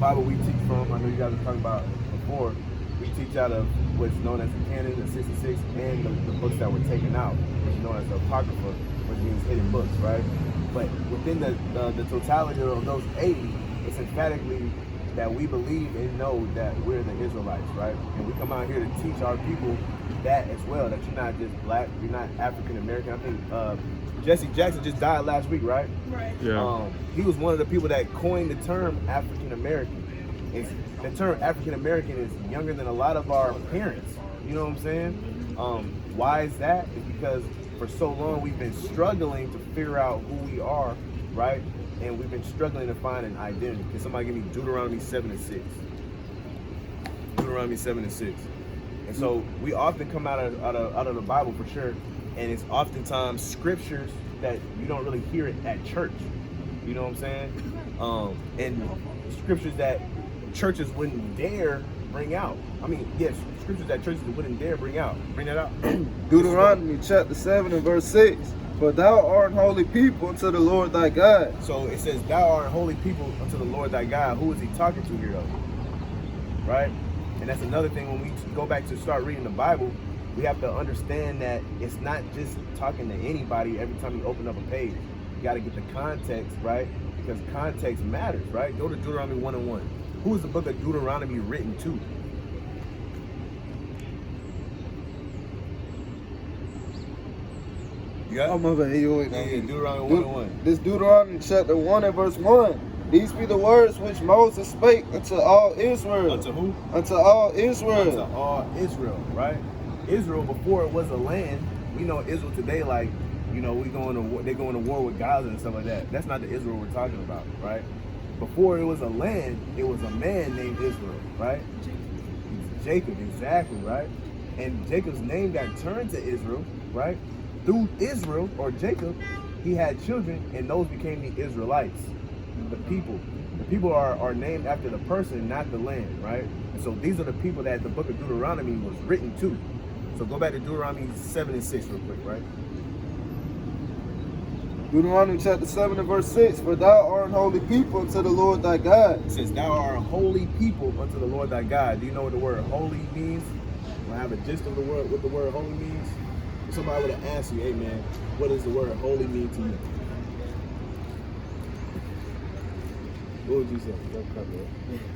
Bible we teach from, I know you guys were talking about before, we teach out of what's known as the canon, the 66, and the books that were taken out, which is known as the Apocrypha, which means hidden books, right? But within the totality of those 80, it's emphatically that we believe and know that we're the Israelites, right? And we come out here to teach our people that as well, that you're not just black, you're not African American. I think Jesse Jackson just died last week, right? Right. Yeah. He was one of the people that coined the term African American. The term African American is younger than a lot of our parents. You know what I'm saying? Why is that? It's because for so long we've been struggling to figure out who we are, right? And we've been struggling to find an identity. Can somebody give me Deuteronomy 7:6? Deuteronomy 7:6. And so we often come out of the Bible for sure, and it's oftentimes scriptures that you don't really hear it at church. You know what I'm saying? And scriptures that churches wouldn't dare bring out. I mean, yes, scriptures that churches wouldn't dare bring out. Bring that out. Deuteronomy chapter 7 and verse 6. For thou art holy people unto the Lord thy God. So it says, thou art holy people unto the Lord thy God. Who is he talking to here though? Right? And that's another thing when we go back to start reading the Bible, we have to understand that it's not just talking to anybody every time you open up a page. You got to get the context, right? Because context matters, right? Go to Deuteronomy 1:1. Who is the book of Deuteronomy written to? You got it? Oh, my bad. Yeah, Deuteronomy 1:1. This Deuteronomy chapter 1 and verse 1. These be the words which Moses spake unto all Israel. Unto who? Unto all Israel. Unto all Israel, right? Israel, before it was a land, we know Israel today, like, you know, they're going to war with Gaza and stuff like that. That's not the Israel we're talking about, right? Before it was a land, it was a man named Israel, right? Jacob, exactly, right? And Jacob's name got turned to Israel, right? Through Israel, or Jacob, he had children, and those became the Israelites, the people. The people are named after the person, not the land, right? And so these are the people that the book of Deuteronomy was written to. So go back to Deuteronomy 7:6 real quick, right? Deuteronomy chapter 7 and verse 6. For thou art an holy people unto the Lord thy God. It says, thou art a holy people unto the Lord thy God. Do you know what the word holy means? Do I have a gist of the word, what the word holy means? If somebody would have asked you, hey man, what does the word holy mean to you? What would you say?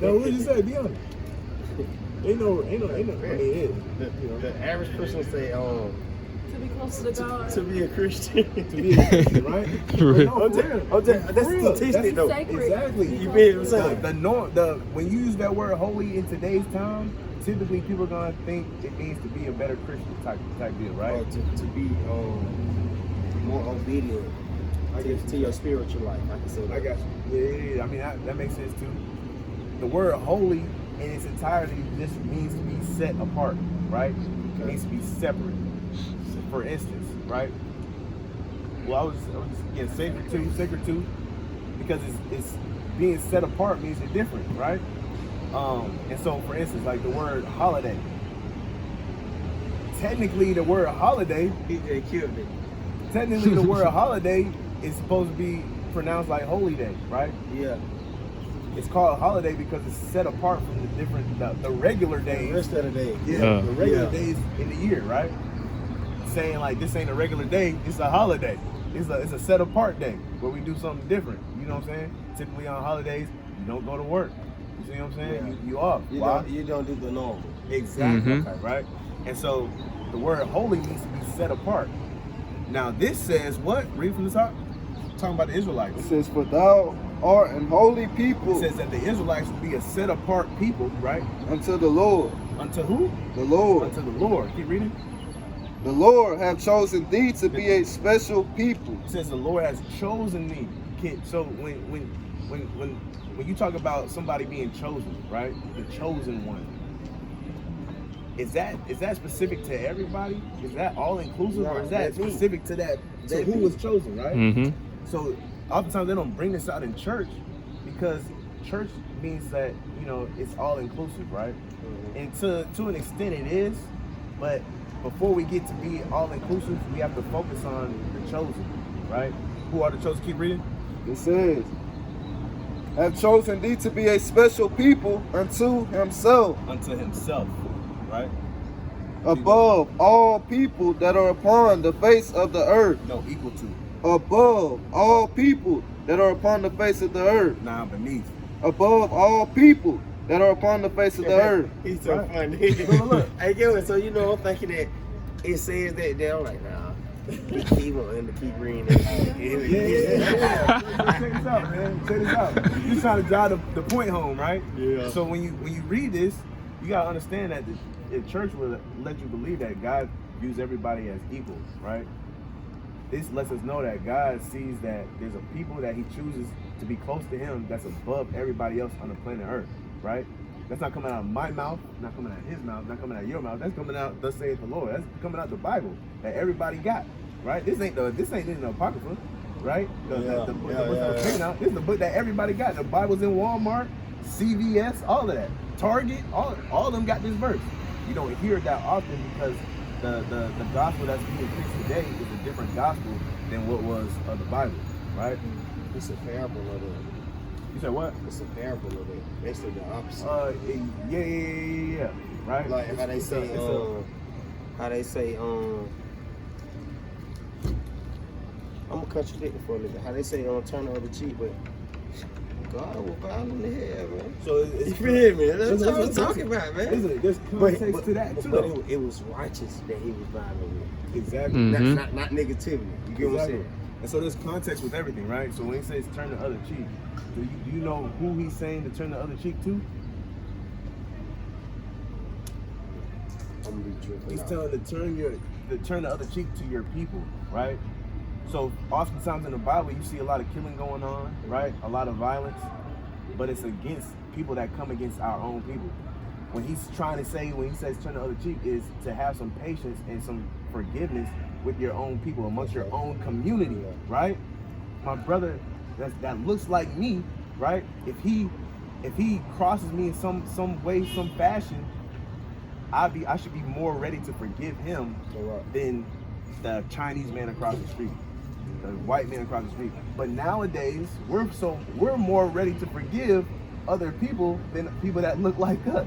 No, what would you say? Be honest. Ain't no. I mean, it is. You know. The average person would say, To be close to God. to be a Christian. To be a Christian, right? I'm telling that's real. statistic though. Sacred. Exactly. You feel what I'm saying? The norm, when you use that word holy in today's time, typically people are gonna think it means to be a better Christian type deal, right? Or to be more obedient to your spiritual life. I can say that. I got you. Yeah. I mean, that makes sense too. The word holy in its entirety just means to be set apart, right? It means to be separate. For instance, right? Well, I was getting sacred too, because it's being set apart means you're different, right? And so, for instance, like the word holiday. Technically, the word holiday. They killed it. Technically, the word holiday is supposed to be pronounced like holy day, right? Yeah. It's called holiday because it's set apart from the different, the regular days. The rest of the day. Yeah, the regular days in the year, right? Saying like this ain't a regular day, it's a holiday. It's a set apart day where we do something different. You know what I'm saying? Typically on holidays, you don't go to work. You see what I'm saying? Yeah. You off. You don't do the normal. Exactly. Mhm. Okay, right? And so the word holy needs to be set apart. Now this says what? Read from the top. Talking about the Israelites. It says, for thou art an holy people It says that the Israelites would be a set apart people, right? unto the Lord. Unto who? The Lord. Unto the Lord. Keep reading. The Lord have chosen thee to be a special people. It says the Lord has chosen me. Kid. So when you talk about somebody being chosen, right? The chosen one. Is that specific to everybody? Is that all inclusive, or is that specific to that to who was chosen, right? Mm-hmm. So oftentimes they don't bring this out in church because church means that, you know, it's all inclusive, right? And to an extent it is, but before we get to be all inclusive, we have to focus on the chosen, right? Who are the chosen? Keep reading. It says, have chosen thee to be a special people unto himself, Unto himself, right? above all people that are upon the face of the earth. No, equal to. Above all people that are upon the face of the earth. Now beneath. Above all people that are upon the face of the earth. He's so Right. funny. Look. Hey, yo, so you know, I'm thinking that it says that there. I'm like, nah. He wanting to keep reading it. Yeah. Check this out, man. Check this out. You're trying to drive the point home, right? Yeah. So when you read this, you gotta understand that the church will let you believe that God views everybody as equal, right? This lets us know that God sees that there's a people that He chooses to be close to Him that's above everybody else on the planet Earth, right? That's not coming out of my mouth, not coming out of his mouth, not coming out of your mouth. That's coming out, thus saith the Lord. That's coming out the Bible that everybody got, right? This ain't in the Apocrypha, right? The book that was taken out. This is the book that everybody got. The Bible's in Walmart, CVS, all of that. Target, all of them got this verse. You don't hear it that often because the gospel that's being preached today is a different gospel than what was of the Bible, right? It's a parable of it. You said what? It's a parable of it. Basically the opposite. Yeah, right? Like how they say, I'm gonna contradict it for a little bit. How they say turn the other cheek, but God will bound in the head, man. So You feel me? That's what I'm listen, talking about, man. There's context to that too. But it was righteous that he was bound with. Exactly. Not negativity. You get what I'm saying? And so there's context with everything, right? So when he says turn the other cheek, do you know who he's saying to turn the other cheek to? I'm gonna be truthful. He's telling to turn the other cheek to your people, right? So oftentimes in the Bible you see a lot of killing going on, right? A lot of violence, but it's against people that come against our own people. When he says turn the other cheek, is to have some patience and some forgiveness with your own people, amongst your own community, right? My brother that looks like me, right? If he crosses me in some way, some fashion, I should be more ready to forgive him than the Chinese man across the street, the white man across the street. But nowadays we're more ready to forgive other people than people that look like us.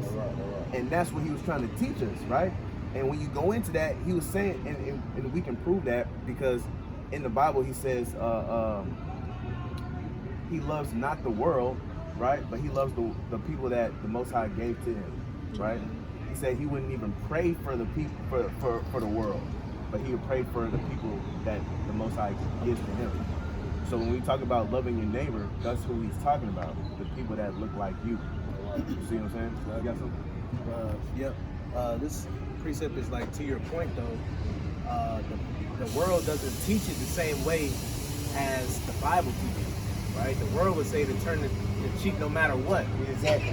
And that's what he was trying to teach us, right? And when you go into that, he was saying, and we can prove that because in the Bible he says he loves not the world, right? But he loves the people that the Most High gave to him, right? He said he wouldn't even pray for the people for the world, but he would pray for the people that the Most High gives to him. So when we talk about loving your neighbor, that's who he's talking about, the people that look like you. You see what I'm saying? So I got something? Yep. This precept is like, to your point though, the world doesn't teach it the same way as the Bible teaches, right? The world would say to turn the cheek no matter what,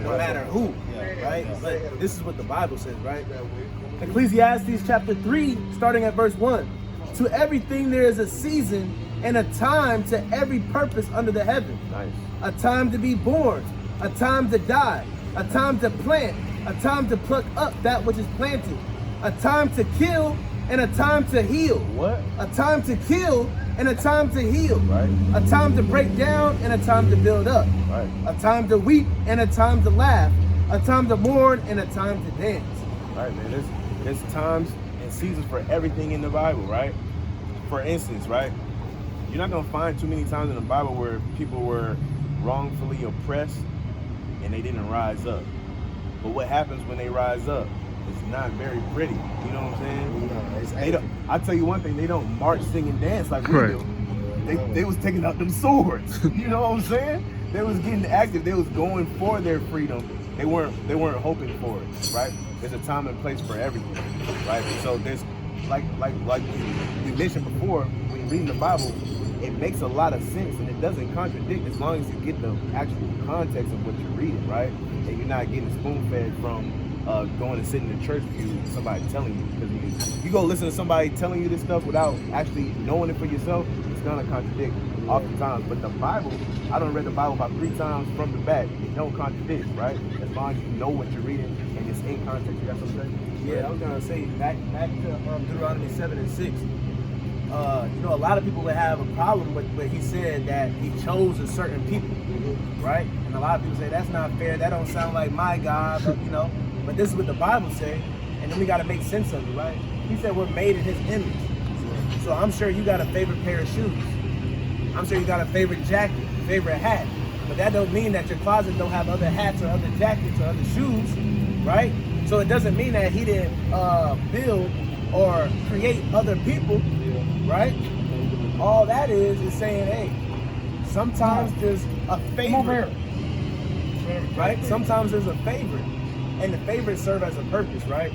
no matter who, right? But this is what the Bible says, right? Ecclesiastes chapter 3, starting at verse 1. To everything there is a season and a time to every purpose under the heaven. Nice. A time to be born, a time to die, a time to plant, a time to pluck up that which is planted, a time to kill and a time to heal. What? A time to kill and a time to heal. Right. A time to break down and a time to build up. Right. A time to weep and a time to laugh. A time to mourn and a time to dance. Right, man. There's times and seasons for everything in the Bible, right? For instance, right? You're not gonna find too many times in the Bible where people were wrongfully oppressed and they didn't rise up. But what happens when they rise up is not very pretty. You know what I'm saying? They don't. I tell you one thing: they don't march, sing, and dance like we do. They was taking out them swords. You know what I'm saying? They was getting active. They was going for their freedom. They weren't hoping for it, right? There's a time and place for everything, right? So there's like we mentioned before, when you're reading the Bible, it makes a lot of sense and it doesn't contradict as long as you get the actual context of what you're reading, right? And you're not getting spoon-fed from going and sitting in the church pew with somebody telling you. Because you go listen to somebody telling you this stuff without actually knowing it for yourself, it's gonna contradict oftentimes. But the Bible, I done read the Bible about 3 times from the back. It don't contradict, right? As long as you know what you're reading and it's in context. You got something to say? Yeah, I was gonna say back to Deuteronomy 7 and 6. a lot of people would have a problem with, but he said that he chose a certain people, right? And a lot of people say that's not fair. That don't sound like my God, but but this is what the Bible say, and then we got to make sense of it, right? He said we're made in His image, so I'm sure you got a favorite pair of shoes. I'm sure you got a favorite jacket, favorite hat, but that don't mean that your closet don't have other hats or other jackets or other shoes, right? So it doesn't mean that He didn't build or create other people, right? All that is saying, hey, sometimes there's a favorite, right? Sometimes there's a favorite, and the favorites serve as a purpose, right?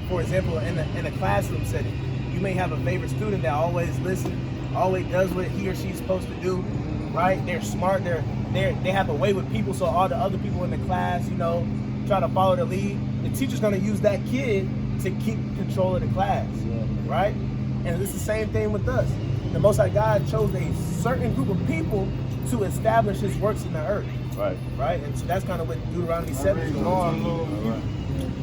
For example, in a classroom setting, you may have a favorite student that always listens, always does what he or she's supposed to do, right? They're smart, they have a way with people, so all the other people in the class, try to follow the lead. The teacher's gonna use that kid to keep control of the class, right? And it's the same thing with us. The Most High God chose a certain group of people to establish His works in the earth, right? And so that's kind of what Deuteronomy 7 is going to.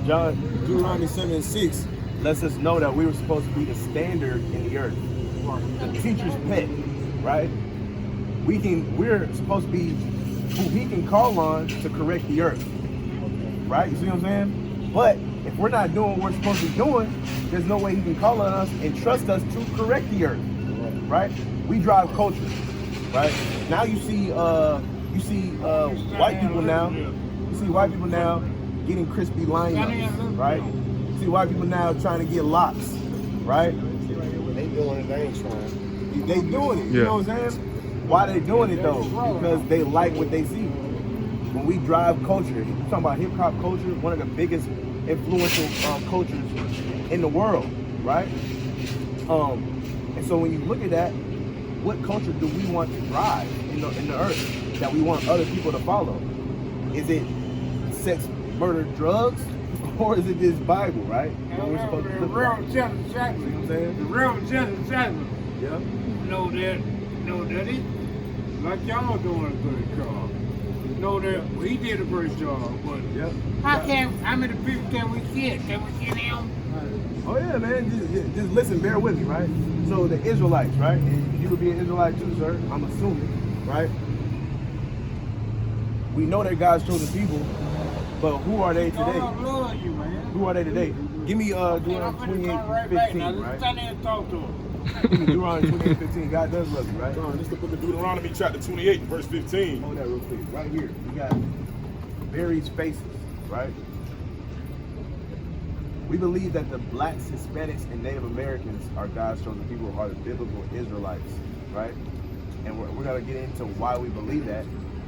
John, Deuteronomy 7:6 lets us know that we were supposed to be the standard in the earth, the teacher's pet, right? We're supposed to be who He can call on to correct the earth, right? You see what I'm saying? But if we're not doing what we're supposed to be doing, there's no way He can call on us and trust us to correct the earth, right? We drive culture, right? Now you see white people now. You see white people now getting crispy lineups, right? You see white people now trying to get locks, right? They doing it, they ain't trying. They doing it. You know what I'm saying? Why they doing it though? Because they like what they see. When we drive culture, you're talking about hip hop culture, one of the biggest influential cultures in the world, right? And so when you look at that, what culture do we want to drive in the earth that we want other people to follow? Is it sex, murder, drugs, or is it this Bible, right? What we're supposed to look like. See what I'm saying? The Reverend Jesse Jackson. Yeah. Know that he, like y'all doing a good job. Know that he did a great job, but Yeah. how many people can we get? Can we get him? Oh yeah, man. Just listen, bear with me, right? So the Israelites, right? And you would be an Israelite too, sir. I'm assuming, right? We know they're God's chosen people, but who are they today? I love you, man. Who are they today? Give me Deuteronomy I'm finna come right back. 28:15, Now let's right? stand there and talk to him. Give me Deuteronomy 28:15. God does love you, right? This is the book of Deuteronomy, chapter 28, verse 15. Hold that real quick. Right here, we got various faces, right? We believe that the blacks, Hispanics, and Native Americans are God's chosen people, are the biblical Israelites, right? And we're going to get into why we believe that.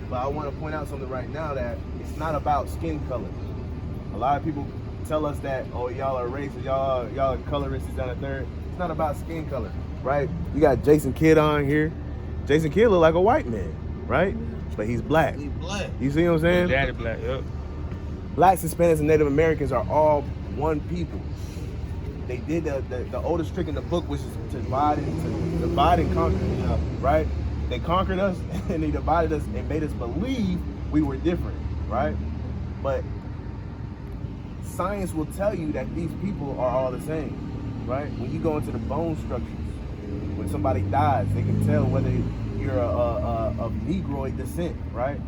But I want to point out something right now, that it's not about skin color. A lot of people tell us that, oh, y'all are racist, y'all are colorists, down the third. It's not about skin color, right? You got Jason Kidd on here. Jason Kidd look like a white man, right? But he's black. He black. You see what I'm saying? Daddy black, yep. Blacks, Hispanics, and Native Americans are all one people. They did the oldest trick in the book, which is to divide and conquer, right? They conquered us and they divided us and made us believe we were different, right? But science will tell you that these people are all the same, right? When you go into the bone structures, when somebody dies, they can tell whether you're of Negroid descent, right?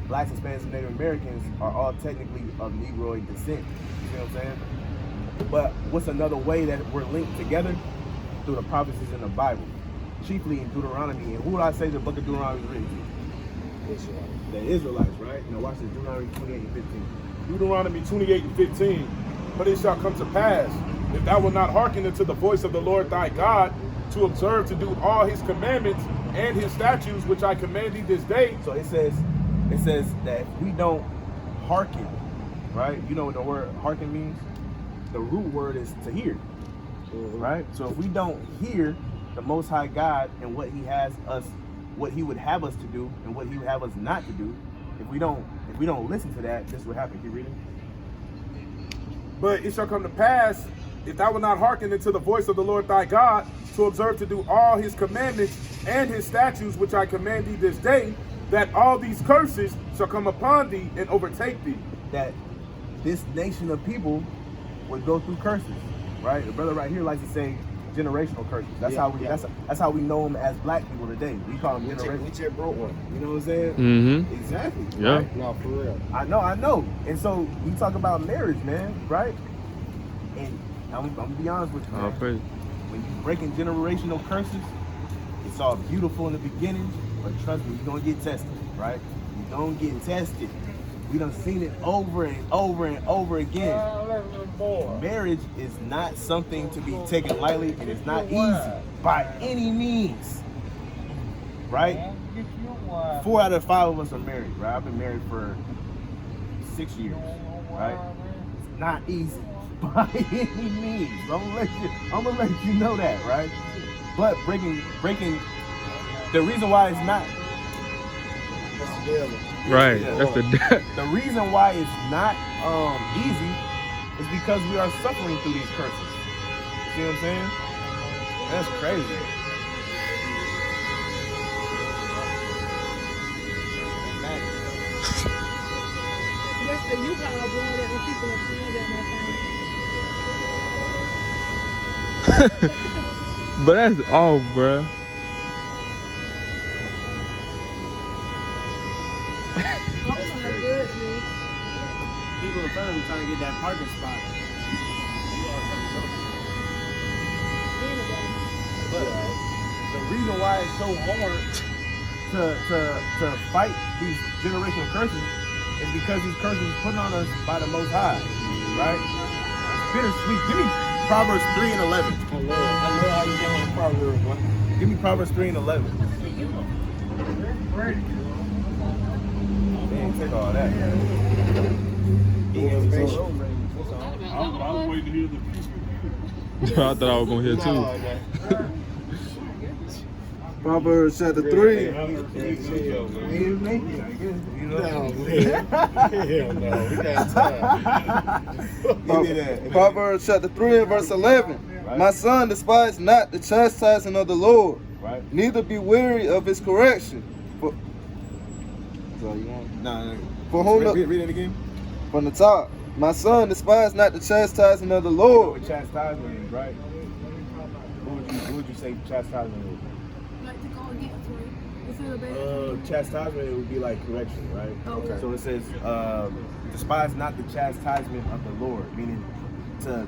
Blacks, Hispanics, and Native Americans are all technically of Negroid descent. You see what I'm saying? But what's another way that we're linked together? Through the prophecies in the Bible, chiefly in Deuteronomy. And who would I say the book of Deuteronomy is written to? The Israelites, right? Now watch this, Deuteronomy 28 and 15. Deuteronomy 28 and 15. But it shall come to pass, if thou wilt not hearken unto the voice of the Lord thy God, to observe to do all his commandments and his statutes, which I command thee this day. So it says that if we don't hearken, right? You know what the word hearken means? The root word is to hear, right? So if we don't hear the Most High God and what He has us, what He would have us to do, and what He would have us not to do, if we don't listen to that, this is what happens. Keep reading. But it shall come to pass, if thou wilt not hearken unto the voice of the Lord thy God, to observe to do all his commandments and his statutes, which I command thee this day, that all these curses shall come upon thee and overtake thee. That this nation of people would go through curses, right? The brother right here likes to say generational curses. That's how we that's how we know them as black people today. We call them We generational. just broke one. You know what I'm saying? Mm-hmm. Exactly. Yeah. Right? No, for real. I know. And so we talk about marriage, man, right? And I'm gonna be honest with you, Oh, man. praise. When you breaking generational curses, it's all beautiful in the beginning, but trust me, you're gonna get tested, right? You're gonna get tested. We done seen it over and over and over again. Marriage is not something to be taken lightly. It is not easy by any means, right? 4 out of 5 of us are married, right? I've been married for 6 years, right? It's not easy by any means. I'm gonna let you know that, right? But breaking the reason why it's not That's the devil. Right. Yeah. That's the the reason why it's not easy is because we are suffering through these curses. You see what I'm saying? That's crazy. That's the you gotta blow that when people are saying that. But that's off, bruh. I'm trying good, man. People in front of him trying to get that parking spot. But the reason why it's so hard to fight these generational curses is because these curses are put on us by the Most High, right? It's bittersweet. Give me Proverbs 3 and 11. I love how you get on Proverbs, boy. Give me Proverbs 3 and 11. They ain't take all that. I was waiting to hear the I thought I was gonna hear too. Proverbs chapter 3. You know? Hell no, we got time. Give me that. Proverbs chapter 3 and verse 11. Right. My son, despise not the chastising of the Lord, Right? neither be weary of his correction. For, so you want, No. for whom Read it again. from the top. My son, despise not the chastising of the Lord. What chastisement is, right? What would you say chastisement is? Like to go against me. Is it a bad? Chastisement would be like correction, right? Okay. So it says, despise not the chastisement of the Lord, meaning to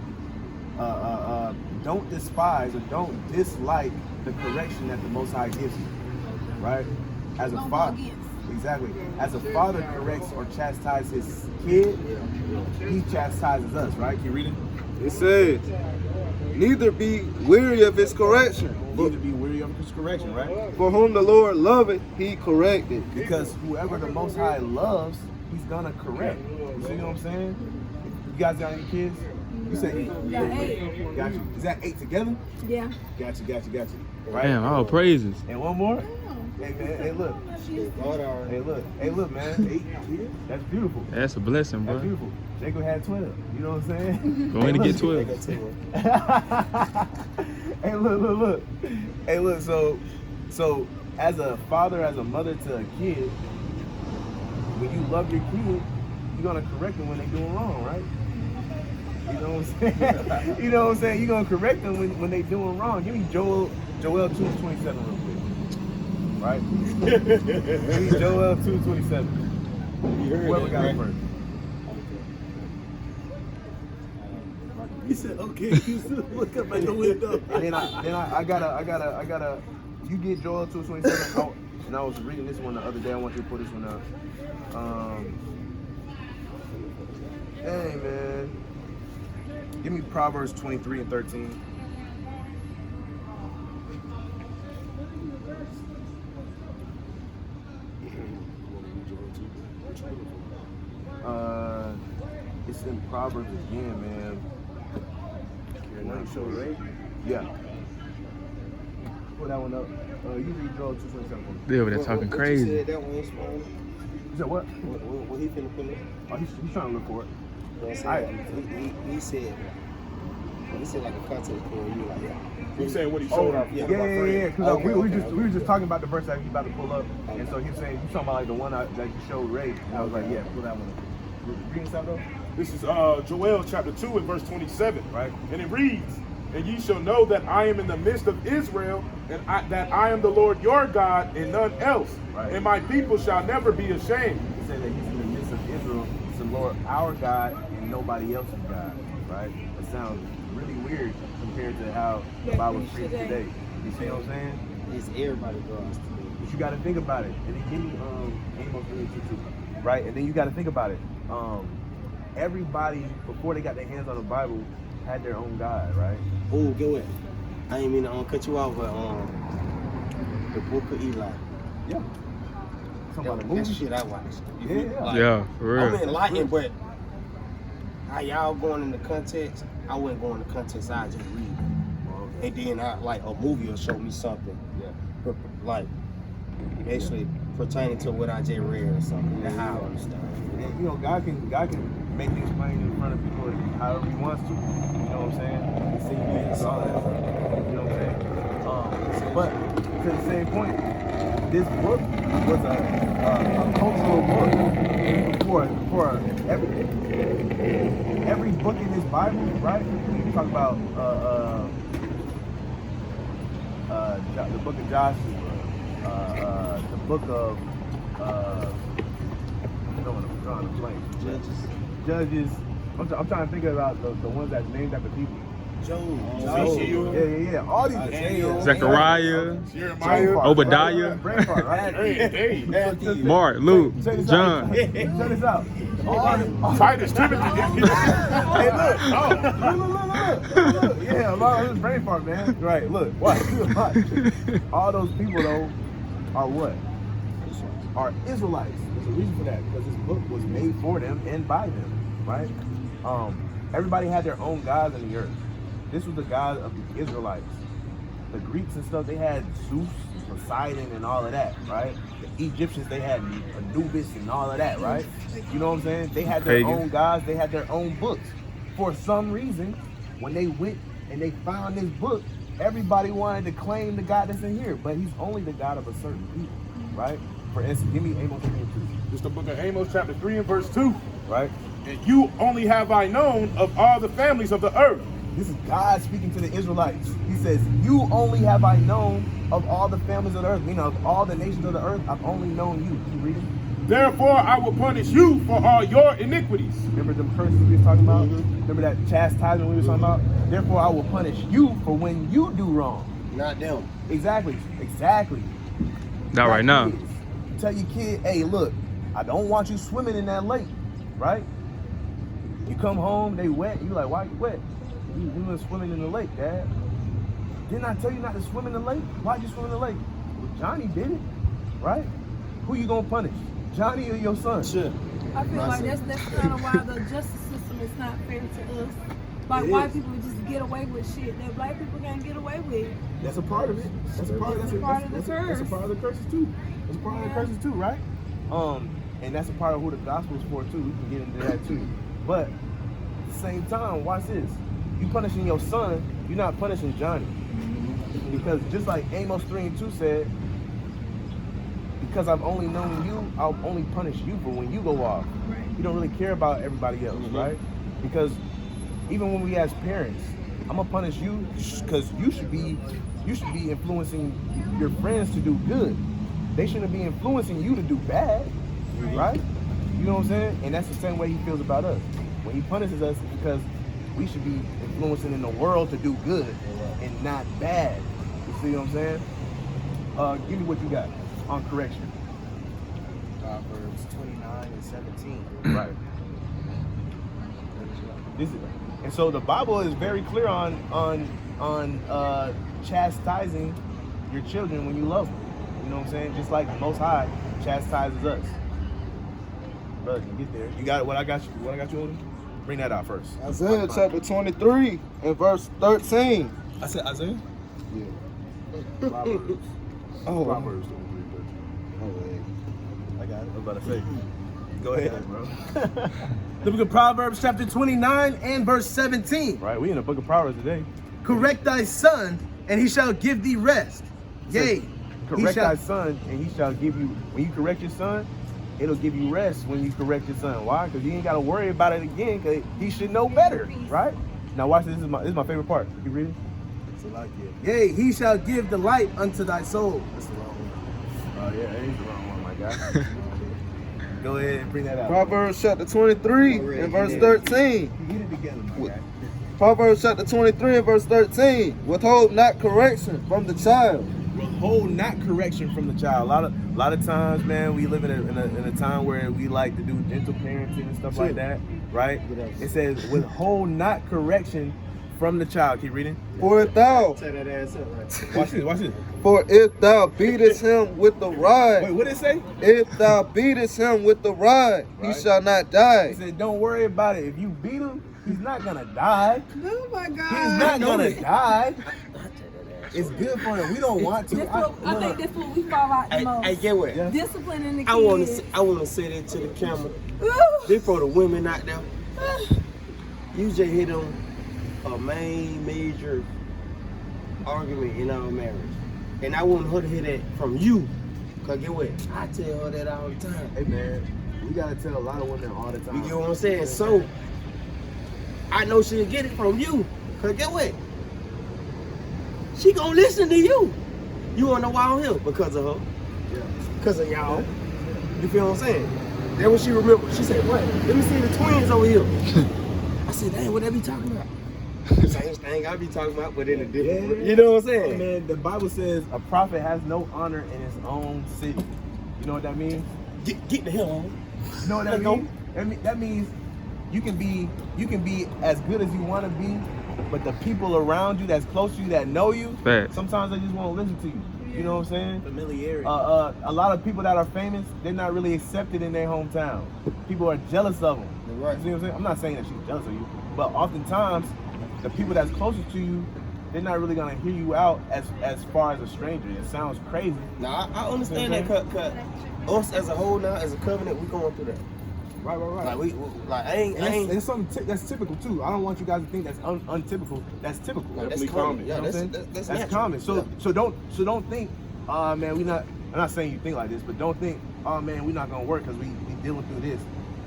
don't despise or don't dislike the correction that the Most High gives you, right? As a Don't go father, against. exactly. As a father corrects or chastises his kid, he chastises us, right? Can you read it? It says, neither be weary of his correction. Need to be weary of his correction, right? For whom the Lord loveth, he corrected. Because whoever the Most High loves, he's gonna correct. You see what I'm saying? You guys got any kids? You said 8. Yeah, 8. Got you. Is that 8 together? Yeah. Got you. Right? Damn, all praises. And one more? Damn. Hey man, hey look. Hold on. Hey look, man. 8 kids? That's beautiful. That's a blessing, That's bro. beautiful. Jacob had 12. You know what I'm saying? Go in and get 12. Hey, look. Hey, look, so as a father, as a mother to a kid, when you love your kid, you're gonna correct them when they're doing wrong, right? You know what I'm saying? You know what I'm saying? You're gonna correct them when they're doing wrong. Give me Joel 2:27 real quick. Right? Give me Joel 2:27. You heard Whoever that, got it right? first. He said, okay, look up at the window. And then I gotta. You get Joel 2:27. And I was reading this one the other day. I want you to pull this one up. Hey man, give me Proverbs 23 and 13. It's in Proverbs again, man. Yeah. Pull that one up. You read Joel 2:27. They over there talking What crazy. You said that one is small. You said what? What he finna pull up? Oh, he's trying to look for it. You know what I'm saying? He said like a context for you, like, yeah. You saying what he showed off? Yeah. Okay, Because we were okay. just talking about the verse that he's about to pull up, and so he was saying you talking about like the one that you showed Ray, and I was like, yeah, pull that one up. Read this out though. This is Joel chapter 2 and verse 27. Right. And it reads, And ye shall know that I am in the midst of Israel, and that I am the Lord your God, and none else. Right. And my people shall never be ashamed. He said that he's in the midst of Israel. It's the Lord our God and nobody else's God. Right? It sounds really weird compared to how the Bible's preached today. You see what I'm saying? It's everybody goes. But you got to think about it. And then give me Amos 3:22, right? And then you got to think about it. Everybody before they got their hands on the Bible had their own God, right? Oh, get what? I ain't mean to cut you off, but the Book of Eli. Yeah. Talking about a That movie. shit I watched. You Yeah. feel? Like, Yeah, for I'm real. enlightened, but how y'all going in the context? I wouldn't go in the context. I just read, and then I like a movie will show me something. Yeah. Like basically pertaining to what I just read or something. That's how I understand. And you know, God can make things plain in front of people however He wants to. You know what I'm saying? He see things, all that stuff. You know what I'm saying? But to the same point, this book was a cultural book for every book in this Bible, right? You talk about the book of Joshua, the book of I'm drawing a blank. Judges. I'm trying to think about the ones that's named after people. Job. Yeah. All these. Zechariah, Jeremiah. Obadiah. Braveheart, right? Hey. Mark, Luke, Check this John. out. Check this out. Titus, Timothy. Hey, look. Yeah, this is Braveheart, man. Right, look. Watch. All those people, though, are what? Are Israelites. There's a reason for that, because this book was made for them and by them, right? Everybody had their own gods in the earth. This was the God of the Israelites. The Greeks and stuff, they had Zeus, Poseidon, and all of that, right? The Egyptians, they had Anubis and all of that, right? You know what I'm saying? They had their own gods, they had their own books. For some reason, when they went and they found this book, everybody wanted to claim the God that's in here, but He's only the God of a certain people, right? For instance, give me Amos 3:2. It's the book of Amos, chapter 3 and verse 2. Right? And you only have I known of all the families of the earth. This is God speaking to the Israelites. He says, you only have I known of all the families of the earth. Meaning of all the nations of the earth, I've only known you. Keep reading. Therefore I will punish you for all your iniquities. Remember them curses we was talking about? Remember that chastisement we was talking about? Therefore I will punish you for when you do wrong. Not them. Exactly. Not right now. Kids. Tell your kid, hey, look, I don't want you swimming in that lake, right? You come home, they wet. You like, why you wet? You were swimming in the lake, Dad. Didn't I tell you not to swim in the lake? Why'd you swim in the lake? Well, Johnny did it, right? Who you gonna punish? Johnny or your son? Sure. I feel like that's kind of why the justice system is not fair to us. Like white people just get away with shit that black people can't get away with. That's a part of it. That's a part of the curse. That's a part of the curses too. That's a part of the curses too, right? And that's a part of who the gospel is for too. We can get into that too. But at the same time, watch this. You punishing your son, you're not punishing Johnny. Because just like Amos 3:2 said, because I've only known you, I'll only punish you for when you go off. Right. You don't really care about everybody else, right? Because even when we as parents, I'm gonna punish you because you should be influencing your friends to do good. They shouldn't be influencing you to do bad, right? You know what I'm saying? And that's the same way He feels about us. When He punishes us, it's because we should be influencing in the world to do good and not bad. You see what I'm saying? Give me what you got on correction. Proverbs 29 and 17. Right. And so the Bible is very clear on chastising your children when you love them. You know what I'm saying? Just like the Most High chastises us. Brother, you get there. You got what I got you. What I got you on? Bring that out first. Isaiah chapter 23 and verse 13. I said Isaiah. Yeah. Proverbs. Oh, Proverbs 23. I got it. I was about to say. Go ahead, bro. The book of Proverbs chapter 29 and verse 17. Right, we in the book of Proverbs today. Correct thy son, and he shall give thee rest. Yea, Correct thy son, and he shall give you. When you correct your son, it'll give you rest when you correct your son. Why? Because you ain't got to worry about it again, because he should know better, right? Now watch this. This is my favorite part. You read it? Yea, he shall give the light unto thy soul. That's the wrong one. Oh yeah, that is the wrong one, my guy. Go ahead and bring that out. Proverbs chapter 23 and verse 13. Get it together, my guy. Proverbs chapter 23 and verse 13. Withhold not correction from the child. Withhold not correction from the child. A lot of times, man, we live in a time where we like to do gentle parenting and stuff like that, right? It says withhold not correction from the child. Keep reading. For if thou, Tear that ass up, right? Watch this. Watch this. for if thou beatest him with the rod, Wait, what did it say? if thou beatest him with the rod, he Right. shall not die. It said, don't worry about it. If you beat him, he's not gonna die. Oh my God. He's not gonna die. It's good for him. We don't want to. That's what, I think that's what we fall out the most. Hey, get what? Yeah. Disciplining the kids. I want to say that to the camera. Ooh. This for the women out there. You just hit on a major argument in our marriage. And I want her to hear that from you. Cause get what? I tell her that all the time. Hey man, we gotta tell a lot of women all the time. You get what I'm saying? So I know she'll get it from you. Cause get what? She gonna listen to you. You wanna know why I'm here? Because of her. Yeah. Because of y'all. You feel what I'm saying? Then when she remembered, she said, "What? Let me see the twins over here." I said, "Dang, what they be talking about?" Same thing I be talking about, but in a different. Yeah. You know what I'm Hey, saying? man, the Bible says a prophet has no honor in his own city. You know what that means? Get the hell on. You know what that means? That means you can be as good as you want to be, but the people around you that's close to you that know you, Facts. sometimes they just won't listen to you. You know what I'm saying? Familiarity. A lot of people that are famous, they're not really accepted in their hometown. People are jealous of them. Right. You see what I'm saying? I'm not saying that she's jealous of you, but oftentimes the people that's closest to you, they're not really gonna hear you out as far as a stranger. It sounds crazy. Now I understand that. Cause us as a whole now, as a covenant, we going through that. Right. Like I ain't. And something that's typical too. I don't want you guys to think that's untypical. That's typical. Like, that's Definitely common. common. Yeah, You know what I'm that's saying? natural. common. So Yeah. so don't think, man, I'm not saying you think like this, but don't think, oh man, we're not gonna work because we dealing through this.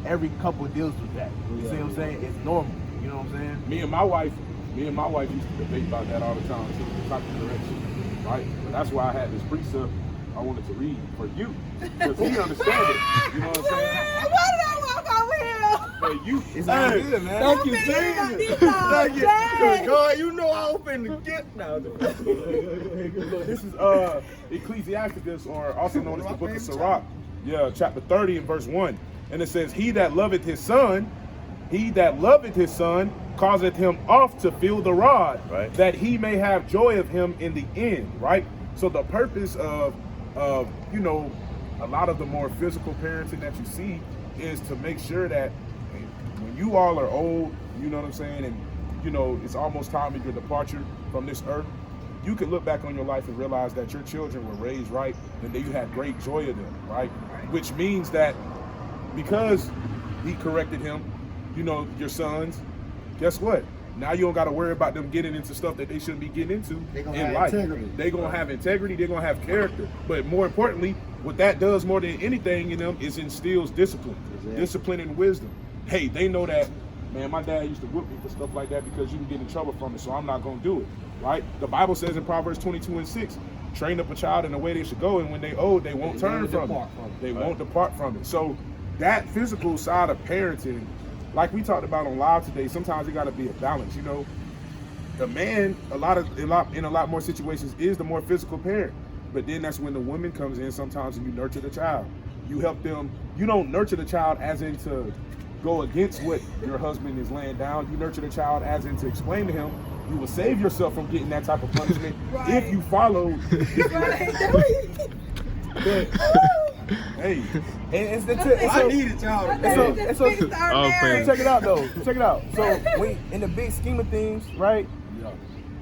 Every couple deals with that. You see what I'm saying? It's normal. You know what I'm saying? Me and my wife used to debate about that all the time too, the type of correction, right? But that's why I had this precept I wanted to read for you, because he understands it. You know what I'm saying? Why did I walk over here? But you, It's all good, man. Thank you, I'm finna Jesus. get this off. Thank you. Dang. God, you know I was finna get now. This is Ecclesiasticus, or also known as the Book of Sirach. Yeah, chapter 30 and verse 1. And it says, He that loveth his son, causeth him oft to feel the rod, Right. that he may have joy of him in the end, right? So the purpose of you know, a lot of the more physical parenting that you see is to make sure that when you all are old, you know what I'm saying, and you know it's almost time of your departure from this earth, you can look back on your life and realize that your children were raised right and that you had great joy of them, right? Which means that because he corrected him, you know, your sons, guess what? Now you don't got to worry about them getting into stuff that they shouldn't be getting into They gonna in have life. integrity. They gonna have integrity. They're gonna have character. But more importantly, what that does more than anything in them is instills discipline, discipline and wisdom. Hey, they know that, man, my dad used to whip me for stuff like that because you can get in trouble from it, so I'm not gonna do it, right? The Bible says in Proverbs 22:6, train up a child in the way they should go, and when they old, they won't turn from it. They won't depart from it. So that physical side of parenting, like we talked about on live today, sometimes it got to be a balance. You know, the man, in a lot more situations, is the more physical parent. But then that's when the woman comes in sometimes, and you nurture the child. You help them. You don't nurture the child as in to go against what your husband is laying down. You nurture the child as in to explain to him, you will save yourself from getting that type of punishment if you follow. Hey, And it's the I needed y'all to check it out though. Check it out. So when in the big scheme of things, right?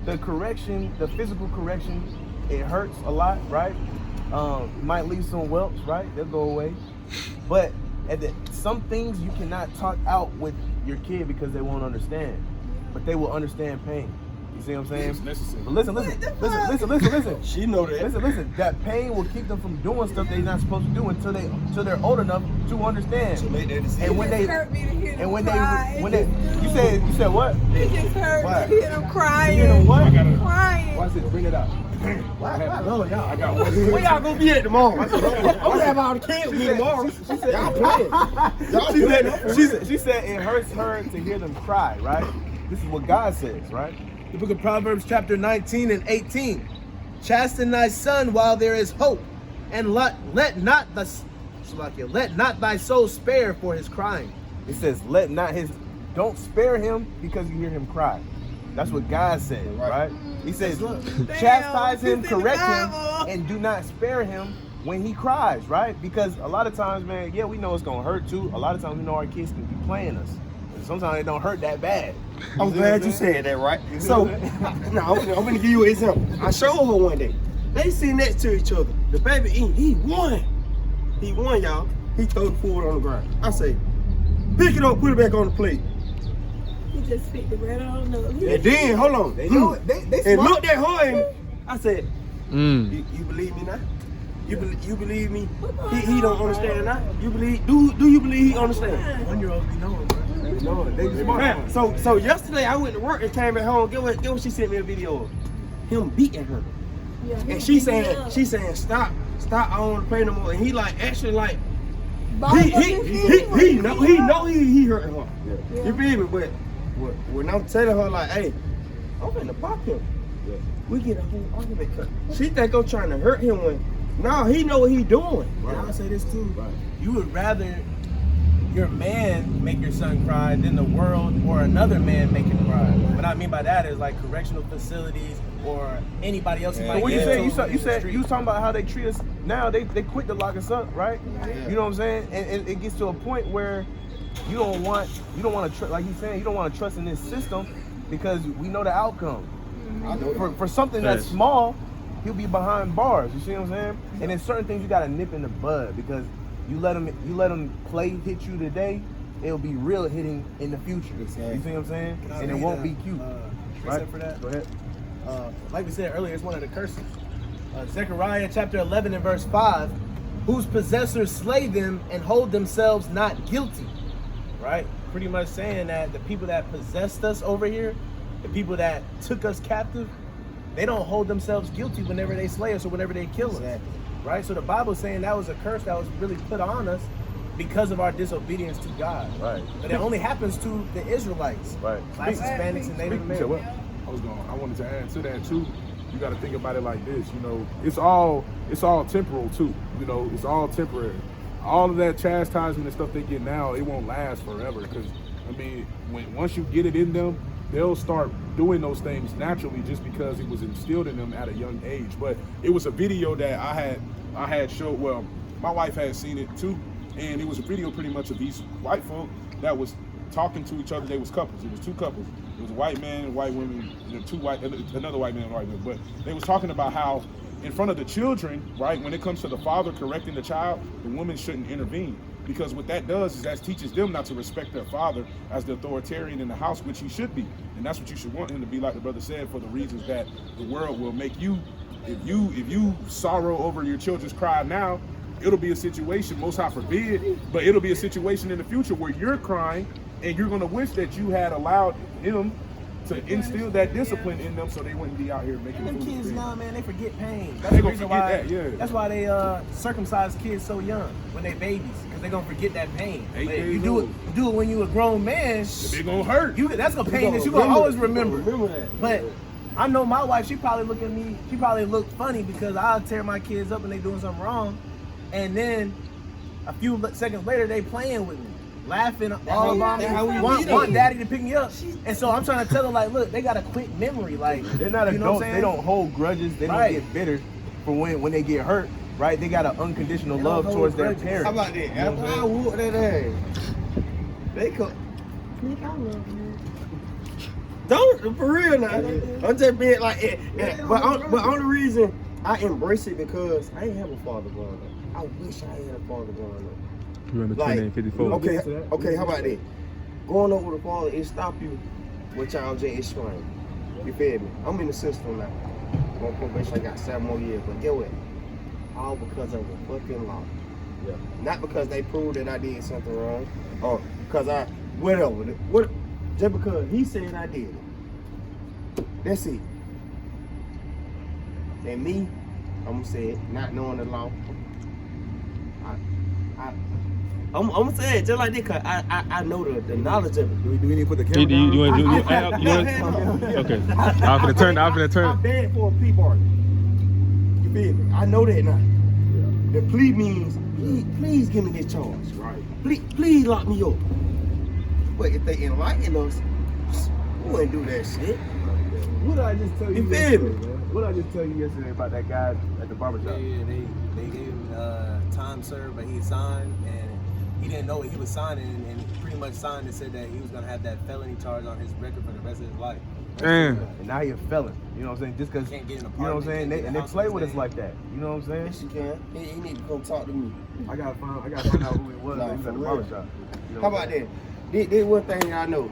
The correction, the physical correction, it hurts a lot, right? Might leave some whelps, right? They'll go away. But some things you cannot talk out with your kid because they won't understand. But they will understand pain. You see what I'm saying? It's necessary. But listen. She know that. Listen. That pain will keep them from doing stuff they're not supposed to do until they're old enough to understand. To make that decision. And when It they just hurt me to hear them and when cry. they you said what? It just hurt Why? to hear them crying. You know what? I gotta- Crying. Watch this. Bring it out. Why love y'all? I got one. Where y'all gonna be at tomorrow? I'm gonna have all the kids with me tomorrow. Y'all playing. Y'all playing. She said it hurts her to hear them cry, right? This is what God says, right? The book of Proverbs chapter 19 and 18. Chasten thy son while there is hope, and let not thy soul spare for his crying. It says, don't spare him because you hear him cry. That's what God said, right? He says, chastise him, it's in the correct him, Bible. and do not spare him when he cries, right? Because a lot of times, man, yeah, we know it's gonna hurt too. A lot of times we know our kids can be playing us. And sometimes it don't hurt that bad. I'm glad you said that, right? So, now I'm gonna give you an example. I showed her one day. They sit next to each other. The baby he won. He won, y'all. He threw the food on the ground. I say, pick it up, put it back on the plate. He just picked it right on up. And then, hold on. They know it. They And smart. looked at her and I said, Mm. you believe me now? You believe me? He don't understand now? You believe? Do you believe he understand? 1-year-olds be knowing, bro. They know it. They smart. Man, so yesterday I went to work and came back home. Get what she sent me a video of him beating her. Yeah, he And she beat me up. saying stop, I don't want to play no more. And he like actually like Ball he fucking feet. know he hurting her. Yeah. You feel me? But when I'm telling her like, hey, I'm finna pop him. We get a whole argument cut. She think I'm trying to hurt him when no, he know what he doing. And I'll say this too. You would rather your man make your son cry than the world or another man make him cry. What I mean by that is like correctional facilities or anybody else. But what you said, you was talking about how they treat us now. They quit to lock us up, right? You know what I'm saying? And it gets to a point where you don't want to like he's saying, you don't want to trust in this system because we know the outcome. For something that's small, he'll be behind bars. You see what I'm saying? And then certain things you gotta nip in the bud because you let him play hit you today, it'll be real hitting in the future. Exactly. You see what I'm saying? Can I And it read won't be cute. Right for that? Go ahead. Like we said earlier, it's one of the curses. Zechariah chapter 11 and verse 5, whose possessors slay them and hold themselves not guilty. Right? Pretty much saying that the people that possessed us over here, the people that took us captive, they don't hold themselves guilty whenever they slay us or whenever they kill us. Right? So the Bible's saying that was a curse that was really put on us because of our disobedience to God. Right. But it only happens to the Israelites. Right. Black Hispanics and Native You said what? Americans. I wanted to add to that too. You got to think about it like this. You know, it's all temporal too. You know, it's all temporary. All of that chastisement and stuff they get now, it won't last forever. Because I mean, once you get it in them, they'll start doing those things naturally just because it was instilled in them at a young age. But it was a video that I had showed. Well, my wife had seen it too, and it was a video pretty much of these white folk that was talking to each other. They was couples. It was two couples. It was a white man and white woman, another white man and white woman. But they was talking about how in front of the children, right, when it comes to the father correcting the child, the woman shouldn't intervene. Because what that does is that teaches them not to respect their father as the authoritarian in the house, which he should be. And that's what you should want him to be, like the brother said, for the reasons that the world will make you. If you sorrow over your children's cry now, it'll be a situation, most high forbid, but it'll be a situation in the future where you're crying and you're going to wish that you had allowed him to instill that discipline in them so they wouldn't be out here making Them foolish kids things. now, man, they forget pain. That's They the gonna reason forget why. that, yeah. That's why they circumcise kids so young when they babies, because they gonna forget that pain. 8 But if days you do old. it when you a grown man. It gonna hurt. That's a pain that you gonna gonna always remember remember. that. But I know my wife. She probably look at me. She probably look funny because I'll tear my kids up and they doing something wrong, and then a few seconds later they playing with me, laughing all about me, want daddy to pick me up. And so I'm trying to tell her like, look, they got a quick memory. Like They're not you know adults. what I'm They saying? don't hold grudges. They Right. don't get bitter for when they get hurt. Right? They got an unconditional They don't love hold towards their grudges. parents. How about that? You know what I'm After I saying? whoop that ass, they come. Nick, I love you. Don't for real now. I'm just being like, but only reason I embrace it because I ain't have a father growing up. I wish I had a father growing up. You remember Like, 2854? okay, how about that? Growing up with a father, it stop you what y'all just explained. You feel me? I'm in the system now. I'm on probation. I got 7 more years. But get what? All because of a fucking law. Yeah. Not because they proved that I did something wrong, or because I whatever. What? Just because he said I did it. That's it. And me, I'm gonna say it, not knowing the law. I'm gonna say it just like this, cause I know the knowledge of it. Do we need to put the Do camera you down? want to Okay. I'm finna turn. I'm bad for a plea bargain. You feel me? I know that now. The plea means, please give me this charge. Right. Please lock me up. But if they enlighten us, we wouldn't do that shit. What did I just tell you? You feel yesterday, me? man? What did I just tell you yesterday about that guy at the barbershop? Yeah, they gave him time served, but he signed, and he didn't know what he was signing, and he pretty much signed and said that he was gonna have that felony charge on his record for the rest of his life. Damn. And now he a felon. You know what I'm saying? Just because, Can't get an you know what I'm saying? apartment, And they house play in with his us name. like that. You know what I'm saying? Yes, you can. He need to come talk to me. I gotta find out who he was. Nah, He was for at the real. barbershop. You know How what about I'm that? This one thing I know.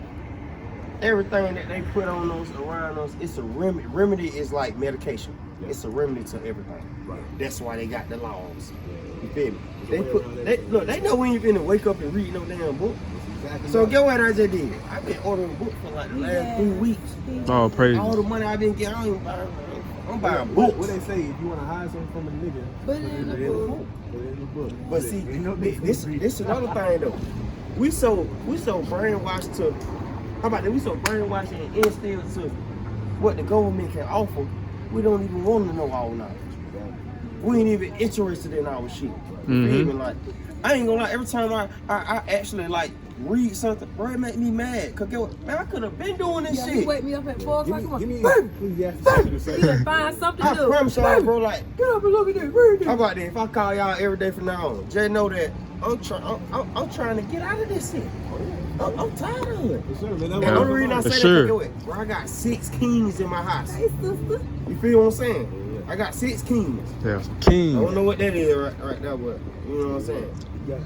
Everything that they put on us, around us, it's a remedy. Remedy is like medication. Yeah. It's a remedy to everything. Right. That's why they got the laws. You feel me? They know when you're gonna wake up and read no damn book. Exactly So right. get what I just did. I've been ordering books for like the last 3 weeks. Oh, praise. All the money I've been getting, I ain't buying. I'm buying What books. they say, if you want to hide something from a nigga, Put it in the book. Put it in the book. But see, Ain't no this another thing though. We so brainwashed to. How about that? We so brainwashed and instilled to what the government can offer. We don't even want to know our knowledge. We ain't even interested in our shit. You feel me? Like, I ain't gonna lie. Every time I actually like read something, bro, it make me mad. Cause get what, man, I could have been doing this Yeah, shit. you wake me up at 4 o'clock. Come on. Give me Bam! Ecclesiastes. You gotta find something to I do. promise y'all, bro. Like, Get up and look at this. Read how this. about that? If I call y'all every day from now on, just know that I'm trying to get out of this shit. I'm tired of it. For sure, man. And the only reason I For say sure. that, get what, bro, I got 6 kings in my house. Hey, sister. You feel what I'm saying? I got 6 kings. Yeah, I don't king. know what that is right there, but you know what I'm saying?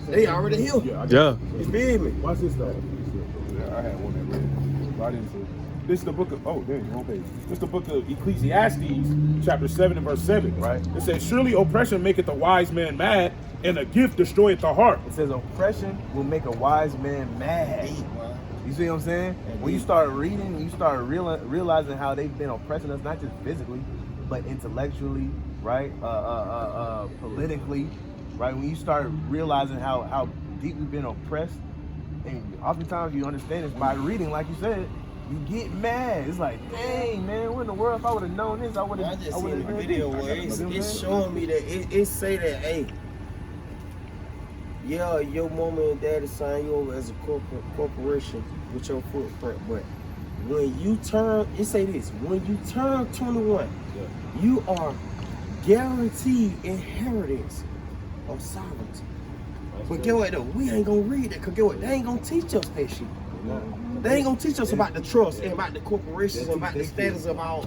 They already here. Yeah. You feel me? Watch this though. I had one that read. But I didn't see. This is the book of, oh, damn, wrong page. This is the book of Ecclesiastes, chapter 7 and verse 7, right? It says, surely oppression maketh the wise man mad, and a gift destroyeth the heart. It says oppression will make a wise man mad. You see what I'm saying? When you start reading, you start realizing how they've been oppressing us, not just physically, but intellectually, right? Politically, right? When you start realizing how deep we've been oppressed, and oftentimes you understand this by reading, like you said, you get mad. It's like, dang, man, what in the world? If I would have known this, I would have. I just seen a video where it's showing me that it say that, hey, yeah, your mama and daddy signed you over as a corporation with your footprint, but when you turn, it say this, when you turn 21, you are guaranteed inheritance of sovereignty. But get what though, we ain't gonna read that, cause get what, they ain't gonna teach us that shit. They ain't gonna teach us about the trust and about the corporations and about the status of our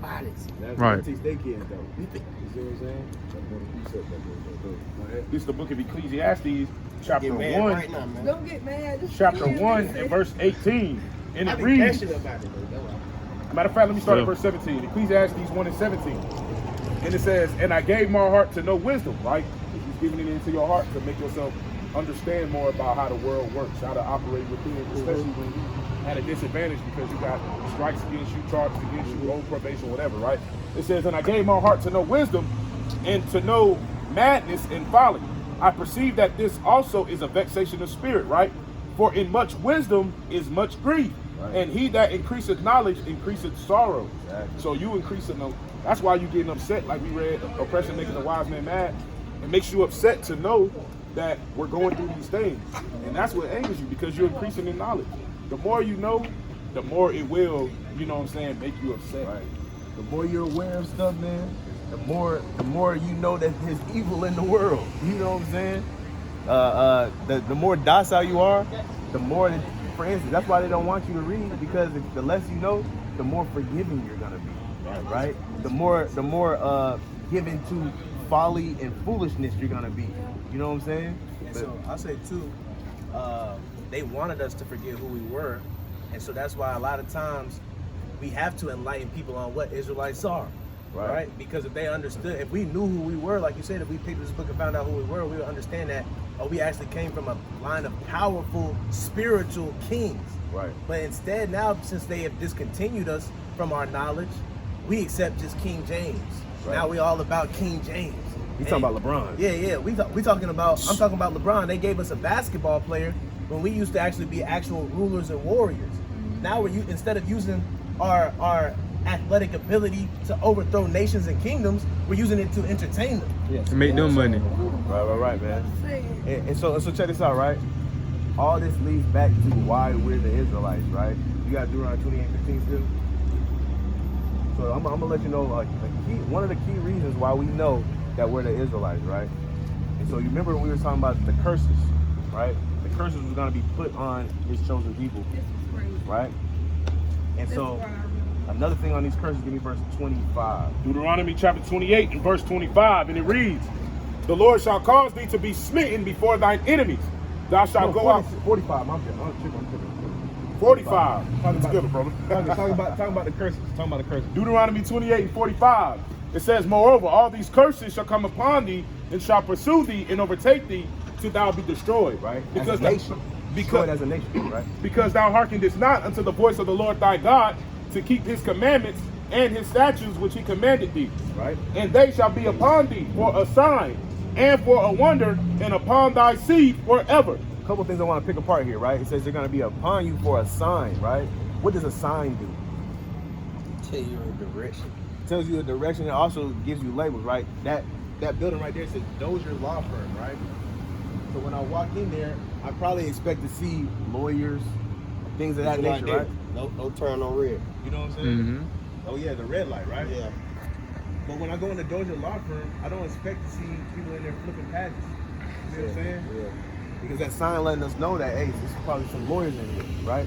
bodies. Right. Teach their kids though. You think- You see what I'm saying? This is the book of Ecclesiastes, chapter Get mad 1, right now, man. Don't get mad. Just chapter read 1 it. and verse 18. And I it be reads, passionate about it though. That's why. matter of fact, let me start Yeah. at verse 17. Ecclesiastes 1 and 17. And it says, and I gave my heart to know wisdom, right? He's giving it into your heart to make yourself understand more about how the world works, how to operate within, especially when you at a disadvantage because you got strikes against you, charges against you, old probation, whatever, right? It says, and I gave my heart to know wisdom and to know madness and folly. I perceive that this also is a vexation of spirit, right? For in much wisdom is much grief. And he that increaseth knowledge increaseth sorrow. Exactly. So you increasing them. That's why you getting upset, like we read, oppression making the wise man mad. It makes you upset to know that we're going through these things. And that's what angers you because you're increasing in knowledge. The more you know, the more it will, you know what I'm saying, make you upset. Right. The more you're aware of stuff, man, the more you know that there's evil in the world. You know what I'm saying? The more docile you are, the more, for instance, that's why they don't want you to read, because the less you know, the more forgiving you're gonna be. Right? The more given to folly and foolishness you're gonna be. You know what I'm saying? And so I say too, they wanted us to forget who we were, and so that's why a lot of times we have to enlighten people on what Israelites are. Right. Right? Because if they understood, if we knew who we were, like you said, if we picked this book and found out who we were, we would understand that, oh, we actually came from a line of powerful spiritual kings. Right. But instead now, since they have discontinued us from our knowledge, we accept just King James. Right. Now we all about King James. You talking about LeBron? Yeah. I'm talking about LeBron. They gave us a basketball player when we used to actually be actual rulers and warriors. Now instead of using our athletic ability to overthrow nations and kingdoms, we're using it to entertain them. Yes. To make them money. Right, man. Saying. And so check this out, right? All this leads back to why we're the Israelites, right? You got Deuteronomy 28:15 still. So I'm gonna let you know, like, one of the key reasons why we know that we're the Israelites, right? And so you remember when we were talking about the curses, right? The curses was gonna be put on His chosen people, This is crazy. right? And This so is why I really- another thing on these curses, give me verse 25. Deuteronomy chapter 28 and verse 25, and it reads, "The Lord shall cause thee to be smitten before thine enemies. Thou shalt go out." 45. I'm tripping. 45. Talking That's about, good, brother. talking about the curses. Talking about the curses. Deuteronomy 28 and 45. It says, "Moreover, all these curses shall come upon thee, and shall pursue thee, and overtake thee, till thou be destroyed." Right? Because As a nation. Destroyed as a nation, right? because thou hearkenedest not unto the voice of the Lord thy God, to keep his commandments and his statutes which he commanded thee. Right? And they shall be upon thee for a sign, and for a wonder, and upon thy seed forever. A couple things I want to pick apart here, right? It says they're going to be upon you for a sign, right? What does a sign do? Tell you a direction. It tells you a direction. It also gives you labels, right? That building right there says Dozier Law Firm, right? So when I walk in there, I probably expect to see lawyers, things of that Like nature, right? No turn on red. You know what I'm saying? Mm-hmm. Oh yeah, the red light, right? Yeah. But when I go in the Dozier Law Firm, I don't expect to see people in there flipping patches. You know what I'm saying? Yeah. Because that sign letting us know that, hey, there's probably some lawyers in here, right?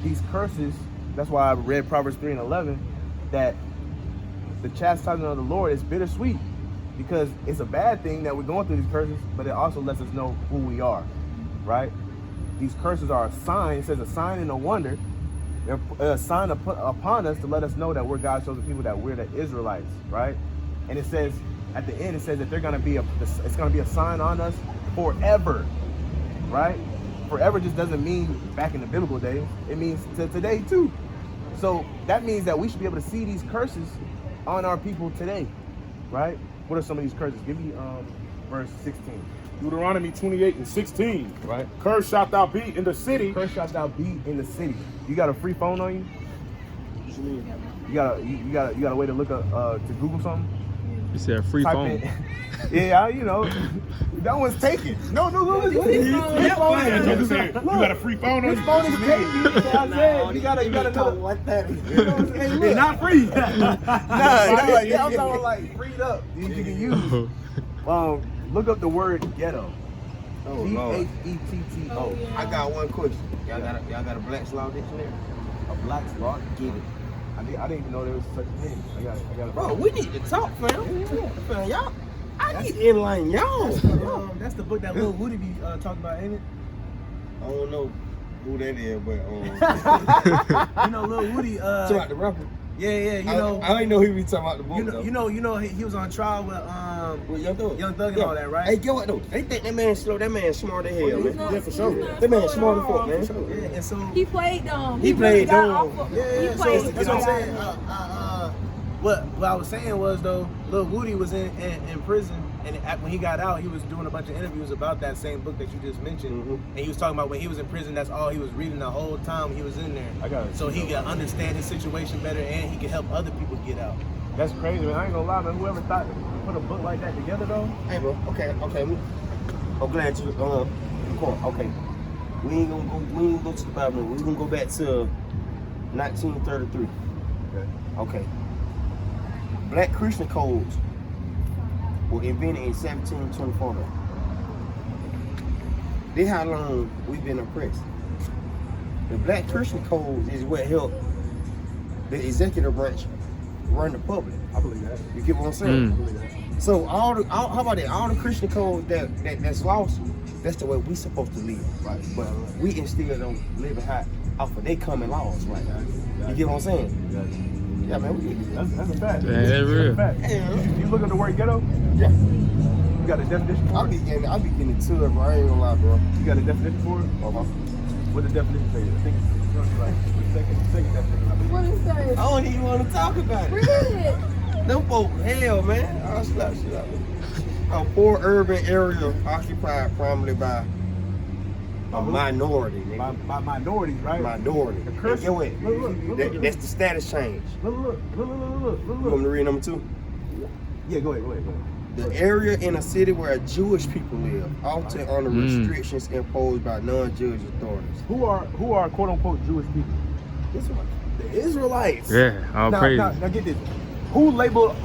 These curses, that's why I read Proverbs 3 and 11, that the chastisement of the Lord is bittersweet. Because it's a bad thing that we're going through these curses, but it also lets us know who we are, right? These curses are a sign. It says a sign and a wonder. They're a sign upon us to let us know that we're God's chosen people, that we're the Israelites, right? And it says, at the end, it says that they're going to be it's going to be a sign on us forever, right? Forever just doesn't mean back in the biblical days. It means to today too. So that means that we should be able to see these curses on our people today, right? What are some of these curses? Give me verse 16. Deuteronomy 28 and 16. Right. "Cursed shalt thou be in the city." Cursed shalt thou be in the city. You got a free phone on you? What you mean? You got a way to look up to Google something? You said free Type phone. in- yeah, you know, that one's taken. No, it's His phone is Joker said, "You got a free phone on His phone is taken. So I said, you gotta know. What that is. You know what I'm saying? Hey, look. Not free. Yeah, I'm talking like freed up. You can use. Look up the word ghetto. Oh, Lord. Ghetto. I got one question. Y'all got a Black's Law dictionary? A black law. Get it. I didn't even know there was such a thing. I got it. Bro, we need to talk, fam. Fam, y'all. I need to enlighten y'all. That's the book that Lil Woody be talking about, ain't it? I don't know who that is, but You know, Lil Woody. talking about the rapper. Yeah, you know. I didn't know he be talking about the book. You know, he was on trial with With Young Thug. Young Thug and all that, right? Hey, get what though? They think that man slow. That man smart as hell, man. Yeah, for sure. That man smart as fuck, man. Yeah, and so He played dumb. He played got dumb. off of- yeah, He so played that's what I'm saying. dumb. What I was saying was though, Lil Woody was in prison, and when he got out, he was doing a bunch of interviews about that same book that you just mentioned, and he was talking about when he was in prison. That's all he was reading the whole time he was in there. I got it. So he could understand his situation better, and he could help other people get out. That's crazy, man. I ain't gonna lie, man. Whoever thought to put a book like that together, though. Hey, bro. Okay. I'm glad you. Okay. We ain't gonna go to the Bible. We're gonna go back to 1933. Okay. Black Christian codes were invented in 1724. This how long we've been oppressed. The Black Christian codes is what helped the executive branch run the public. I believe that. You get what I'm saying? So how about that? All the Christian code that's lost, that's the way we supposed to live. Right. But we instill them living how off of their common laws, right? You get what I'm saying? Yeah, man. That's a fact. Yeah, that's real. That's a fact. Yeah. You look at the word ghetto, Yeah. you got a definition for I it? be getting to it, bro. I ain't gonna lie, bro. You got a definition for it? What the definition say? I think it's like the second definition. What is that? I don't even want to talk about Read it. it. Them folk, hell, man. I'll slap shit out. A poor urban area occupied primarily by a minority, nigga. By minorities, right? Minority. The curse. Get what? Look. That's the status change. Look. You want me to read number 2? Yeah, go ahead. The area in a city where Jewish people live, often under restrictions imposed by non-Jewish authorities. Who are quote unquote Jewish people? The Israelites. Yeah, all praise. Now get this. Who labeled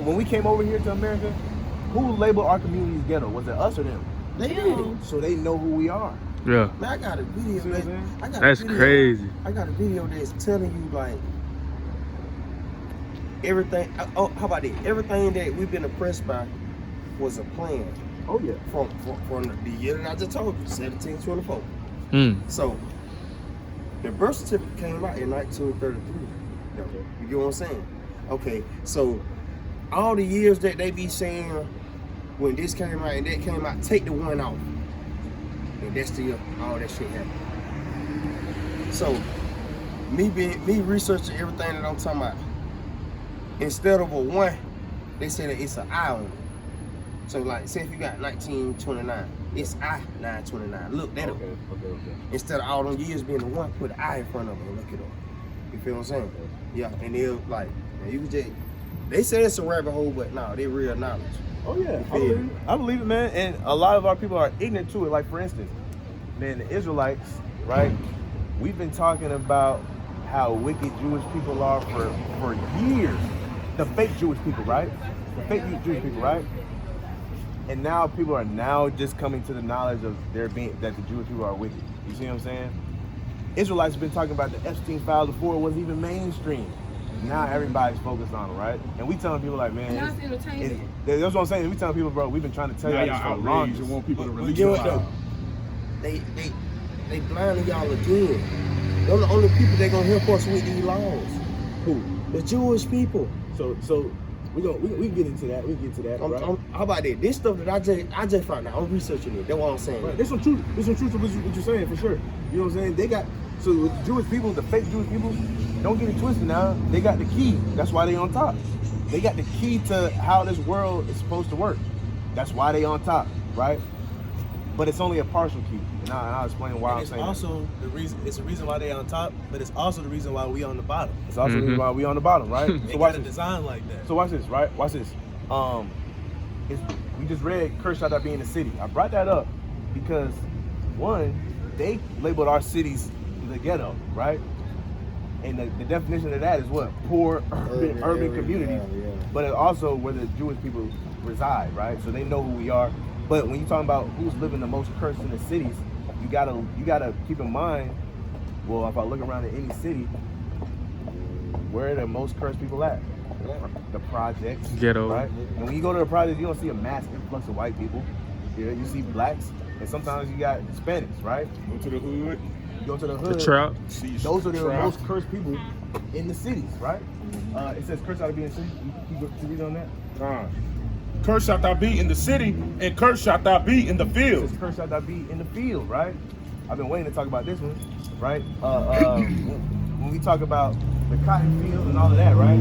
when we came over here to America? Who labeled our communities ghetto? Was it us or them? They did it. So they know who we are. Yeah, Man, I got a video, See what I'm man. saying? I got that's a video. crazy. I got a video that's telling you like everything. Oh, how about this? Everything that we've been oppressed by was a plan Oh yeah. from the year that I just told you, 1724. So the birth certificate came out in 1933. You get what I'm saying? Okay, so all the years that they be saying when this came out and that came out, take the one off. And that's the year all that shit happened. So me researching everything that I'm talking about, instead of a 1, they say that it's an I on it. So like, say if you got 1929, it's I 929. Look that up. Okay. Instead of all them years being a 1, put an I in front of it and look it up. You feel what I'm saying? Yeah, and they'll like, man, you can just, they say it's a rabbit hole, but no, they real knowledge. Oh yeah. You I believe it, man. And a lot of our people are ignorant to it. Like for instance, man, the Israelites, right? We've been talking about how wicked Jewish people are for years. The fake Jewish people, right? The fake Jewish people, right? And now people are now just coming to the knowledge of that the Jewish people are wicked. You see what I'm saying? Israelites have been talking about the Epstein files before it was even mainstream. Now everybody's focused on it, right? And we telling people like, man, Now it's entertainment. that's what I'm saying. We telling people, bro, we've been trying to tell Now you y'all this for the outraged and longest. want people to But release get the what though? file. They blinding y'all again. They're the only people that gonna help us with these laws. Who? The Jewish people. So we can get into that. We can get to that, right? How about that? This stuff that I just found out. I'm researching it. That's what I'm saying. Right. There's some truth to what you're saying for sure. You know what I'm saying? They got so with the Jewish people, the fake Jewish people, don't get it twisted now. They got the key. That's why they on top. They got the key to how this world is supposed to work. That's why they on top, right? But it's only a partial key. And I'll explain why I'm saying that. It's the reason why they on top, but it's also the reason why we on the bottom. It's also the reason why we on the bottom, right? They got a design like that. So watch this, right? Watch this. We just read Kershaw being the city. I brought that up because one, they labeled our cities the ghetto, right? And the definition of that is what? Poor urban communities. Yeah. But it's also where the Jewish people reside, right? So they know who we are. But when you're talking about who's living the most cursed in the cities, you gotta keep in mind, well, if I look around in any city, where are the most cursed people at? The projects, Ghetto. right? And when you go to the projects, you don't see a mass influx of white people. You see blacks, and sometimes you got Hispanics, right? Go to the hood. You go to the hood. The trap. Those are the Trap. most cursed people in the cities, right? It says cursed out of being city. You read on that? Curse shall thou be in the city, and curse shall thou be in the It field. says cursed out thou be in the field, right? I've been waiting to talk about this one, right? When we talk about the cotton field and all of that, right?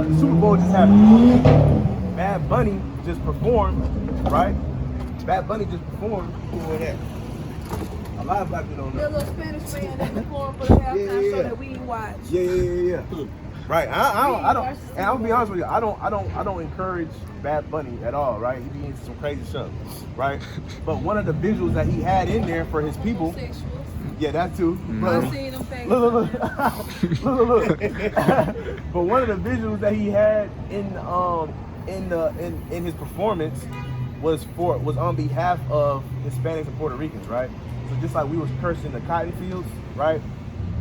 The Super Bowl just happened. Bad Bunny just performed, right? Bad Bunny just performed. Who was that? A lot of black people don't The know. little Spanish man that performed for the halftime show that we didn't watch. Yeah. Right. I don't. And I'm gonna be honest with you. I don't encourage Bad Bunny at all. Right. He be into some crazy stuff. Right. But one of the visuals that he had in there for his people. Homosexuals. Yeah, that too. I've seen them things. Look. But one of the visuals that he had in his performance was on behalf of Hispanics and Puerto Ricans, right? So just like we was cursing the cotton fields, right?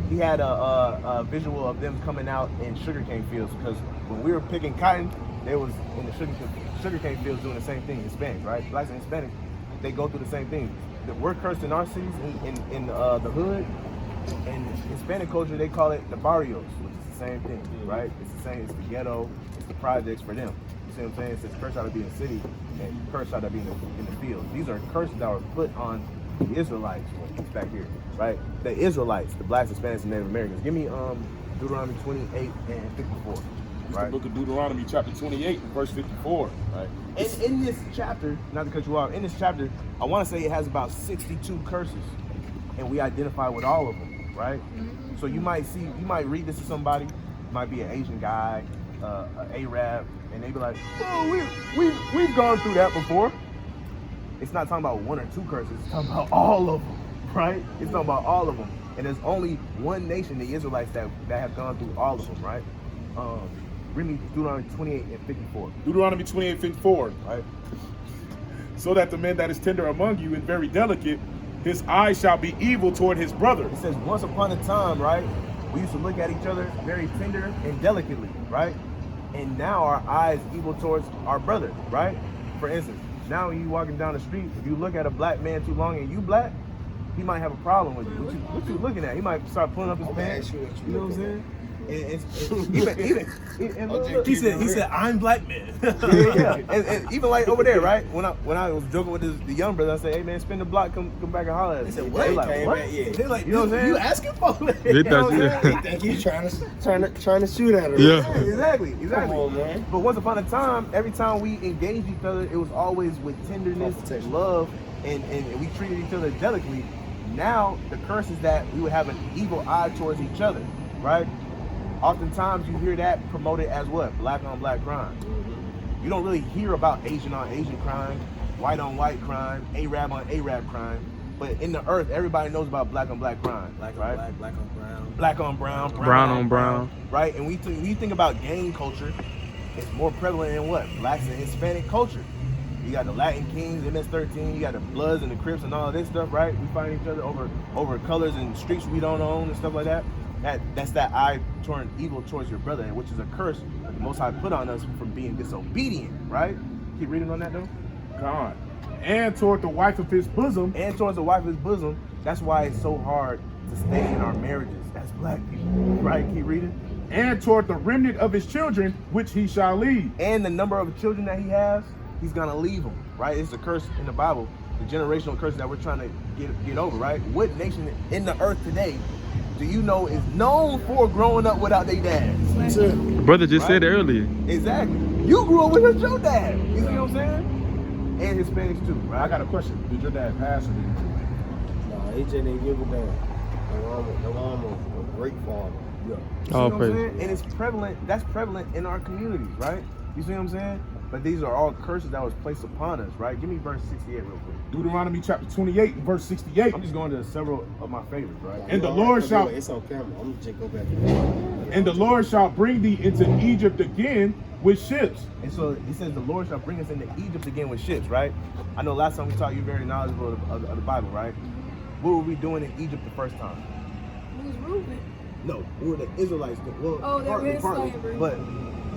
He had a visual of them coming out in sugarcane fields, because when we were picking cotton, they was in the sugarcane fields doing the same thing. Hispanics, right? Blacks and Hispanics, they go through the same thing. We're cursed in our cities, in the hood. In Hispanic culture, they call it the barrios, which is the same thing, right? It's the same. It's the ghetto. It's the projects for them. You see what I'm saying? It says curse out to be in the city and curse out to be in the field. These are curses that were put on the Israelites. It's back here, right? The Israelites, the blacks, Hispanics, and Native Americans. Give me Deuteronomy 28 and 54. It's Right? the book of Deuteronomy, chapter 28, verse 54. Right. And in this chapter, not to cut you off, in this chapter, I want to say it has about 62 curses, and we identify with all of them, right? So you might read this to somebody, might be an Asian guy, an Arab, and they be like, "Oh, we've gone through that before." It's not talking about one or two curses; it's talking about all of them, right? It's talking about all of them, and there's only one nation, the Israelites, that have gone through all of them, right? Read me Deuteronomy 28 and 54. Deuteronomy 28, 54. Right? So that the man that is tender among you and very delicate, his eyes shall be evil toward his brother. It says, once upon a time, right, we used to look at each other very tender and delicately, right? And now our eyes evil towards our brother, right? For instance, now when you walking down the street, if you look at a black man too long and you black, he might have a problem with you. What you looking at? He might start pulling up his pants. You know what I'm saying? He said, I'm black man. Yeah. And even like over there, right? When I was joking with the young brother, I said, "Hey man, spin the block, come back and holler at us." They said, They like, Came what? back, yeah. They like, you know what I'm saying? You asking for it? They thought you. I think he's trying to shoot at her. Yeah. Exactly. Come on, man. But once upon a time, every time we engaged each other, it was always with tenderness, love, and we treated each other delicately. Now the curse is that we would have an evil eye towards each other, right? Oftentimes you hear that promoted as what? Black on black crime. You don't really hear about Asian on Asian crime, white on white crime, Arab on Arab crime. But in the earth, everybody knows about black on black crime. Black right? on black, black on brown. Black on brown, Brown on brown. Right? And when you think about gang culture, it's more prevalent in what? Blacks and Hispanic culture. You got the Latin Kings, MS-13, you got the Bloods and the Crips and all of this stuff, right? We find each other over colors and streets we don't own and stuff like that. That's that eye toward evil towards your brother, which is a curse that the Most High put on us from being disobedient, right? Keep reading on that though. God. And toward the wife of his bosom. And towards the wife of his bosom. That's why it's so hard to stay in our marriages as black people, right? Keep reading. And toward the remnant of his children, which he shall lead. And the number of children that he has, he's gonna leave them, right? It's a curse in the Bible, the generational curse that we're trying to get over, right? What nation in the earth today do you know is known for growing up without their dads? The brother just said earlier. Exactly. You grew up with your dad. You see what I'm saying? And Hispanics too, right? I got a question. Did your dad pass or did he? No, he just didn't give a damn. No mama, a great father. You see All what I'm praise. saying? And it's prevalent. That's prevalent in our communities, right? You see what I'm saying? But these are all curses that was placed upon us, right? Give me verse 68 real quick. Deuteronomy chapter 28, verse 68. I'm just going to several of my favorites, right? And the Lord shall It's on camera. I'm gonna just go back. and the Lord shall bring thee into Egypt again with ships. And so he says the Lord shall bring us into Egypt again with ships, right? I know last time we talked, you're very knowledgeable of the Bible, right? What were we doing in Egypt the first time? It was Reuben. No, we were the Israelites. Well, Oh, they were in partly, slavery. but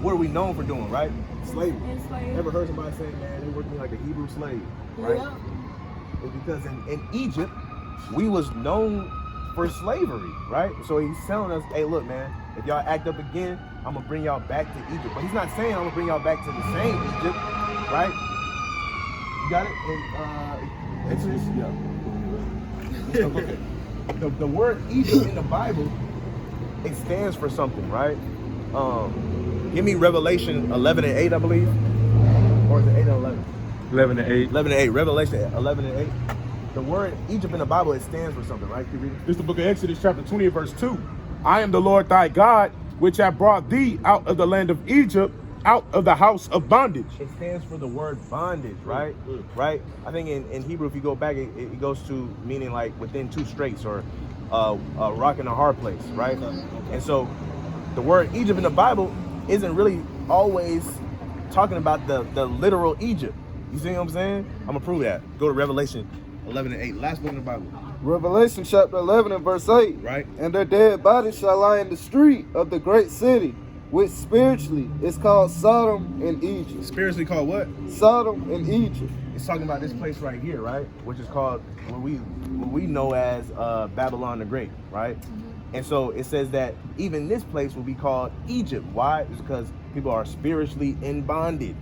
what are we known for doing, right? Slavery. Enslaved. Ever heard somebody say, man, they working like a Hebrew slave, right? Yeah. It's because in Egypt, we was known for slavery, right? So he's telling us, hey, look, man, if y'all act up again, I'm gonna bring y'all back to Egypt. But he's not saying I'm gonna bring y'all back to the same Egypt, right? You got it? In Exodus? Yeah. Okay. The word Egypt in the Bible, it stands for something, right? Give me Revelation 11 and 8, I believe. Or is it 8 and 11? 11 to 8. 11 and 8. Revelation 11 and 8. The word Egypt in the Bible, it stands for something, right? Keep reading. This is the book of Exodus chapter 20 verse 2. I am the Lord thy God, which have brought thee out of the land of Egypt, out of the house of bondage. It stands for the word bondage, right? Right? I think in Hebrew, if you go back, it goes to meaning like within two straits or a rock in a hard place, right? And so the word Egypt in the Bible isn't really always talking about the literal Egypt. You see what I'm saying? I'm gonna prove that. Go to Revelation 11 and 8. Last book in the Bible. Revelation chapter 11 and verse 8. Right. And their dead bodies shall lie in the street of the great city, which spiritually is called Sodom and Egypt. Spiritually called what? Sodom and Egypt. it's talking about this place right here, right? Which is called what we know as Babylon the Great, right? And so it says that even this place will be called Egypt. Why? It's because people are spiritually in bondage,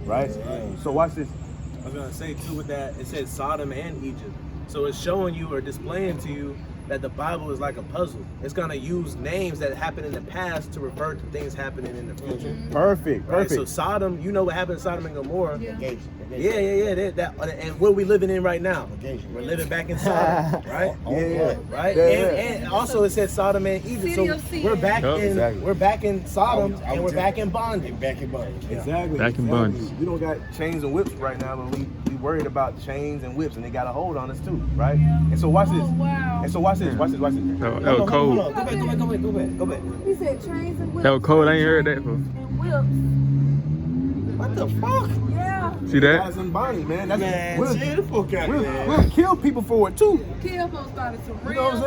right? So watch this. I was gonna say too with that, it says Sodom and Egypt. So it's showing you or displaying to you that the Bible is like a puzzle. It's gonna use names that happened in the past to revert to things happening in the future. Perfect, Right? perfect. So Sodom, you know what happened in Sodom and Gomorrah. Yeah. Yeah. That, and what are we living in right now? We're living back in Sodom, right? Yeah. Right. Yeah. And also it says Sodom and Egypt. City So of sin. we're back Yup. in Exactly. we're back in Sodom and we're back in bondage. Exactly. Back in bondage. We don't got chains and whips right now, but we worried about chains and whips, and they got a hold on us too, right? And so watch this. Oh, wow. And so watch this. Watch this. Watch this. That was cold. Go back. He said chains and whips. That was cold. I ain't heard that before. And whips. What the fuck? Yeah. See that? Guys in bondage, man. That's Man, we'll, chill the fuck out, man. we'll kill people for it too. Kill folks started to real. You know what I'm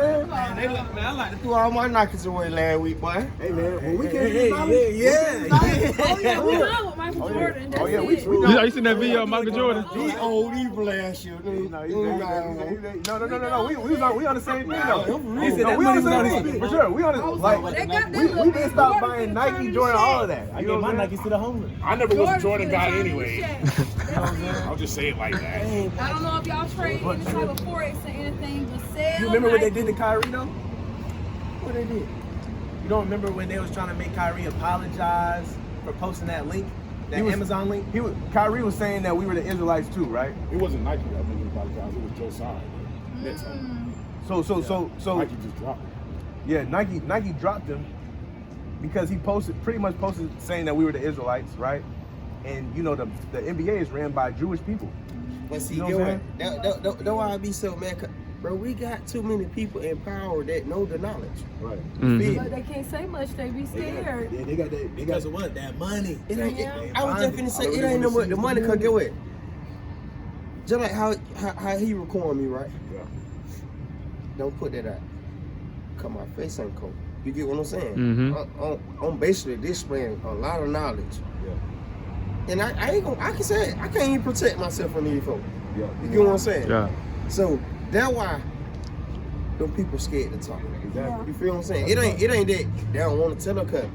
saying? Man, I like to throw all my knockers away last week, boy. Hey man, when we can't Hey, get knowledge, yeah. Oh yeah, we know with Michael Jordan. That's Oh, yeah, we it. know. You seen that video of Michael Jordan? He old evil ass shit. No, we on the same thing though. He said No, that we on the money same was thing for sure. We on the like They got we them been stopped buying Nike, Jordan, all of that. I You gave know my what I'm Nikes to the homeless. I never was a Jordan Jordan's guy in anyway. Shaq. That's it. I'll just say it like that. I don't know if y'all trade any type of forex or anything, but sell. You remember what they Nike. did to Kyrie though? What they did? You don't remember when they was trying to make Kyrie apologize for posting that link, that He was- Amazon link? Kyrie was saying that we were the Israelites too, right? It wasn't Nike that made anybody guys. It was Joe Tsai. That's So Nike just dropped it. yeah, Nike dropped him because he pretty much posted saying that we were the Israelites, right? And you know the NBA is ran by Jewish people. But see, You know you what know I'm what? That's why I be so mad. Bro, we got too many people in power that know the knowledge. Right. Mhm. But they can't say much. They be scared. Yeah, they got that. They Because got of what? That money. It ain't. Yeah. I was just finna say it ain't no more the money. Cause get what? Just like how he recording me, right? Yeah. Don't put that out. Cause my face ain't cold. You get what I'm saying? Mhm. I'm basically displaying a lot of knowledge. Yeah. And I ain't gonna. I can say it. I can't even protect myself from these folks. Yeah. You get what I'm saying? Yeah. So that's why them people scared to talk. Exactly. You feel what I'm saying? It ain't that they don't want to tell her cause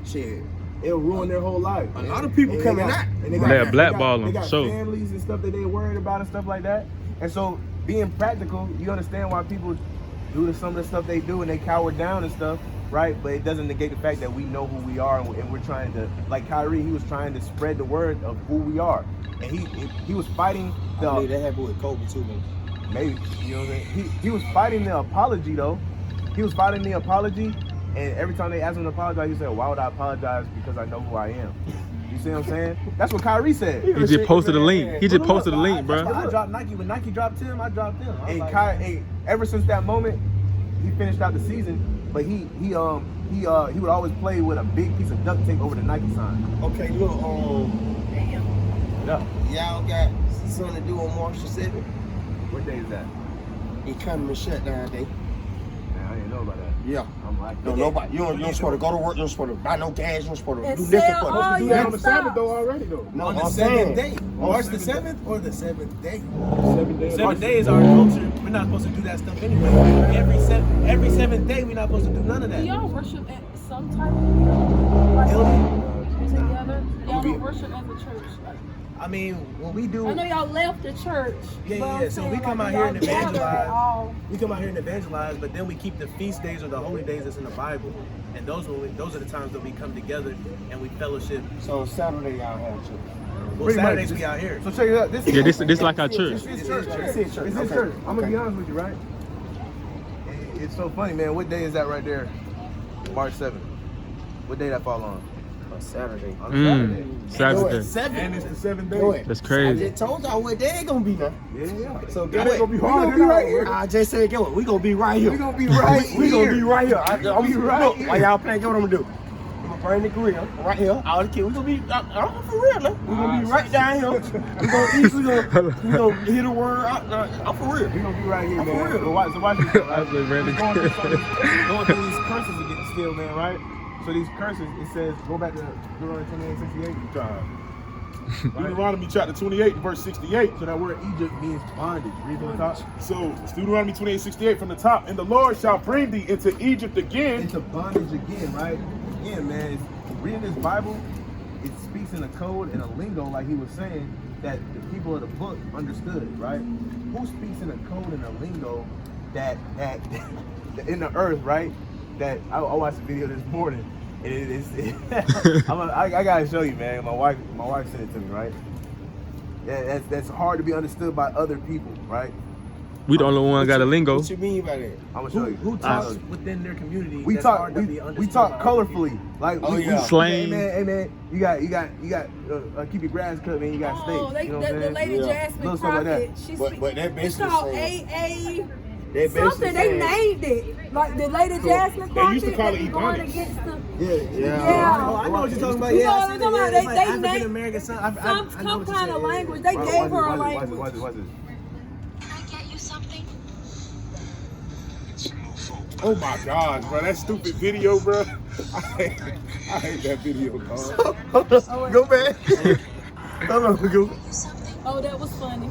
shit. It'll ruin their whole life. A lot of people And coming got- out. and They'll blackball they them, got sure. families and stuff that they worried about and stuff like that. And so being practical, you understand why people do some of the stuff they do and they cower down and stuff, right? But it doesn't negate the fact that we know who we are and we're trying to, like Kyrie, he was trying to spread the word of who we are. And he was fighting I believe the, that happened with Kobe too, man. maybe, you know what I'm saying? He was fighting the apology though. He was fighting the apology, and every time they asked him to apologize, he said, why would I apologize? Because I know who I am. You see what I'm saying? That's what Kyrie said. He just posted a link. He just posted a link, bro. I dropped Nike. When Nike dropped him, I dropped him. I was And like, ever since that moment, he finished out the season, but he would always play with a big piece of duct tape over the Nike sign. Okay, look, Yeah. y'all got something to do on March the 7th. What day is that? Economy shutdown day. Man, I didn't know about that. Yeah. I'm like, No, nobody. You don't supposed to go to work. You don't supposed to buy no gas. You don't supposed to And do sell nothing. all For Do your that on the stuff. Sabbath though already though. No, on the I'm seventh saying. day. March the 7th or the 7th day? 7 days. 7 days our culture. We're not supposed to do that stuff anyway. Every seventh day, we're not supposed to do none of Do that. y'all worship at some type of like together? Y'all don't worship as a church. Like, I mean, when we do, I know y'all left the church. Yeah, but I'm yeah, so saying, we come like, out here and y'all gather evangelize. all. we come out here and evangelize, but then we keep the feast days or the holy days that's in the Bible, and those are the times that we come together and we fellowship. So Saturday y'all have church. Well, Pretty much. Saturdays we out here. So check it out. This Yeah, this like our church. It's church. It's his church. It's his Okay. church. I'm gonna be Okay. honest with you, right? It's so funny, man. What day is that right there? March 7th. What day that fall on? Saturday. On Saturday. Saturday. And it's the 7 Do days. it. That's I crazy. just told y'all what day it gonna be now. Yeah. So That get ain't what? gonna be We hard. gonna be right here. I just said, get what? We gonna be right here. We gonna be right We here. gonna be right here. I'm be right look, here. while y'all playing, get what I'm gonna do. I'm gonna bring the grill right here. All the kids. We gonna be. I'm for real, man. We gonna be right down here. We gonna eat. We gonna hear the word. I'm for real. We gonna be right here, I'm for man. real. So watch this. I said, Randy. Going through these curses again still, man, right? So these curses, it says, go back to Deuteronomy 28:68. Deuteronomy chapter 28, verse 68. So that word Egypt means bondage. Read from the top. So it's Deuteronomy 28:68 from the top. And the Lord shall bring thee into Egypt again. Into bondage again, right? Again, man, reading this Bible, it speaks in a code and a lingo, like he was saying, that the people of the book understood, right? Who speaks in a code and a lingo that in the earth, right? That I watched a video this morning, and it is. I gotta show you, man. My wife sent it to me, right? Yeah, that's hard to be understood by other people, right? We the only one got a lingo. What you mean by that? I'm gonna show you. Who talks within their community? We that's talk. hard to be understood We talk by other colorfully. Like Slang. Hey man, you got keep your grass cut, man. You got steak. Oh, You know what I'm the saying? lady Jasmine Little stuff like that. Crockett, she But speaks. that It's basically called saying- AA. They basically Something they saying- named it, like the lady Jasmine Crockett. They used to call it that be going Ebonics. against the. Yeah. Oh, I know what you're talking about. You Yeah, know I what seen I'm talking it. about? Yeah, it's They like named African American. some I know what you're kind of saying. language. They Watch gave her a this, language. watch this. Can I get you something? Oh my gosh, bro, that stupid video, bro. I hate that video, dog. Go back. Hold on, go. Oh, that was funny.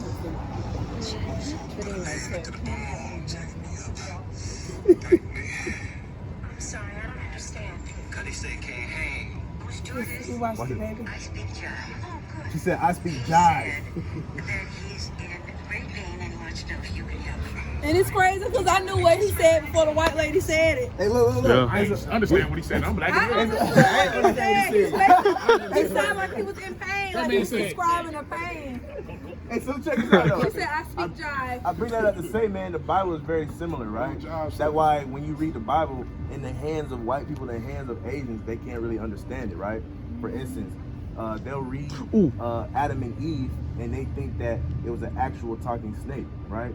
I'm sorry, I don't understand. Cuddy said can't hang. Who's doing this? We watched Watch it, it. baby. I speak jive. Oh, good. She said, "I speak jive." That he's in great pain and wants to know if you can help him. And it's crazy because I knew what he said before the white lady said it. Hey, look. Yeah. I ain't understand what he said. I'm black. I understand what he said. It sounded like he was in pain, like he was describing a pain. Hey, so check this out, He though. said, I speak jive. I bring that up to say, man, the Bible is very similar, right? That's why when you read the Bible in the hands of white people, in the hands of Asians, they can't really understand it, right? For instance, they'll read Adam and Eve, and they think that it was an actual talking snake, right?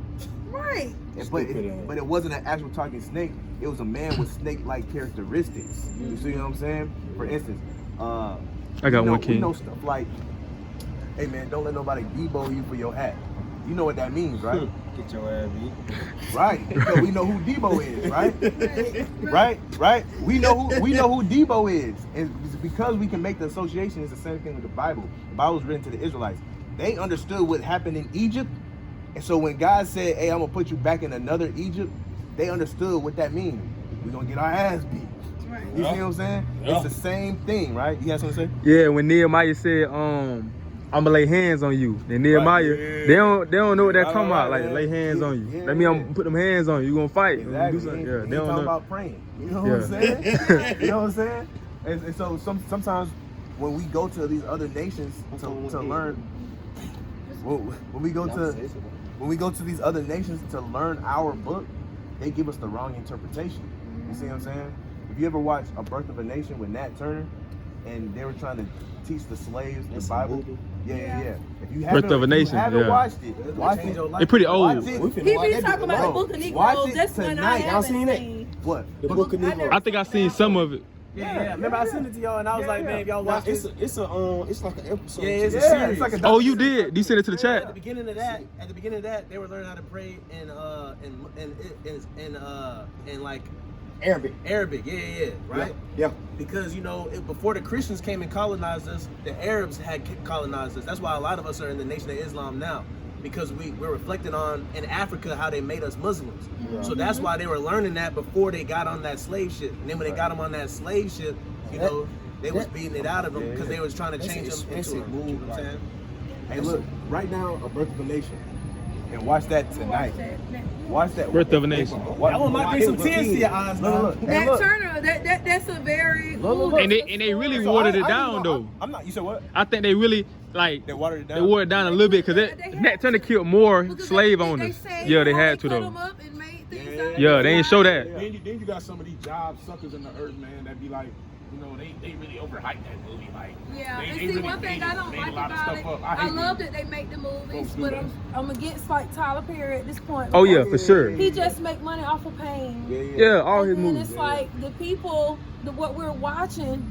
Right. But it wasn't an actual talking snake. It was a man with snake-like characteristics. You see what I'm saying? For instance, I got one We king. know stuff like, hey man, don't let nobody debo you for your hat. You know what that means, right? Get your ass beat. Right. Because we know who Debo is, right? Right. We know who Debo is, and it's because we can make the association. It's the same thing with the Bible. The Bible was written to the Israelites. They understood what happened in Egypt, and so when God said, "Hey, I'm gonna put you back in another Egypt," they understood what that means. We're gonna get our ass beat. You see what I'm saying? It's the same thing, right? You got something to say? Yeah, when Nehemiah said, I'm gonna lay hands on you. Then Nehemiah, yeah. they don't know what they're talking Right, about. Like yeah. lay hands on you. Yeah. That mean I'm gonna put them hands on you. You gonna fight. You gonna Exactly. do something. He Yeah, ain't they don't talking know. about praying. You know what I'm saying? You know what I'm saying? And so sometimes when we go to these other nations to learn, when we go to these other nations to learn our book, they give us the wrong interpretation. You see what I'm saying? If you ever watch A Birth of a Nation with Nat Turner, and they were trying to teach the slaves the Bible. Yeah. If you haven't, Birth of a Nation, haven't yeah. watched it, watch it. They pretty old. Watch it. He be talking about the Book of Watch Negroes. it That's one I tonight. haven't Y'all seen it? seen. What? The Book of Negroes. I think I seen some of it. Yeah. Remember I sent it to y'all and I was like, man, if y'all Nah, watch it's this. it's like an episode. Yeah, it's a Yeah, series. it's like a Oh, you did? You sent it to the At the chat? beginning of that, they were learning how to pray in like Arabic. Arabic. Yeah, right. Yeah. Because before the Christians came and colonized us, the Arabs had colonized us. That's why a lot of us are in the Nation of Islam now, because we're reflecting on in Africa how they made us Muslims. So that's why they were learning that before they got on that slave ship. And then when they got them on that slave ship, they was beating it out of them because they was trying to change them into them. You know what I'm saying? Hey, look, right now, A Birth of a Nation. And watch that tonight. Watch that. Birth of a Nation. That one might bring some tears to your eyes, Look, man. look. Hey, Nat look. Turner, that's a very. Look. And they really watered it down though. I'm not. You said what? I think they really like They watered it down. they wore it down a little bit because Nat Turner killed more slave owners. Yeah, they had to though. Yeah, they ain't show that. Then you got some of these job suckers in the earth, man, that be like, they really overhyped that movie. Like, Yeah, they and really see, one thing I don't made like a lot of about stuff it, up. I hate love it. that they make the movies, Folks do but that. I'm against like Tyler Perry at this point. Oh yeah, because for sure. He just make money off of pain. Yeah, all his And then movies. it's like the people, what we're watching,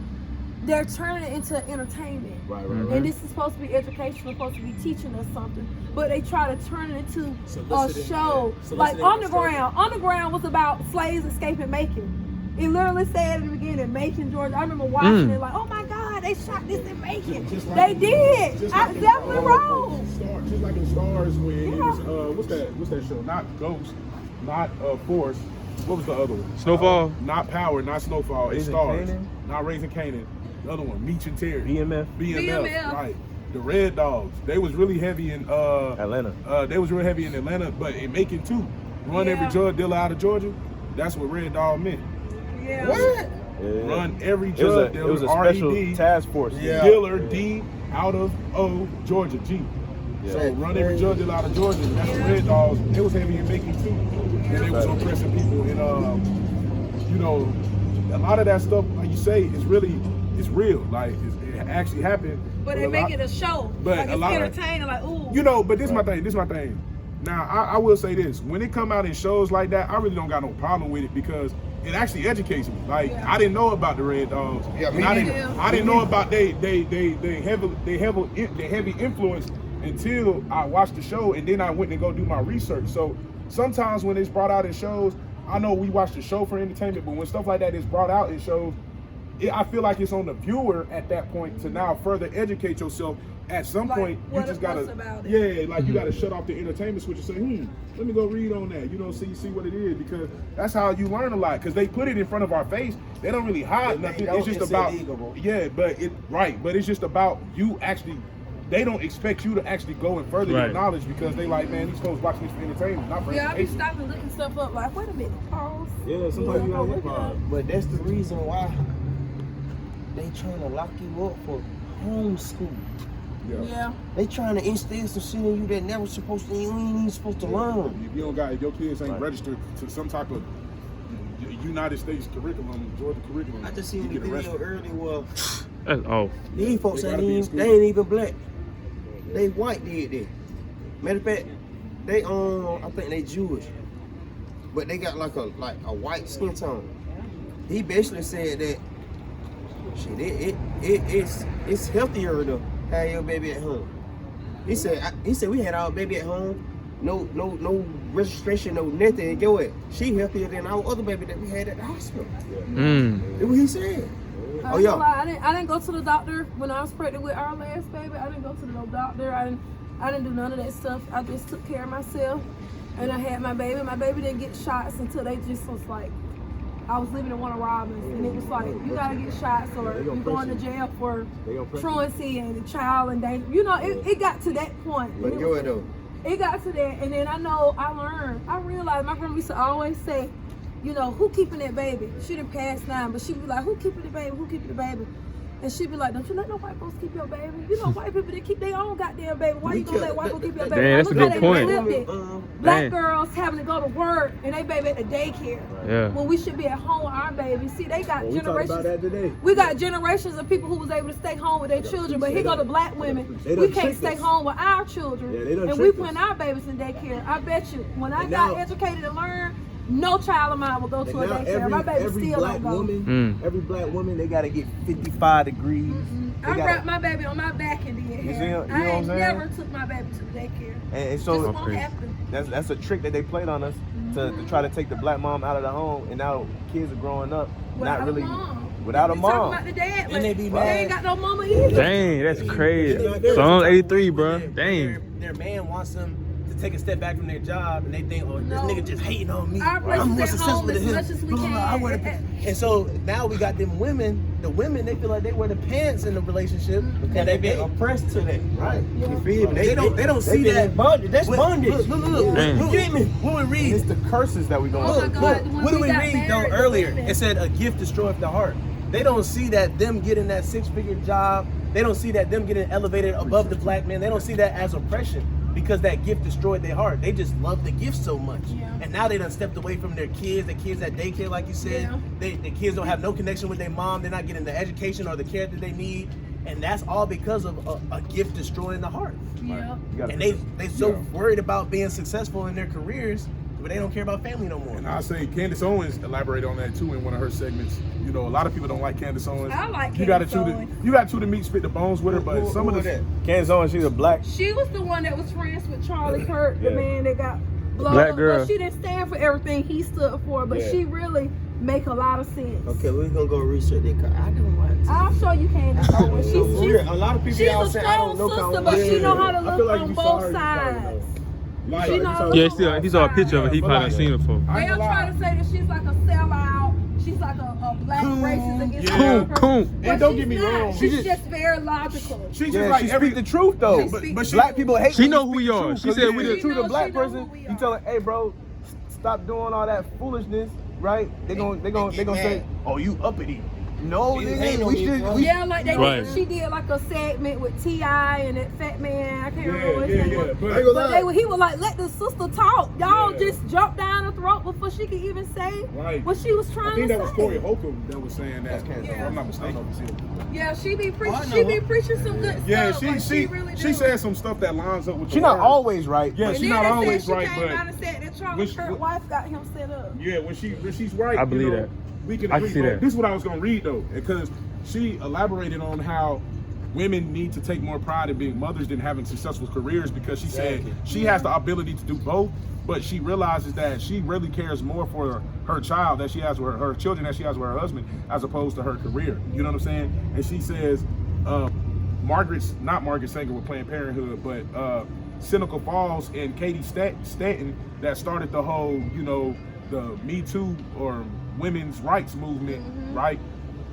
they're turning it into entertainment. Right. And this is supposed to be educational, supposed to be teaching us something. But they try to turn it into a Soliciting, show. yeah. Like Soliciting Underground. Underground was about slaves escaping Macon. It literally said in the beginning, Macon, Georgia. I remember watching it like, oh my God, they shot this in Macon. Just They did. just I like in, definitely wrong. Just like in Stars when it Yeah. was, what's that show? Not Ghost, not Force. What was the other one? Snowfall. Not Power, not Snowfall. It's Raising Stars. Kanan? Not Raising Canaan. The other one, Meech and Terry. BMF. BMF. Right. The Red Dogs. They was really heavy in Atlanta. They was real heavy in Atlanta, but in Macon too. Run every Yeah. drug dealer out of Georgia. That's what Red Dog meant. Yeah. What? Yeah. Run every It was drug a dealer, special RED, task force. Yeah. dealer D out of O, Georgia G. So run every drug dealer out of Georgia. That's the Red Dogs. They was heavy in Macon too. And they was oppressing people. And you know, a lot of that stuff, like you say, is real. Like it actually happened. But they a make lot- it a show. But Like a it's lot of- entertaining. Like, ooh. You know, but this is my thing. This is my thing. Now, I will say this: when it come out in shows like that, I really don't got no problem with it because it actually educates me. Like Yeah. I didn't know about the Red Dogs. Yeah, me And I neither. didn't know about they heavy influence until I watched the show and then I went and go do my research. So sometimes when it's brought out in shows, I know we watch the show for entertainment, but when stuff like that is brought out in shows, I feel like it's on the viewer at that point to now further educate yourself. At some Like, point, you what just it was gotta, about it. yeah, like you gotta shut off the entertainment switch and say, let me go read on that. You know, see what it is because that's how you learn a lot. Because they put it in front of our face. They don't really hide They nothing. don't. It's just It's about, illegal, bro. yeah, but it's just about you actually. They don't expect you to actually go and further your Right. knowledge because they like, man, these folks watching this for entertainment, not for Yeah, I be education. stopping looking stuff up. Like, wait a minute, pause. Yeah, sometimes you gotta look at it. But that's the reason why they trying to lock you up for homeschool. Yeah. They trying to instill some shit in you that never supposed to. You ain't even supposed to learn. If you don't got, if your kids ain't Right. registered to some type of United States curriculum, Georgia curriculum, I just you seen the get video arrested. earlier where That's off. these folks They ain't gotta be in even, school. they ain't even black. They white did that. Matter of fact, they I think they Jewish, but they got like a white skin tone. He basically said that shit, it's healthier to have your baby at home. He said we had our baby at home, no registration, no nothing. And go ahead, she healthier than our other baby that we had at the hospital. Mm. That's what he said. I Oh ain't yeah. gonna lie, I didn't go to the doctor when I was pregnant with our last baby. I didn't go to no doctor. I didn't do none of that stuff. I just took care of myself, and I had my baby. My baby didn't get shots until they just was like, I was living in Warner Robins, and it was like you gotta get shots or They you're gonna going to press you. jail for They gonna press truancy and child endangerment. You know, it got to that point. But It go was- ahead though. It got to that, and then I realized my grandma used to always say, you know, who keeping that baby? She done passed 9, but she'd be like, who keeping the baby? Who keeping the baby? And she'd be like, don't you let no white folks keep your baby? You know, white people, they keep their own goddamn baby. Why you gonna let white folks keep your baby? Damn, that's a Look how good they point. flipped it. Black Damn. girls having to go to work and they baby at the daycare. Yeah. When we should be at home with our baby. See, they got Well, we talked generations. about that today. We got generations of people who was able to stay home with their children, but here go the black women. They We done can't tricked stay us. home with our children, Yeah, they done and we tricked putting us. our babies in daycare. I bet you, when I And got now- educated and learned, no child of mine will go to And a now daycare. My baby every still black don't go. woman, every black woman, they gotta get 55 degrees. They I gotta- wrapped my baby on my back and did You hair. see- you know what I I'm ain't saying? never took my baby to the daycare. And Just so won't happen. that's a trick that they played on us to try to take the black mom out of the home, and now kids are growing up Without not really a mom. without a They talking mom. about the dad, And but they be they ain't mad. got no mama either. Dang, that's crazy. Psalm 83, bro. Dang. Their man wants them to take a step back from their job, and they think, oh, this No. nigga just hating on me. Our place I'm is more at successful home than as him. much as we Blah, blah, blah. I can. wear the and so now we got them women. The women, they feel like they wear the pants in the relationship, And they been oppressed to that. right. You feel me? They don't see been that. bondage. That's Look, bondage. Look. Damn. What Get me. What we And it's read? the curses that we going Oh my through. God, Look, when what do we we got read though married, the earlier? women- It said a gift destroyeth the heart. They don't see that them getting that 6-figure job. They don't see that them getting elevated above the black man. They don't see that as oppression because that gift destroyed their heart. They just love the gift so much. Yeah. And now they done stepped away from their kids, the kids at daycare, like you said. Yeah. The kids don't have no connection with their mom. They're not getting the education or the care that they need. And that's all because of a gift destroying the heart. Yeah. You gotta And they so worried about being successful in their careers, but they don't care about family no more. And I say Candace Owens elaborated on that too in one of her segments. You know, a lot of people don't like Candace Owens. I like You gotta Candace chew the Owens. you gotta chew the meat, spit the bones with her. But some of the Candace Owens, she's a black. She was the one that was friends with Charlie Kirk, the Yeah. man that got Black girl. But she didn't stand for everything he stood for, but she really make a lot of sense. Okay, we're gonna go research that. I don't want to. I'll show you Candace Owens. A lot of people She's y'all a say I don't strong know. sister, but she know how to I look feel like on you saw both her, you probably sides. Like, She know Yeah, he saw a picture of it. He But probably like- seen it before. They'll try to say that she's like a sellout. She's like a black racist against Yeah. her. Coon. But And don't she's get me not. wrong, She's just very logical. She just Yeah, like she every speak the truth though. She but she, Black people hate. She when know you who we speak the are. truth, She 'cause said you we speak the- the truth to a She black know person. who we You are. tell her, hey, bro, stop doing all that foolishness, right? They gonna say, oh, you uppity. No, Ain't nigga, no we need, should. bro. We Yeah, like they Right. did, she did like a segment with T.I. and that fat man. I can't remember what his name was. But, I ain't gonna But lie. he was like, let the sister talk. Y'all Yeah. just jump down her throat before she could even say Right. what she was trying I think to that was say. Corey Holcomb that was saying that. Candace If I'm not mistaken. Yeah, she be preaching. I know She be her. preaching some good Yeah, stuff. Like, she really do. she said some stuff that lines up with. She the not word. always right. Yeah, but she's And not then they always said right, she came but out and said that Charlie which- Kirk's wife got him set up. yeah, when she's right, I believe you know, that. We can I agree. can see But that. This is what I was gonna read though, because she elaborated on how women need to take more pride in being mothers than having successful careers, because she said she has the ability to do both, but she realizes that she really cares more for her child that she has with her children that she has with her husband, as opposed to her career. You know what I'm saying? And she says, Margaret Sanger with Planned Parenthood, but Seneca Falls and Katie Stanton that started the whole, you know, the Me Too or women's rights movement, right?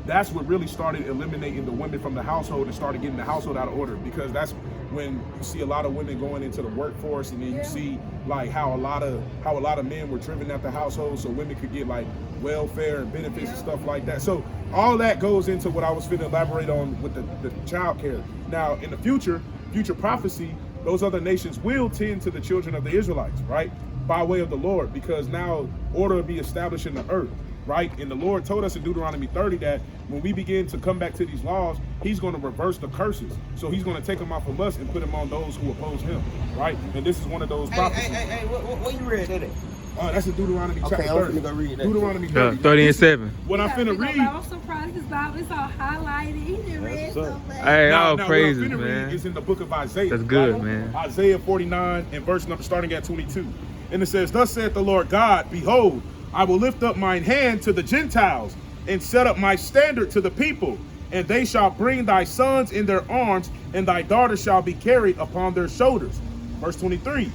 That's what really started eliminating the women from the household and started getting the household out of order, because that's when you see a lot of women going into the workforce, and then you see like how a lot of men were driven out the household so women could get like welfare and benefits and stuff like that. So all that goes into what I was finna elaborate on with the child care. Now in the future prophecy, those other nations will tend to the children of the Israelites, right? By way of the Lord, because now order will be established in the earth, right? And the Lord told us in Deuteronomy 30 that when we begin to come back to these laws, he's going to reverse the curses. So he's going to take them off of us and put them on those who oppose him, right? And this is one of those prophecies. Hey, what you read that at? That's in Deuteronomy chapter Okay, I'm 30. finna go read that. Deuteronomy 30. 30 and 7. What I'm finna read. I'm so proud of his Bible. It's all highlighted. He didn't read so much. Hey, all Now, praises, what I'm finna man. read is in the book of Isaiah. That's good, right? man. Isaiah 49 and verse number starting at 22. And it says, thus saith the Lord God, behold, I will lift up mine hand to the Gentiles and set up my standard to the people, and they shall bring thy sons in their arms, and thy daughters shall be carried upon their shoulders. Verse 23,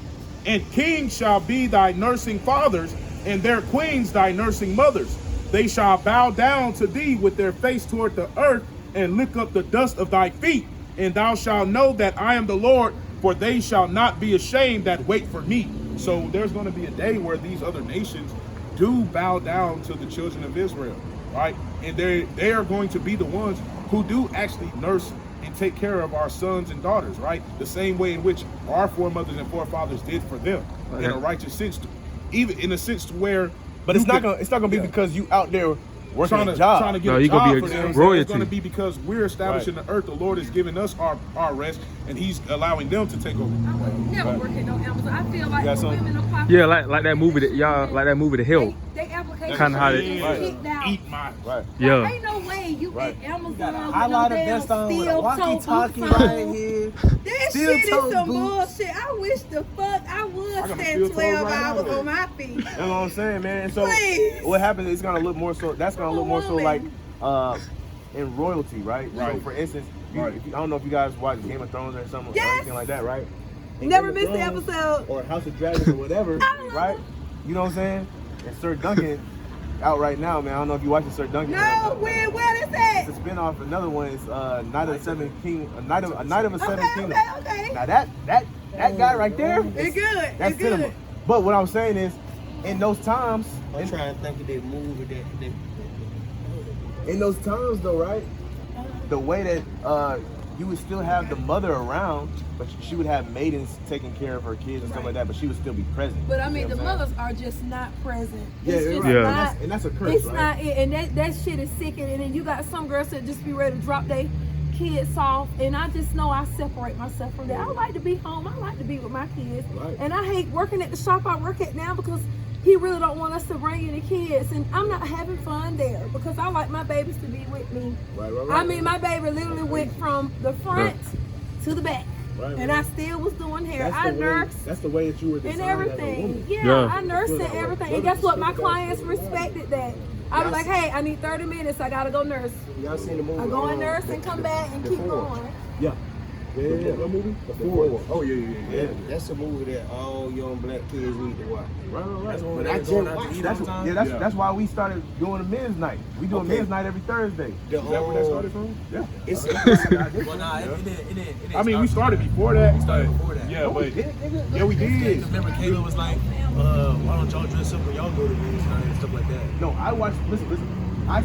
and kings shall be thy nursing fathers, and their queens thy nursing mothers. They shall bow down to thee with their face toward the earth, and lick up the dust of thy feet. And thou shalt know that I am the Lord, for they shall not be ashamed that wait for me. So there's going to be a day where these other nations do bow down to the children of Israel, right? And they are going to be the ones who do actually nurse and take care of our sons and daughters, right? The same way in which our foremothers and forefathers did for them, in a righteous sense, even in a sense to where. But it's not gonna be because you out there working Trying a to job. get No, a you gonna job be for them. royalty. It's going to be because we're establishing the earth. The Lord is giving us our rest, and He's allowing them to take over. I would never work at no Amazon. I feel like got the some? women are popular. Yeah, like that movie that y'all like that movie The Help. They application Kinda how they- kicked out. Eat my Right. Yeah. Ain't no way you Right. at Amazon Got a with highlighter no damn vest on with a steel-toe walkie-talkie boots on. right here. That Steel shit is toe some boots. bullshit. I wish the fuck I would got my stand steel toes 12 right hours now. on my feet. You know what I'm saying, man? So Please. what happens is it's gonna look more so. That's gonna look more so like in royalty, right? So Right. for instance, Right. I don't know if you guys watch Game of Thrones or something or Yes. anything like that, right? In Never Game of missed the Thrones episode. or House of Dragons or whatever, right? You know what I'm saying? And Sir Duncan out right now, man. I don't know if you watching Sir Duncan. No, where is that? It's a spinoff. Another one is Knight of the Seven King, a Knight of a Seven Kingdoms. Okay. Now that guy right there, It's good. that's It's good. cinema. But what I'm saying is, in those times, I'm trying to think of that movie that in those times though, right? The way that you would still have the mother around, but she would have maidens taking care of her kids and stuff like that, but she would still be present. But I You mean, know the what I'm mothers are just not present. Yeah, It's you're just right. Yeah. not. And that's a curse, It's right? not it, and that shit is sickening. And then you got some girls that just be ready to drop their kids off, and I just know I separate myself from that. I like to be home. I like to be with my kids, Right. and I hate working at the shop I work at now because he really don't want us to bring any kids, and I'm not having fun there because I like my babies to be with me. Right. I mean, my baby literally went from the front to the back. Right, and I still was doing hair. That's I the way- nursed That's the way that you were and designed as a everything. woman. Yeah, I nursed and everything. And guess what? My clients respected that. I was Yes. like, hey, I need 30 minutes. I gotta go nurse. Y'all seen the movie? I go and nurse and come back and keep going. Yeah. Yeah. What movie? The Forge. Oh yeah. That's a movie that all young black kids need to watch. Right. That's when But they I was going just out to watched eat that. all the time. Yeah, that's why we started doing a men's night. We do a Okay. men's night every Thursday. The Is that where that started from? Yeah. It's Well, nah, it didn't. I mean, we started before that. We started before that. Yeah, but Yeah, we did. Remember, Kayla was like, why don't y'all dress up when y'all go to men's night and stuff like that? No, I watched. Listen. I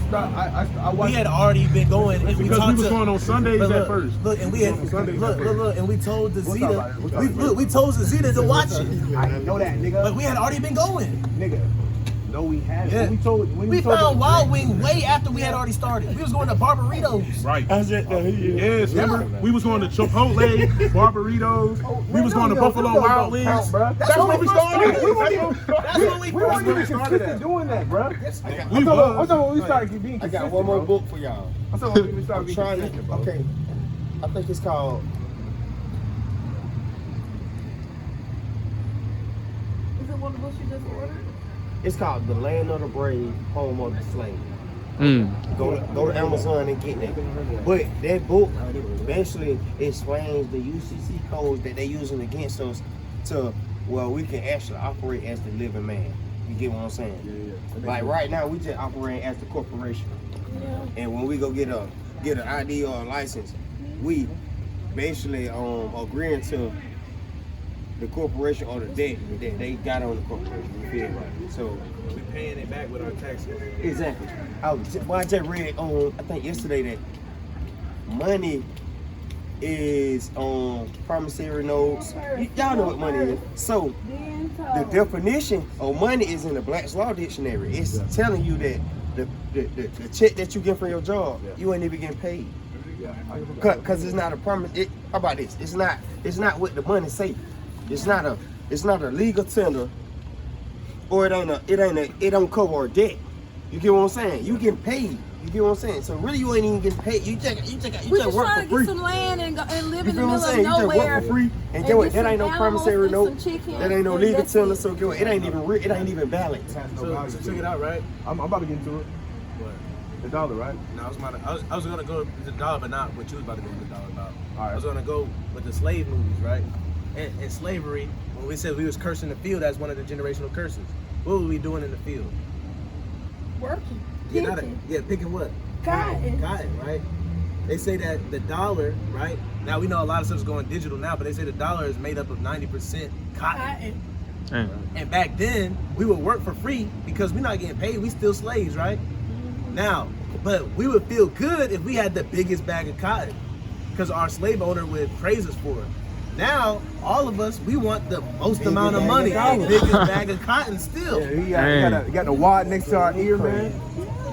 watched. We had already been going, and we because talked we was to. going on Sundays But at first. Look, and we had On Sundays at first. look, and we told the We'll talk about it. We'll talk about it. we told the Zeta to watch it, I know that, nigga. but we had already been going. Nigga. No, we hadn't. Yeah. When We told found the- Wild Wing way after we had already started. We was going to Barbaritos. Right. Yes, Yes, remember? We was going to Chipotle, Barbaritos. We was going to Buffalo Wild Wings. That's where we started. That's when we We weren't even consistent doing that, bro. I'm talking when we started being I consistent. got one more bro. book for y'all. I'm talking when we started I'm being trying consistent, to. bro. Okay, I think it's called. Is it one of the books you just ordered? It's called The Land of the Brave, Home of the Slave. Mm. Go to Amazon and get that. But that book basically explains the UCC codes that they're using against us to we can actually operate as the living man. You get what I'm saying? Yeah. Like right now, we just operate as the corporation. Yeah. And when we go get an ID or a license, we basically agreeing to the corporation or the debt that they got on the corporation. You feel right? So We paying it back with our taxes. exactly. I just read on I think yesterday that money is on promissory notes. Y'all know what money is. So Then the told. definition of money is in the Black's Law Dictionary. It's telling you that the check that you get from your job, you ain't even getting paid. Cause it's not a promise. How about this? It's not what the money say. It's not a legal tender, or it don't cover a debt. You get what I'm saying? You getting paid. You get what I'm saying? So really, you ain't even getting paid. You We just just work trying for to free. get some land and live You in the feel what middle I'm of saying? You just nowhere. work for free, and and get what? get That ain't no some promissory animals note. and some chickens, That ain't no and legal that's tender. it. So get what? It ain't even real. It ain't even balanced. So check it out, right? I'm about to get into it. What? The dollar, right? No, I was gonna go with the dollar, but not what you was about to go with the dollar about. All right. I was gonna go with the slave movies, right? And slavery, when we said we was cursing the field as one of the generational curses, what were we doing in the field? Working. Picking what? Cotton. Cotton, right? They say that the dollar, right? Now we know a lot of stuff's going digital now, but they say the dollar is made up of 90% cotton. Cotton. And back then, we would work for free because we're not getting paid. We still slaves, right? Now, but we would feel good if we had the biggest bag of cotton because our slave owner would praise us for it. Now, all of us, we want the most amount of money, the biggest bag of cotton still. Yeah, you got the wad next to our ear, man.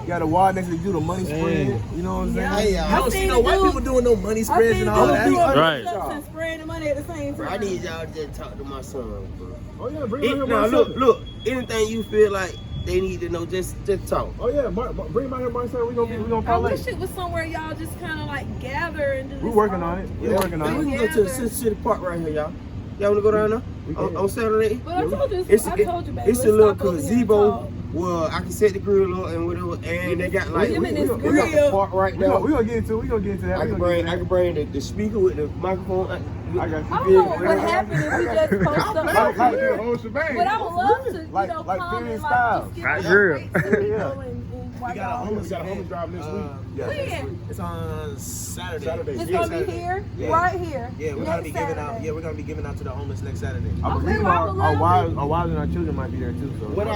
You got a wad next to do the money spread. You know what I'm saying? Hey, You y'all. don't see no white people doing no money I spreads seen and all dudes that. doing Right. stuff and spreading the money at the same Bro, I time. need y'all to just talk to my son, bro. Oh yeah, bring him Now here, look, anything you feel like they need to know, just talk. Oh yeah, bring him out here, my son. We gonna I parlay. wish it was somewhere y'all just kind of like gather and do this. We working on it. We working on We it. can go to the City Park right here, y'all. Y'all wanna go down there on Saturday? But I told you, It's I a told you, baby. it's a let's little stop over here and gazebo. talk. Well, I can set the grill up and whatever, and they got like Him and his we got the grill. park right We now. gonna get into that. I can bring the speaker with the microphone. I got I you. don't know what happened if we just post up Like, over here. The whole shebang. But I would love to, Like come Furious and style. just get Right the here. rates and Yeah. go and We got a homeless drive next week. Yeah. When? It's on Saturday. It's Yeah, gonna be Saturday. here, Yeah. right here. Yeah, we're gonna be next giving out. Saturday. Yeah, we're gonna be giving out to the homeless next Saturday. I Okay, believe well, I our would love wives and our children might be there too. So What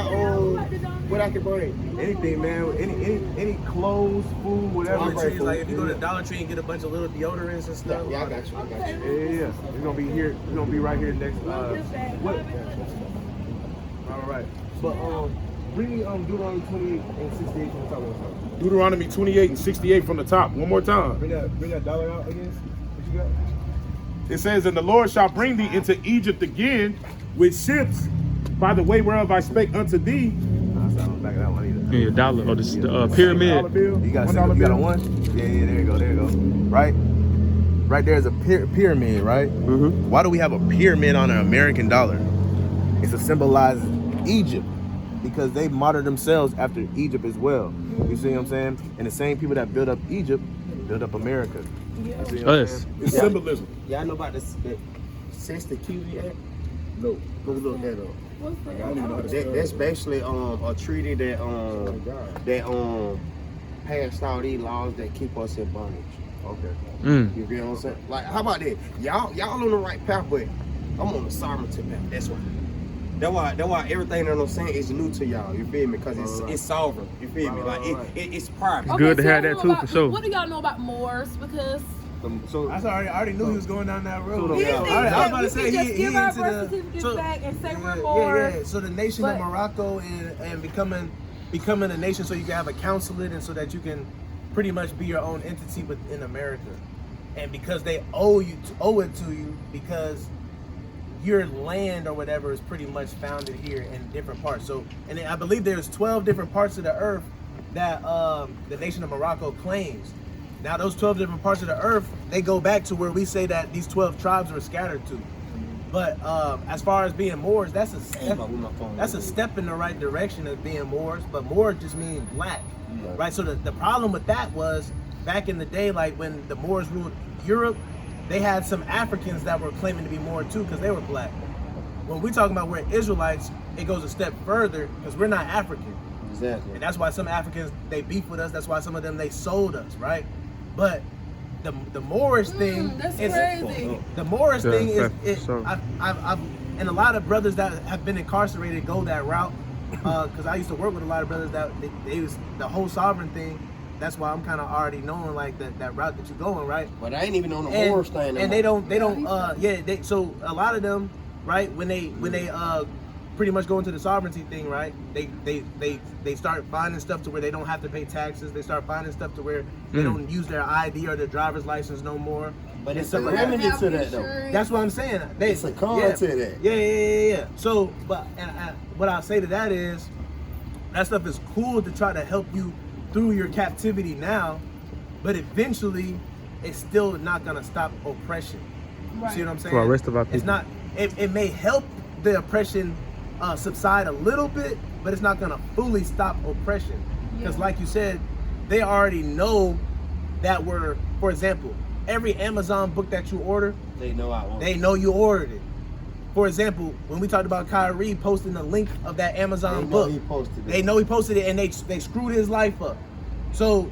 I can bring? anything, man. Any clothes, food, whatever. Dollar Right. Tree is like if you go to Dollar Tree and get a bunch of little deodorants and stuff. Yeah, I got you. Yeah. We're gonna be here. We're gonna be right here next. What? All right. But bring me Deuteronomy 28 and 68 from the top of the top. Deuteronomy 28 and 68 from the top. One more time. Bring that dollar out again. What you got? It says, and the Lord shall bring thee into Egypt again with ships by the way whereof I spake unto thee. Nah, I don't back of that one either. Yeah, dollar or the $1 pyramid. bill, You got $1 a bill. one? Yeah, there you go. Right? right there is a pyramid, right? Mm-hmm. Why do we have a pyramid on an American dollar? It's to symbolize Egypt, because they modeled themselves after Egypt as well. You see what I'm saying? And the same people that built up Egypt built up America. Yeah. You see what I'm Us. saying? It's symbolism. Y'all know about this Sister Cutie Act? No. Go look that up. What's I don't even know how to spell That's it. basically a treaty that passed all these laws that keep us in bondage. Okay. Mm. You get what I'm saying? Like, how about that? Y'all on the right path, but I'm on the sovereignty path. That's why. That's why everything that I'm saying is new to y'all. You feel me? Because it's sovereign. You feel me? Like it's private. Okay. Good to so have that too, about, for sure. What do y'all know about Moors? Because I already knew he was going down that road. he thinks I was that about we to say can just he give our into birth the certificates back and say we're Moors. yeah. So the nation of But- Morocco and becoming a nation, so you can have a consulate and so that you can pretty much be your own entity within America. And because they owe it to you because your land or whatever is pretty much founded here in different parts. So, and I believe there's 12 different parts of the earth that the nation of Morocco claims. Now, those 12 different parts of the earth, they go back to where we say that these 12 tribes were scattered to. But as far as being Moors, that's a step in the right direction of being Moors. But Moor just means black, right? So the problem with that was back in the day, like when the Moors ruled Europe, they had some Africans that were claiming to be Moor too because they were black. When we talking about we're Israelites, it goes a step further because we're not African. Exactly. And that's why some Africans, they beef with us. That's why some of them, they sold us, right? But the Moorish thing that's is crazy. the Moorish Yeah, thing is fair, so. I've and a lot of brothers that have been incarcerated go that route because I used to work with a lot of brothers that they was the whole sovereign thing. That's why I'm kind of already knowing like that route that you're going, right? But I ain't even on the Moors thing. And they don't so a lot of them, right, when they pretty much go into the sovereignty thing, right? They start finding stuff to where they don't have to pay taxes. They start finding stuff to where they don't use their ID or their driver's license no more. But it's stuff a like that. remedy to that though. That's what I'm saying. It's a con to that. Yeah. So, but what I'll say to that is, that stuff is cool to try to help you through your captivity now, but eventually, it's still not gonna stop oppression. You see what I'm saying? For the rest of our people. It's not. It may help the oppression subside a little bit, but it's not gonna fully stop oppression. Because, like you said, they already know that we're, for example, every Amazon book that you order, They know they know you ordered it. For example, when we talked about Kyrie posting the link of that Amazon book, he posted it. they know he posted it and they screwed his life up. So,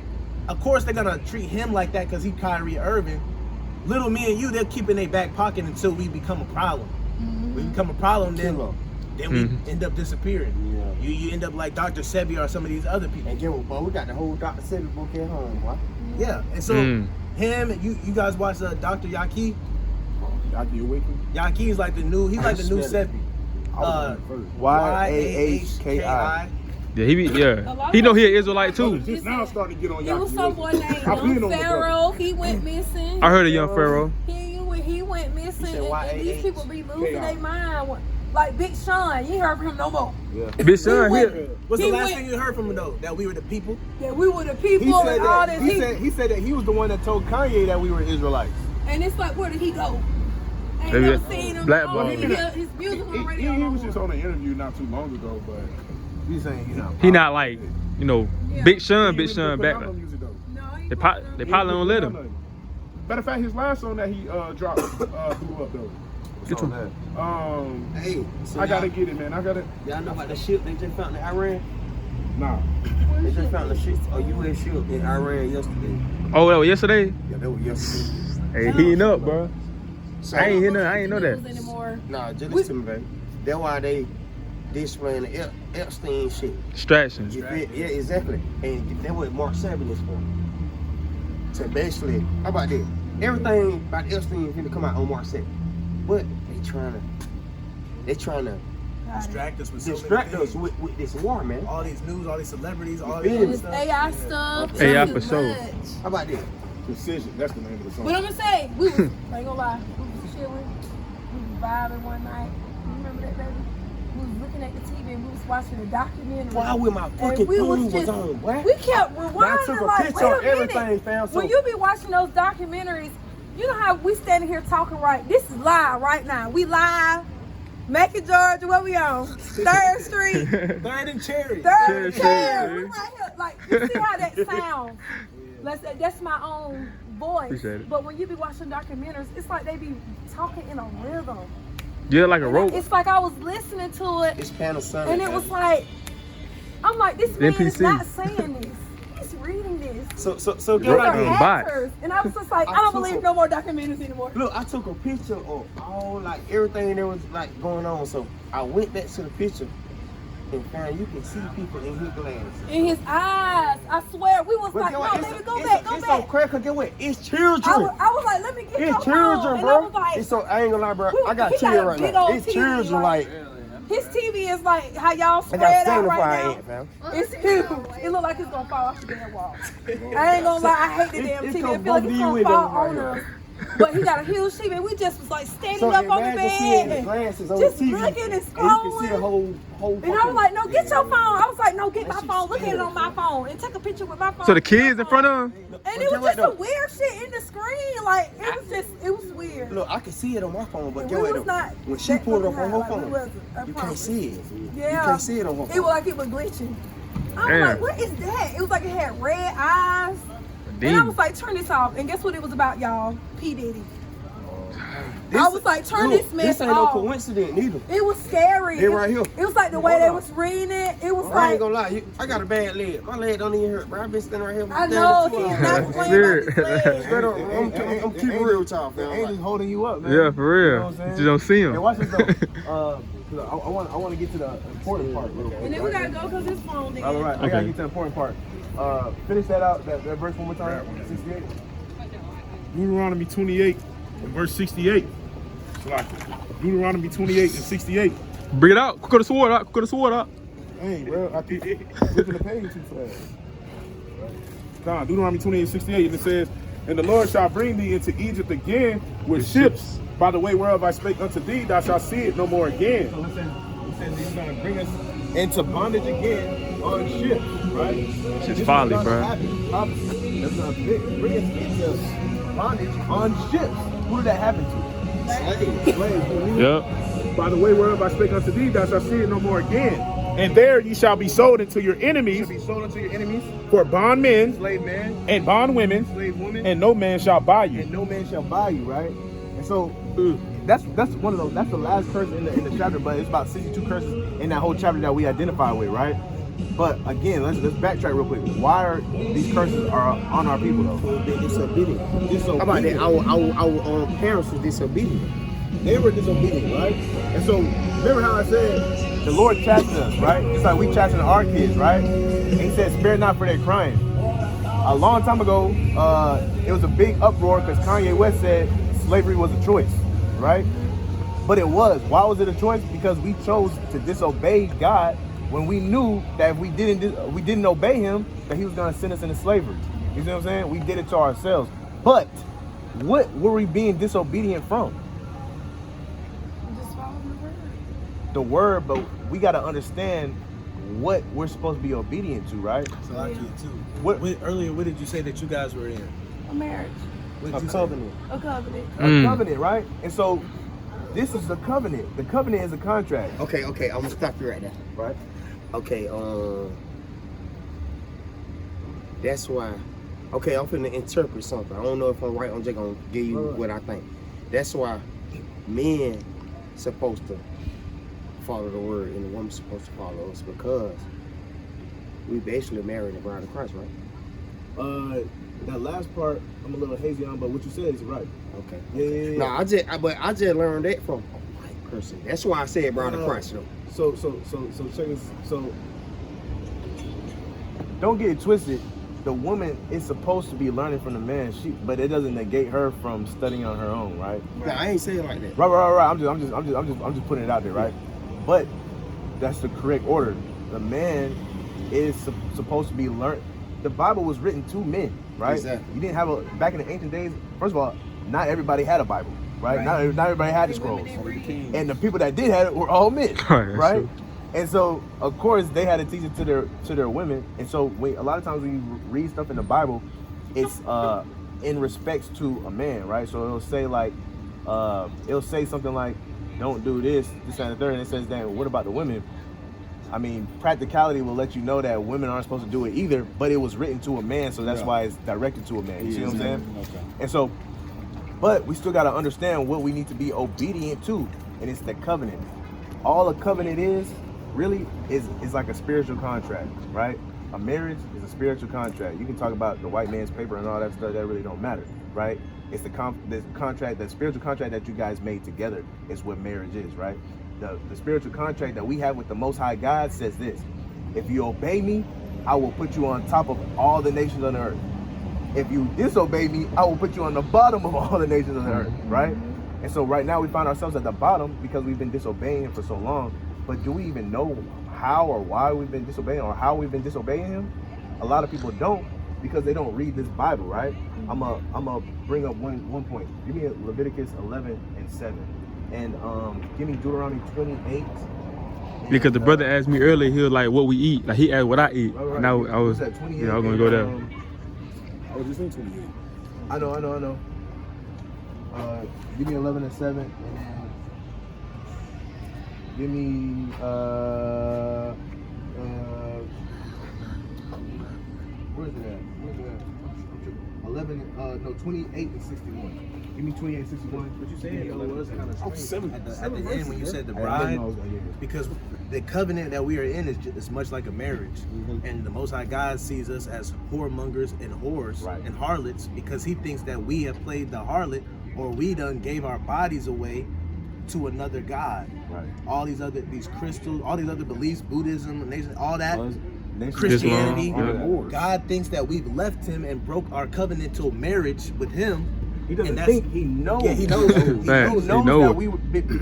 of course, they're gonna treat him like that because he Kyrie Irving. Little me and you, they're keeping their back pocket until we become a problem. We become a problem, then we end up disappearing. Yeah. You end up like Dr. Sebi or some of these other people. And get what, boy, we got the whole Dr. Sebi book at home, boy. Yeah, and so him, you guys watch Dr. Yaki. Yaki Awakening. Yaki is like the new, he's like the new Sebi. YAHKI. Yeah, he lot he of know he us- an Israelite too. Just now starting to get on It was Yaki some boy Awakening. named I've been Young on the Pharaoh. He went missing. I heard of Young Pharaoh. He went missing. said And these YAH. people be losing their mind. Like Big Sean, you ain't heard from him no more. Big Sean went- here. What's He the last went- thing you heard from him though? That we were the people? Yeah, we were the people and all this. He said that he was the one that told Kanye that we were Israelites. And it's like, where did he go? Ain't Maybe never seen him. Black I Ball. don't hear his music on the radio. He no was just more. on an interview not too long ago, but He's saying, He not like, Big Sean he really back. put out no music, though. No, he They wasn't. probably don't let him. Matter of fact, his last song that he dropped blew up though. Get that. Hey, so I gotta get it, man. y'all know about the ship they just found in Iran? Nah. They just found a ship, a U.S. ship in Iran yesterday. Oh, that was yesterday? Yeah, that was yesterday. Hey, heating up, bro. So, I ain't hear nothing. I ain't know that. Anymore. Nah, just listen to me, baby. That's why they displaying the Epstein shit. Distractions. You feel? Yeah, exactly. And that's what Mark 7 is for. So basically, how about that? Everything about Epstein is going to come out on March 7. But they trying to Distract us with so distract many us things. with this war, man. All these news, all these celebrities, all You these feel other me? This stuff. AI stuff. AI too for sure. much. How about that? Precision. That's the name of the song. But I'm gonna say, we was, I ain't gonna lie, we was chilling, we was vibing one night. You remember that, baby? We was looking at the TV and we was watching a documentary. Why with my And fucking we phone was just- on, boy? We kept I rewinding took a like, picture wait of a minute. everything, fam. So When you be watching those documentaries, You know how we standing here talking right? This is live right now. We live. Macon, Georgia, where we on? 3rd Street. 3rd and Cherry. 3rd and Cherry. We right here. Like, you see how that sounds? That's my own voice. Appreciate it. But when you be watching documentaries, it's like they be talking in a rhythm. Yeah, like a rope. It's like I was listening to it, It's Panasonic. and it was like, I'm like, this man is NPC. not saying this. He's reading this. So These get are right. bots. actors. And I was just like, I don't believe no more documentaries anymore. Look, I took a picture of all like everything that was like going on. So I went back to the picture and found you can see people in his glasses. In his eyes, I swear, we was But like, get no, what? baby, go back, go It's back. so crazy. Get what? It's children. I was like, let me get your It's phone. children, And I bro. was like, It's so I ain't gonna lie, bro. I got he got tears a right big now. old It's TV, children, like his TV is like how y'all I spread got out right 75 now. inch, fam. It's huge. It look like it's gonna fall off the damn wall. I ain't gonna lie, I hate the damn It's TV. I gonna feel like bump it's you gonna with fall them right on here. us. But he got a huge TV, and we just was like standing So up on the imagine seeing the bed, glasses on just the TV, looking and and you can see the scrolling. whole. And I was like, no, get your phone. I was like, no, get my phone. Look at it on my phone and take a picture with my phone. So the kids in front of him? And it was just some weird shit in the screen. Like, it was weird. Look, I can see it on my phone, but And get we what was though? not When she that pulled it up fucking on her high, like, we phone, wasn't, I you can't promise. see it. Yeah. You can't see it on her It was phone. like it was glitching. I was Damn. like, what is that? It was like it had red eyes. And I Demon. was like, turn this off. And guess what it was about, y'all? P. Diddy. I was like, turn Look, this mess This ain't no off. coincidence neither. It was scary. It right here. It was like the way they was reading it. It was I like, ain't gonna lie, I got a bad leg. My leg don't even hurt, bro. I've been standing right here. I know he's not playing about his legs. Straight up, I'm keeping real with y'all, The fam. angel's holding you up, man. Yeah, for real. You know what I'm saying? Just don't see him. Hey, watch this though. 'Cause I want to get to the important part real quick. And then we right? gotta go because his phone dead. All right, I gotta Okay. get to the important part. Finish that out, that verse one more time. 68. Deuteronomy 28 and verse 68. Deuteronomy 28 and 68. Bring it out. Quick the sword out. Quick the sword out. Hey, bro, I keep flipping the page too fast. God, Deuteronomy 28 and 68, and it says, and the Lord shall bring thee into Egypt again with ships, by the way whereof I spake unto thee, thou shalt see it no more again. So it says he's gonna bring us into bondage again on ships, right? Shit's This folly, is gonna bro. happen. Obviously, that's gonna bring us into bondage on ships. Who did that happen to? Slaves. Yep. By the way whereof I spake unto thee, thou shalt see it no more again. And there ye shall be sold unto your You enemies should be sold unto your enemies, for bondmen slave man, and bondwomen, slave woman, and no man shall buy you. and no man shall buy you, right? And so that's one of those. That's the last curse in the chapter, but it's about 62 curses in that whole chapter that we identify with, right? But again, let's backtrack real quick. Why are these curses are on our people though? They're disobedient. How about that? Disobedient. Our parents were disobedient. They were disobedient, right? And so remember how I said the Lord chastened us, right? It's like we chasten our kids, right? And he said, spare not for their crying. A long time ago, it was a big uproar because Kanye West said slavery was a choice, right? But it was. Why was it a choice? Because we chose to disobey God when we knew that if we didn't obey him, that he was going to send us into slavery. You see what I'm saying? We did it to ourselves. But what were we being disobedient from? Just following the word. The word, but we got to understand what we're supposed to be obedient to, right? So I get too. What- Earlier, what did you say that you guys were in? A marriage. What A did you say? covenant. A covenant. A covenant, right? And so this is the covenant. The covenant is a contract, Okay, I'm gonna stop you right there. right? Okay, that's why. Okay, I'm finna interpret something. I don't know if I'm right. I'm just gonna give you what I think. That's why men supposed to follow the word and the woman's supposed to follow us because we basically married the bride of Christ, right? That last part I'm a little hazy on, but what you said is right. Okay. Yeah. No, I just learned that from a white person. That's why I said bride of Christ, though. So check this. So don't get it twisted. The woman is supposed to be learning from the man, but it doesn't negate her from studying on her own, right? No, I ain't saying it like that. Right. I'm just putting it out there, right? But that's the correct order. The man is supposed to be learned. The Bible was written to men, right? Exactly. You didn't have back in the ancient days. First of all, not everybody had a Bible, right? Not everybody had the scrolls, and the people that did have it were all men, Right, right? true. And so, of course, they had to teach it to their women. And so, a lot of times when you read stuff in the Bible, it's in respects to a man, right? So it'll say like, it'll say something like, don't do this, and the third, and it says, then what about the women? I mean, practicality will let you know that women aren't supposed to do it either, but it was written to a man, so that's why it's directed to a man. You see what I'm saying? Okay. And so, but we still got to understand what we need to be obedient to, and it's the covenant. All a covenant is really is like a spiritual contract, right? A marriage is a spiritual contract. You can talk about the white man's paper and all that stuff, that really don't matter, right? It's the contract, the spiritual contract that you guys made together is what marriage is, right? The spiritual contract that we have with the Most High God says this: if you obey me, I will put you on top of all the nations on the earth. If you disobey me, I will put you on the bottom of all the nations on the earth, right? And so right now we find ourselves at the bottom because we've been disobeying him for so long. But do we even know how or why we've been disobeying, or how we've been disobeying him? A lot of people don't, because they don't read this Bible, right? I'm gonna bring up one point. Give me Leviticus 11:7. And give me Deuteronomy 28. Because the brother asked me earlier, he was like, what we eat. Like, he asked what I eat. Right. And I was gonna go there. I was just in 28. I know. Give me 11:7, and then give me where's it at? 28:61. Give me 28:61. What you saying though was kind of strange at the end when you said the I bride, didn't know I was gonna get it. because the covenant that we are in is much like a marriage, and the Most High God sees us as whoremongers and whores Right. and harlots, because He thinks that we have played the harlot, or we done gave our bodies away to another god. Right. All these crystals, all these other beliefs, Buddhism, all that. Nation- Christianity, Islam, God thinks that we've left Him and broke our covenantal marriage with Him. He doesn't And that's- think, he knows. Yeah, he knows. Facts. He knows know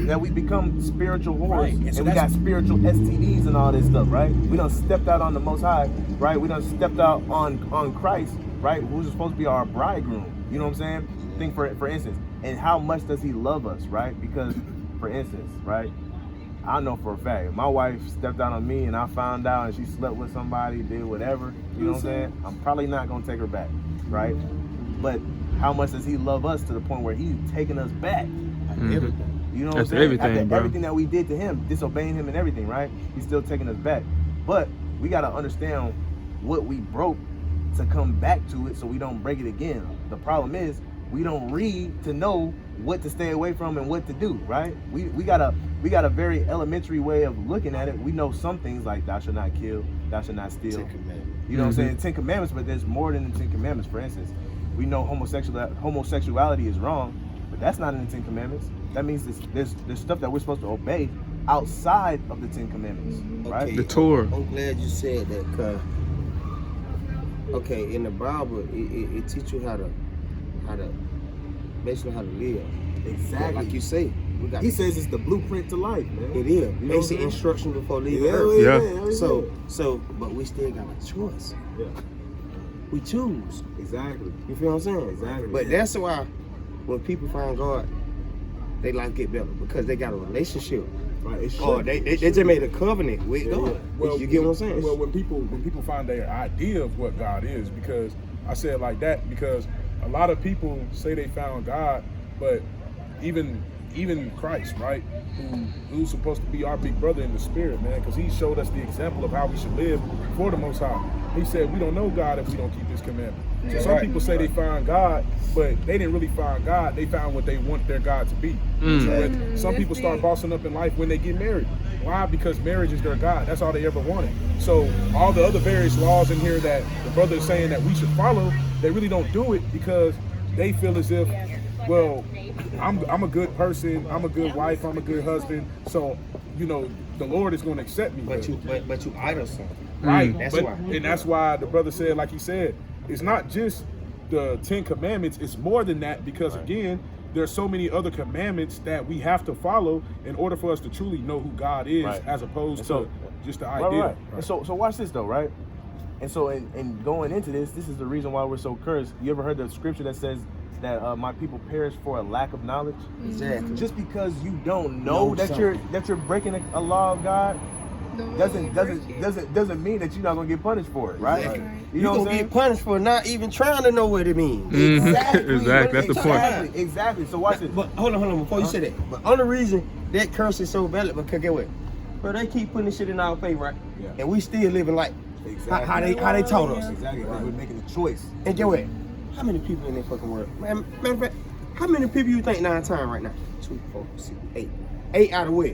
that we become spiritual whores, Right. And and, so we got that's- spiritual STDs and all this stuff, right? We done stepped out on the Most High, right? We done stepped out on Christ, right? Who's supposed to be our bridegroom? You know what I'm saying? Think for instance, and how much does He love us, right? Because, for instance, right? I know for a fact, if my wife stepped out on me and I found out and she slept with somebody, did whatever, you know what I'm saying? I'm probably not gonna take her back, right? But how much does He love us to the point where He's taking us back? Everything. You know what I'm That's saying? everything, After bro. everything that we did to Him, disobeying Him and everything, right? He's still taking us back. But we gotta understand what we broke to come back to it so we don't break it again. The problem is we don't read to know what to stay away from and what to do, right? We got a very elementary way of looking at it. We know some things like thou shalt not kill, thou shalt not steal. You know what I'm saying? 10 Commandments, but there's more than the 10 Commandments. For instance, we know homosexuality is wrong, but that's not in the 10 Commandments. That means there's stuff that we're supposed to obey outside of the 10 Commandments, right? Okay, The Torah. I'm glad you said that, cause in the Bible it teach you how to basically how to live. Exactly. Like you say, we got. He says it's the blueprint to life, man. It is You know what I'm basic saying? instruction before leaving Yeah, Earth. Yeah. So, but we still got a choice. Yeah. We choose. Exactly. You feel what I'm saying? Exactly. But that's why when people find God, they life get better because they got a relationship. Right. It should. Or they just made a covenant with Yeah, God. yeah. You get what I'm saying? Well, when people find their idea of what God is, because I say it like that because a lot of people say they found God, but even Christ, right? Who's supposed to be our big brother in the spirit, man, because He showed us the example of how we should live for the Most High. He said we don't know God if we don't keep His commandment. So some people say they found God, but they didn't really find God. They found what they want their God to be. But some people start bossing up in life when they get married. Why? Because marriage is their God. That's all they ever wanted. So all the other various laws in here that the brother is saying that we should follow, they really don't do it because they feel as if, well, I'm a good person, I'm a good wife, I'm a good husband, so the Lord is going to accept me. But you idol something. Right. That's But- why. And that's why the brother said, like he said, it's not just the 10 Commandments, it's more than that because again, there's so many other commandments that we have to follow in order for us to truly know who God is, Right. as opposed So- to just the Right, idea. right. And so watch this though, right? And so in going into this is the reason why we're so cursed. You ever heard the scripture that says that my people perish for a lack of knowledge? Exactly. Just because you don't know that you're breaking a law of God, doesn't mean that you're not gonna get punished for it, right? Exactly. You know what I'm gonna saying? get punished for not even trying to know what it means. Exactly. Exactly. That's the point. Exactly. So watch this. But hold on, before you say that. But only reason that curse is so valid because get what? Bro, they keep putting this shit in our face, right? Yeah. And we still living like Exactly. how they taught us. Exactly. We're making a choice. And get what? How many people in that fucking world? Man, matter of fact, how many people you think 9 times right now? 2, 4, 6, 8. 8 out of what?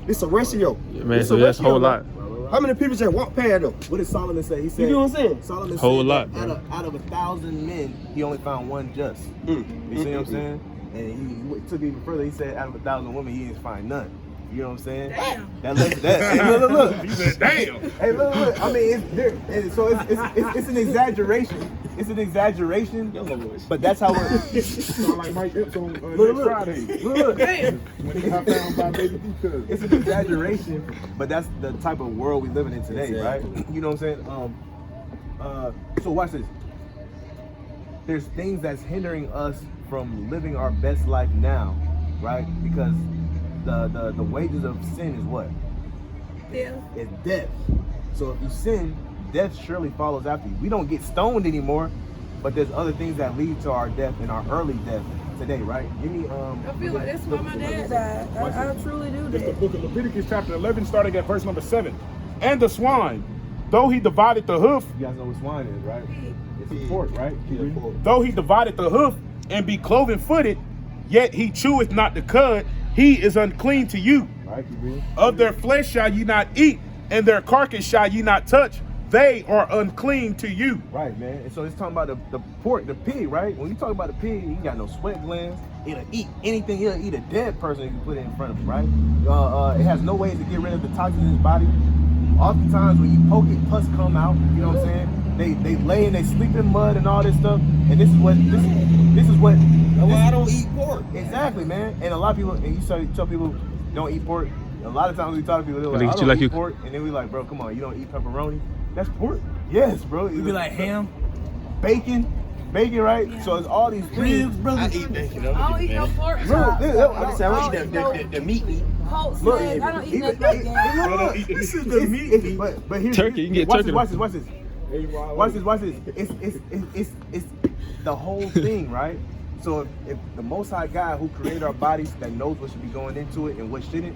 It's a ratio. Yeah, man, so that's a whole lot. How many people just walk past though? What did Solomon say? He said, You know what I'm saying? Solomon Whole said lot, that bro. out of 1,000 men, he only found one just. You see what I'm saying? And he took it even further. He said, out of 1,000 women, he didn't find none. You know what I'm saying? Damn. Hey, look. He said, damn. Hey, look. I mean, it's an exaggeration. It's an exaggeration, but that's how we're. Sound like Mike Epps on next Look. Friday. Look. When he got found by Baby D. Cuz. It's an exaggeration, but that's the type of world we living in today, right? You know what I'm saying? So watch this. There's things that's hindering us from living our best life now, right? Because the wages of sin is what? Yeah. It's death. So if you sin, death surely follows after you. We don't get stoned anymore, but there's other things that lead to our death and our early death today, right? Give me I feel like that's why my dad died. I truly do It's the that. book of Leviticus chapter 11 starting at verse number 7. And the swine, though he divided the hoof, you guys know what swine is, right? It's a pork, right? though he divided the hoof and be cloven footed, yet he cheweth not the cud, he is unclean to you. Right, keep reading. Of their flesh shall ye not eat, and their carcass shall ye not touch. They are unclean to you. Right, man. And so it's talking about the pork, the pig, right? When you talk about the pig, he got no sweat glands. It'll eat anything. It'll eat a dead person if you put it in front of it, right? It has no ways to get rid of the toxins in his body. Oftentimes when you poke it, pus come out. You know what I'm saying? They lay and they sleep in mud and all this stuff. And this is what. Well, I don't eat pork. Exactly, man. And a lot of people, and you tell people don't eat pork. A lot of times we talk to people, they're Look like, at I you don't like eat you- pork. And then we like, bro, come on, you don't eat pepperoni? That's pork. Yes, bro. We be like ham, Bacon, right? Yeah. So it's all these things. ribs, brother. I eat bacon. I don't eat no pork Bro, chop. I just say I don't eat the meat. Whole Look, snake. I don't eat even- nothing like that. This is the meat. But here's Turkey, you can get watch turkey. This, watch this. Watch this. It's the whole thing, right? So if the Most High God who created our bodies, that knows what should be going into it and what shouldn't,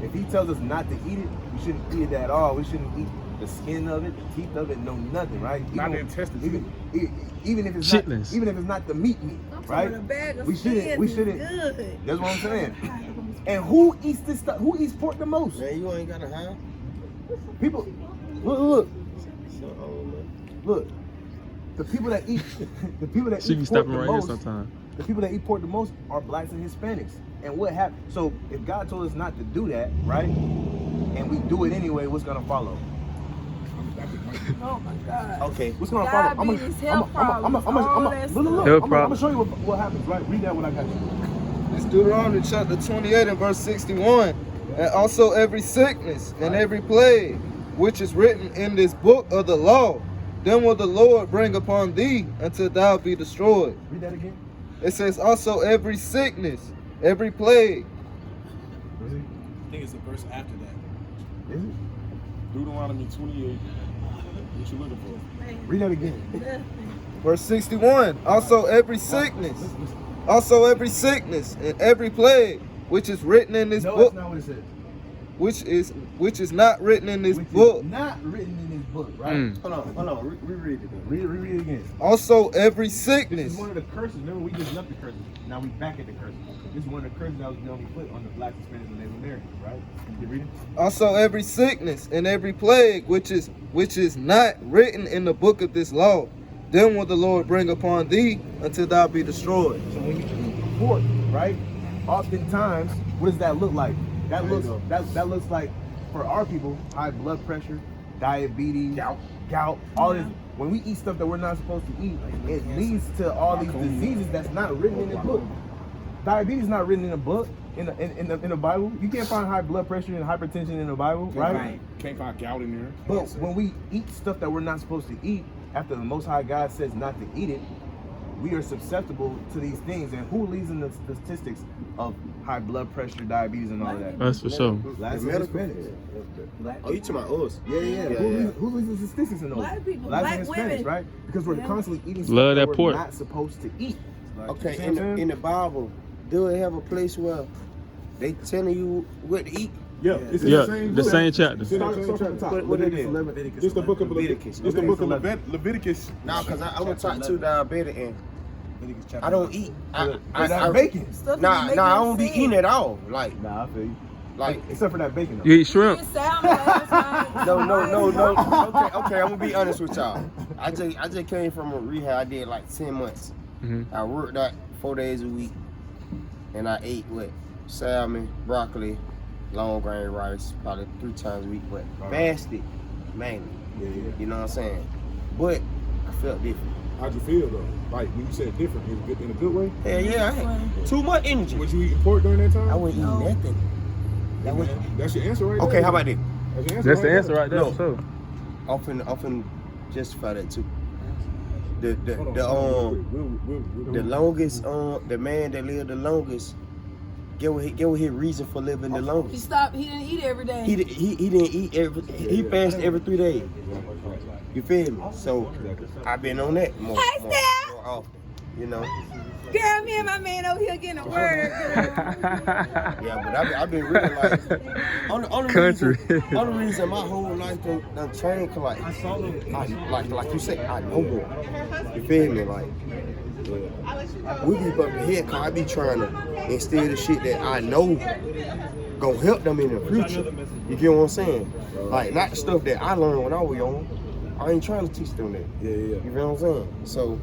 if He tells us not to eat it, we shouldn't eat it at all. We shouldn't eat the skin of it, the teeth of it, no nothing, right? Not the intestines. Even if it's Chitlins. not, even if it's not the meat, I'm right? talking a bag of We shouldn't. skins is good. That's what I'm saying. And who eats this stuff? Who eats pork the most? Man, you ain't gotta have. People. Look. The people that eat, She be eat pork stopping the right here most, sometime. the people that eat pork the most are blacks and Hispanics. And what happened? So if God told us not to do that, right? And we do it anyway, what's gonna follow? Oh my God. Okay. What's gonna follow? Diabetes, health problems, all that look, stuff. Health I'm gonna problems. show you what happens, right? Read that what I got you. It's Deuteronomy chapter 28 and verse 61. And also every sickness and every plague which is written in this book of the law, then will the Lord bring upon thee until thou be destroyed. Read that again. It says also every sickness, every plague. I think it's the verse after that. Is it? Deuteronomy 28. What you looking for? Read that again. Verse 61. Also every sickness. Also every sickness and every plague which is written in this No, book, that's not what it says. which is not written in this Which is book. not written in this book, right? Mm. Hold on. Reread it. Read it again. Also every This sickness. is one of the curses. Remember, we just left the curses. Now we back at the curses. This is one of the curses that was going to be put on the blacks, Hispanics, and Native Americans, right? You read it? Also every sickness and every plague which is not written in the book of this law, then will the Lord bring upon thee until thou be destroyed. So when you eat pork, right? Oftentimes, what does that look like? That looks like, for our people, high blood pressure, diabetes, gout, all this. When we eat stuff that we're not supposed to eat, it leads to all these diseases that's not written in the book. Diabetes is not written in a book, in the Bible. You can't find high blood pressure and hypertension in the Bible, right? Can't find gout in there. But when we eat stuff that we're not supposed to eat, after the Most High God says not to eat it, we are susceptible to these things. And who leads in the statistics of high blood pressure, diabetes, and all of that? That's for sure. Blacks and medical- Hispanics. Oh, you talking about us? Yeah. Who leads the statistics in those? Black people, Blacks black and Hispanics, women. right? Because we're Yeah. constantly eating stuff Love that that we're pork. not supposed to eat. Like, Okay, you see in what I'm saying? the Bible, do it have a place where they telling you what to eat? Yeah, it's in Yeah, the same the book. same chapter. It's in the same chapter. What it is? Leviticus. It's the book of Leviticus. Leviticus. It's the book of Leviticus. Leviticus. Nah, cause I'm gonna talk to diabetic and I don't eat. That bacon. Stuff Nah, that make I no don't be sense. eating at all. Like, Nah, I feel you. like. Except for that bacon though. You eat shrimp? It's salmon last time. No. Okay, I'm gonna be honest with y'all. I just came from a rehab. I did like 10 months. Mhm. I worked out 4 days a week, and I ate what salmon, broccoli, long grain rice, probably 3 times a week, but fasted mainly. Yeah. You know what I'm saying? But I felt different. How'd you feel though? Like when you said different, in a good way? Hell yeah, I had too much energy. Was you eating pork during that time? I wasn't eating nothing. That was That's your answer right there. okay. How about this? That's the answer right there. No. For sure. I'm finna justify that too. The Hold on, we'll- the longest the man that lived the longest. Get what his reason for living the He longest. stopped. He didn't eat every day. He didn't eat he fasted every 3 days. You feel me? So I've been on that more often. You know. Girl, me and my man over here getting a word. Yeah, but I've been really like Country. only reason my whole life done changed, cause like you said, I know more. You feel me? Like we be bumping head, cause I be trying to instill the shit that I know gonna help them in the future. You get what I'm saying? Like not the stuff that I learned when I was young. I ain't trying to teach them that. Yeah. You feel what I'm saying? So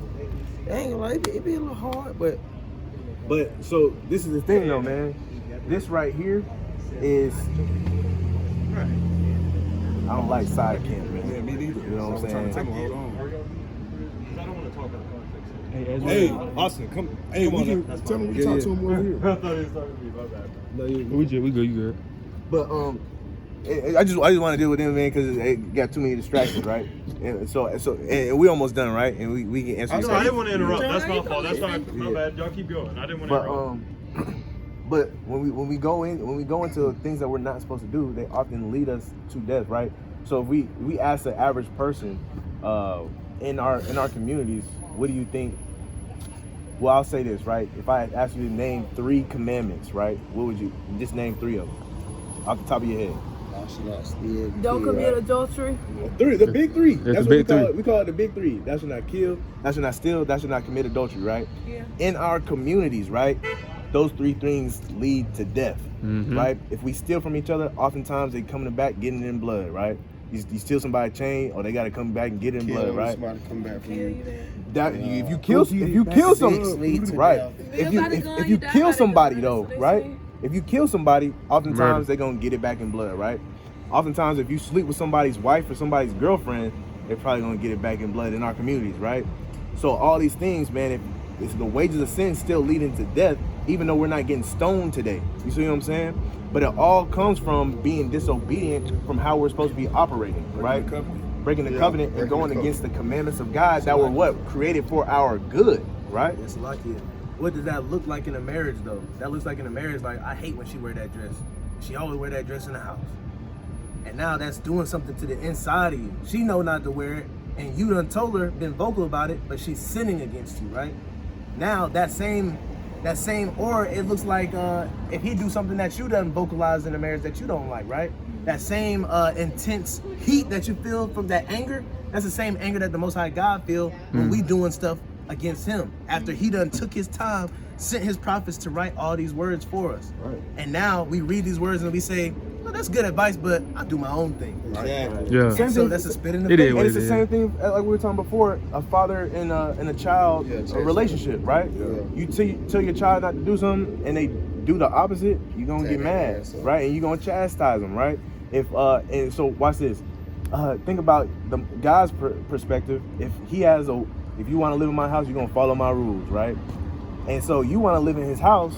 it ain't gonna like it be a little hard, but But so this is the thing though, man. This right here is I don't like side camp, man. Yeah, me neither. You know what I'm saying? Hold on. Hey, Austin, come. Hey, come we on. can tell him we talk to him over here. We good. But I just want to deal with them, man, because it got too many distractions, right? And so and we almost done, right? And we can answer. I didn't want to interrupt. That's my you fault. That's come my in. bad. Y'all keep going. I didn't want to But interrupt. but when we go into things that we're not supposed to do, they often lead us to death, right? So if we ask the average person in our communities, what do you think? Well, I'll say this, right? If I asked you to name 3 commandments, right? What would you just name 3 of them off the top of your head? Don't commit adultery. 3, the big 3. That's That's the what big three. we call it the big 3. Thou shalt not kill, thou shalt not steal, thou shalt not commit adultery, right? Yeah. In our communities, right? Those 3 things lead to death, Mhm. right? If we steal from each other, oftentimes they coming back getting it in blood, right? You steal somebody's chain, or they got to come back and get it in blood, right? Somebody come back from Kill you. you there. That if you kill lead to right? death. If you kill somebody though, That's what they right? say. If you kill somebody, oftentimes Murder. they're gonna get it back in blood, right? Oftentimes, if you sleep with somebody's wife or somebody's girlfriend, they're probably gonna get it back in blood in our communities, right? So all these things, man, if it's the wages of sin still leading to death, even though we're not getting stoned today. You see what I'm saying? But it all comes from being disobedient from how we're supposed to be operating, right? Breaking the covenant and going against the commandments of God that were what? Created for our good, right? It's lucky. What does that look like in a marriage, though? That looks like in a marriage, like, I hate when she wear that dress. She always wear that dress in the house. And now that's doing something to the inside of you. She know not to wear it, and you done told her, been vocal about it, but she's sinning against you, right? Now that same, or it looks like if he do something that you done vocalize in a marriage that you don't like, right? That same intense heat that you feel from that anger, that's the same anger that the Most High God feel when we doing stuff against him. After he done took his time, sent his prophets to write all these words for us. Right. And now we read these words and we say, well, that's good advice, but I do my own thing. Exactly. Yeah. Same So thing. that's a spit in the It face. is And what it's it the is. same thing like we were talking before, a father and a child, a relationship, right? You tell your child not to do something and they do the opposite, you're gonna get mad, right? And you're gonna chastise them, right? If and so watch this. Think about the guy's perspective. If you want to live in my house, you're gonna follow my rules, right? And so you want to live in his house,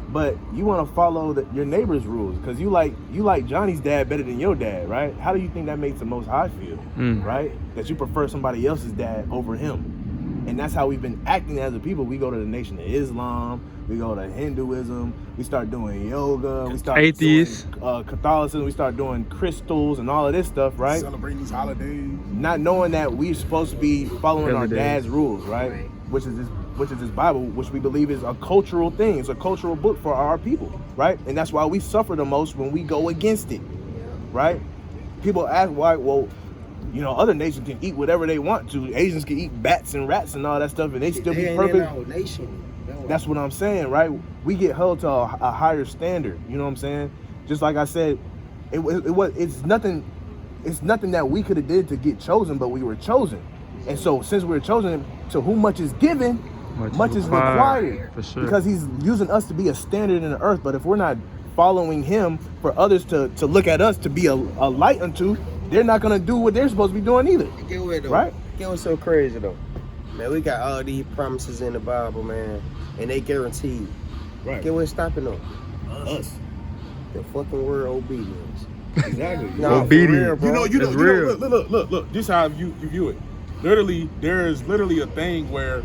but you want to follow your neighbor's rules because you like Johnny's dad better than your dad, right? How do you think that makes the Most High feel, right? That you prefer somebody else's dad over him. And that's how we've been acting as a people. We go to the Nation of Islam, we go to Hinduism, we start doing yoga, we start Atheists. doing Catholicism, we start doing crystals and all of this stuff, right? Celebrating these holidays. Not knowing that we're supposed to be following our Holidays. dad's rules, right? Which is this Bible, which we believe is a cultural thing. It's a cultural book for our people, right? And that's why we suffer the most when we go against it, right? People ask why, well, you know, other nations can eat whatever they want to. Asians can eat bats and rats and all that stuff, and they still be perfect. That's what I'm saying, right? We get held to a higher standard. You know what I'm saying? Just like I said, it's nothing that we could have did to get chosen, but we were chosen. And so since we were chosen, to whom much is given, much is required. For sure. Because he's using us to be a standard in the earth. But if we're not following him for others to look at us to be a light unto, they're not gonna do what they're supposed to be doing either. Get with though. Right? Get what's so crazy though. Man, we got all these promises in the Bible, man, and they guaranteed. Right. Get what's stopping them? Us. The fucking word obedience. Exactly. No, Obedience. for real, bro. You know, It's real. look. This is how you view it. Literally, there is literally a thing where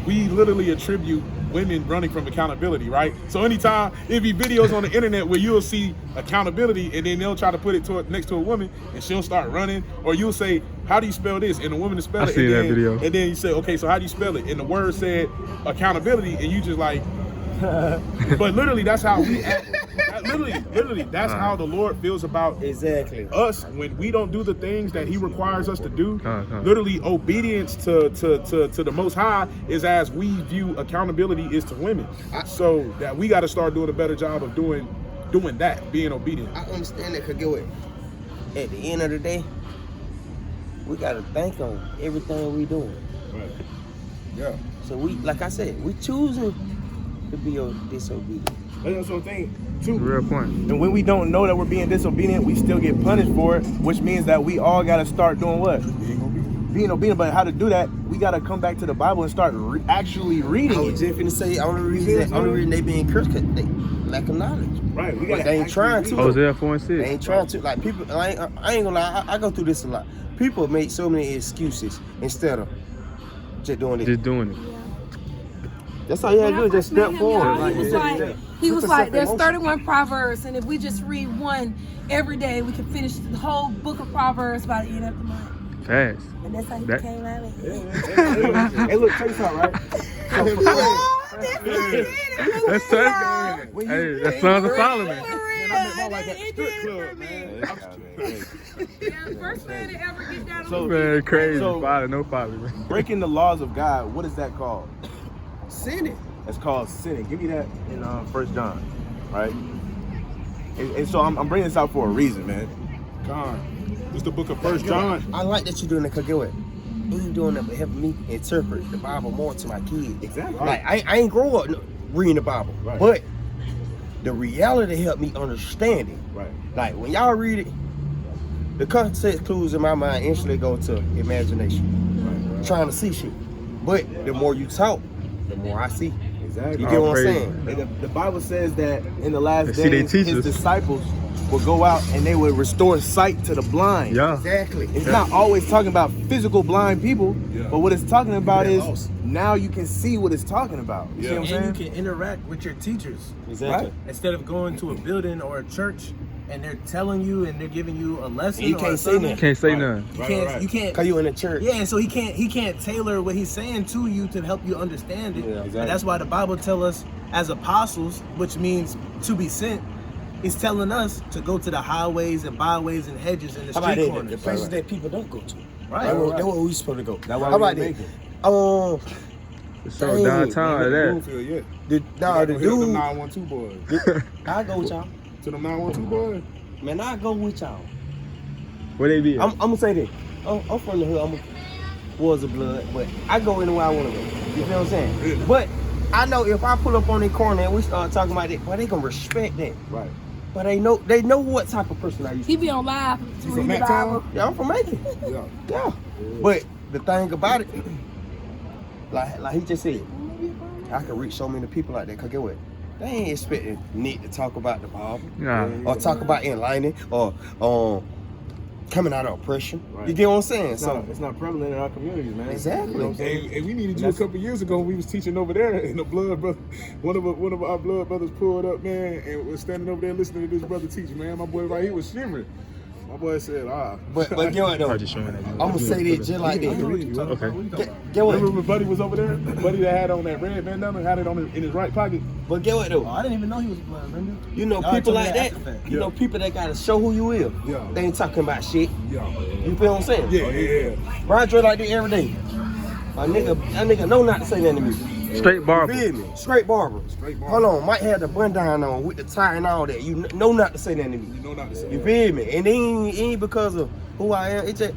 we literally attribute women running from accountability, right? So anytime it be videos on the internet where you'll see accountability and then they'll try to put it next to a woman and she'll start running, or you'll say, how do you spell this? And the woman will spell I it. seen and that then, video. And then you say, okay, so how do you spell it? And the word said accountability, and you just like, but literally that's how we act. Literally, that's how the Lord feels about Exactly. us when we don't do the things that he requires us to do. Uh-huh. Literally, obedience to the Most High is as we view accountability is to women. So that we got to start doing a better job of doing that, being obedient. I understand that, cause get what? At the end of the day, we gotta think on everything we doing. Right. Yeah. So we, like I said, we choosing to be disobedient. That's what I'm saying, too. Real point. And when we don't know that we're being disobedient, we still get punished for it, which means that we all got to start doing what? Being obedient. But how to do that, we got to come back to the Bible and start actually reading I it. was just finna say, only reason they being cursed because they lack of knowledge. Right. We But got they ain't trying to. Hosea 4:6. They ain't trying to. Like people, I ain't gonna lie. I go through this a lot. People make so many excuses instead of just doing it. Just doing it. That's all you gotta do is just step forward. He was like, there's 31 Proverbs, and if we just read one every day, we can finish the whole book of Proverbs by the end of the month. Fast. And that's how he That- became out of it. Hey, look, check this out, right? That's tough. Hey, that's Sons of Solomon. First man to ever get down So, Man, crazy. So- Father, no father, man. breaking the laws of God, what is that called? Sinning. That's called sinning. Give me that in 1 John, right? And so I'm bringing this out for a reason, man. God, it's the book of 1 John. I like that you're doing that, cause get what? You ain't doing that but helping me interpret the Bible more to my kids. Exactly. Like I ain't grow up reading the Bible, Right. but the reality helped me understand it. Right. Like when y'all read it, the context clues in my mind instantly go to imagination, trying to see shit. But the more you talk, the more I see. Exactly. You get what I'm Praise. saying? And the Bible says that in the last They see they days, teach his us. disciples will go out and they will restore sight to the blind. Yeah. Exactly. It's not always talking about physical blind people, Yeah. but what it's talking about They're is lost. now you can see what it's talking about. You see what I'm saying? And you can interact with your teachers. Exactly. Instead of going to a building or a church and they're telling you and they're giving you a lesson. You or can't a say sermon, nothing. Can't say nothing. You can't. Cause you in the church. Yeah, and so he can't tailor what he's saying to you to help you understand it. Yeah, exactly. And that's why the Bible tells us as apostles, which means to be sent, he's telling us to go to the highways and byways and hedges and the How about street that? corners. The places that people don't go to. Right. That's where we supposed to go. That's why How we about make that? it. So Dang, downtown Man, or that. Bloomfield, yeah. The Gotta go hit up them dude. 912 boys. I go with y'all. To them 912 boys. Man, I go with y'all. Where they be at? I'm gonna say this. I'm from the hood. I'm Wars of Blood, but I go anywhere I want to go. You feel what I'm saying? Really? But I know if I pull up on their corner and we start talking about it, well, they gonna respect that. Right. But they know what type of person I used to He be. be on live to from read the that Bible. town? Yeah, I'm from Macon. Yeah. Yeah. But the thing about it, like he just said, I can reach so many people like that. Cause get what? They ain't expecting Nick to talk about the Bible Nah. or talk about enlightening or coming out of oppression. Right. You get what I'm saying? It's not prevalent in our communities, man. Exactly. You know what I'm saying? And we needed you a couple years ago when we was teaching over there in the blood brother. One of our blood brothers pulled up, man, and was standing over there listening to this brother teach, man. My boy right here was shivering. My boy said, But get what though? I'm gonna say this just like this. Okay. Get what? remember when Buddy was over there? Buddy that had on that red bandana, had it in his right pocket. But get what though? I didn't even know he was blood, remember? You know, Y'all people told me like that that. after fact. You know, people that gotta show who you is. Yeah. They ain't talking about shit. Yeah. You feel what I'm saying? Yeah. Ride dress like this every day. That nigga know not to say nothing to me. Straight barber. You feel me? Straight barber. Hold on, might have the bun down on with the tie and all that. You know not to say nothing to me. You know not to say You that. feel me? And it ain't because of who I am. It's just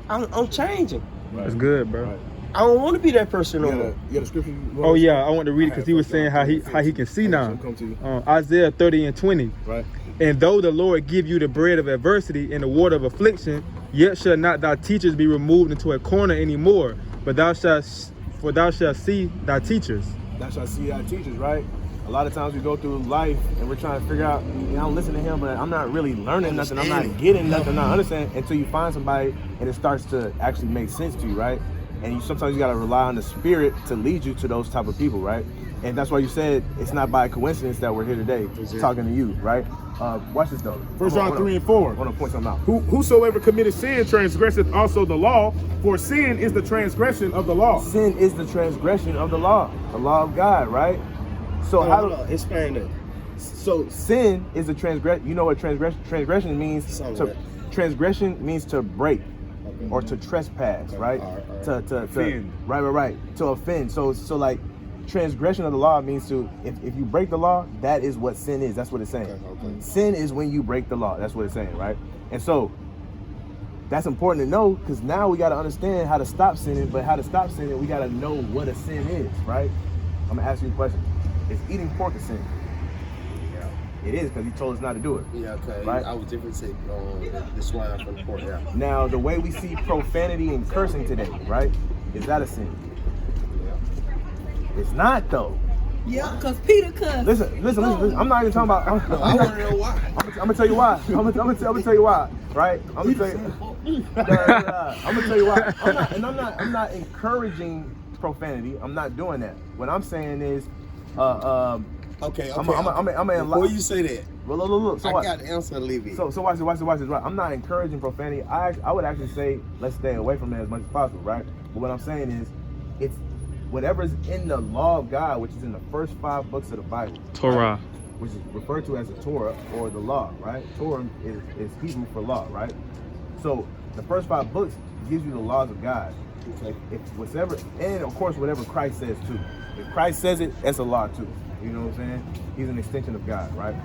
I'm changing. That's good, bro. Right. I don't want to be that person no You more. got a scripture? Oh yeah, I want to read it because he was saying how he can see now. Come to you. Isaiah 30:20. Right. And though the Lord give you the bread of adversity and the water of affliction, yet shall not thy teachers be removed into a corner anymore, but thou shalt see thy teachers. That's why I see our teachers, right? A lot of times we go through life and we're trying to figure out, I don't listen to him, but I'm not really learning nothing. I'm not getting nothing. I'm not understanding until you find somebody and it starts to actually make sense to you, right? And sometimes you got to rely on the Spirit to lead you to those type of people, right? And that's why you said it's not by coincidence that we're here today talking to you, right? Watch this though. 1 John 3:4. I want to point something out. Whosoever committed sin transgresseth also the law, for sin is the transgression of the law. Sin is the transgression of the law of God, right? So Hold on, explain that. So sin is a transgression. You know what transgression means? Transgression means to break or to trespass, right? To offend. Right. To offend. So like transgression of the law means to if you break the law, that is what sin is. That's what it's saying. Okay. Sin is when you break the law. That's what it's saying, right? And so that's important to know because now we got to understand how to stop sinning. But how to stop sinning, we got to know what a sin is, right? I'm gonna ask you a question. Is eating pork a sin? Yeah. It is because he told us not to do it. Yeah, okay. Right? I was different say the swine from the pork, yeah. Now, the way we see profanity and cursing today, right? Is that a sin? It's not though. Yeah, because Peter cussed. Listen. I'm not even talking about. I want to know why. I'm gonna tell you why. I'm gonna tell you why. Right? I'm gonna tell you. I'm gonna tell you why. I'm not encouraging profanity. I'm not doing that. What I'm saying is, Okay. Before you say that, look. So I what? got the answer to leave it. So watch this. Right? I'm not encouraging profanity. I would actually say let's stay away from it as much as possible, right? But what I'm saying is, it's whatever's in the law of God, which is in the first 5 books of the Bible, Torah, right? Which is referred to as the Torah or the law, right? Torah is Hebrew for law, right? So the first 5 books gives you the laws of God. Okay. If whatever, and of course whatever Christ says too. If Christ says it, that's a law too. You know what I'm saying? He's an extension of God, right?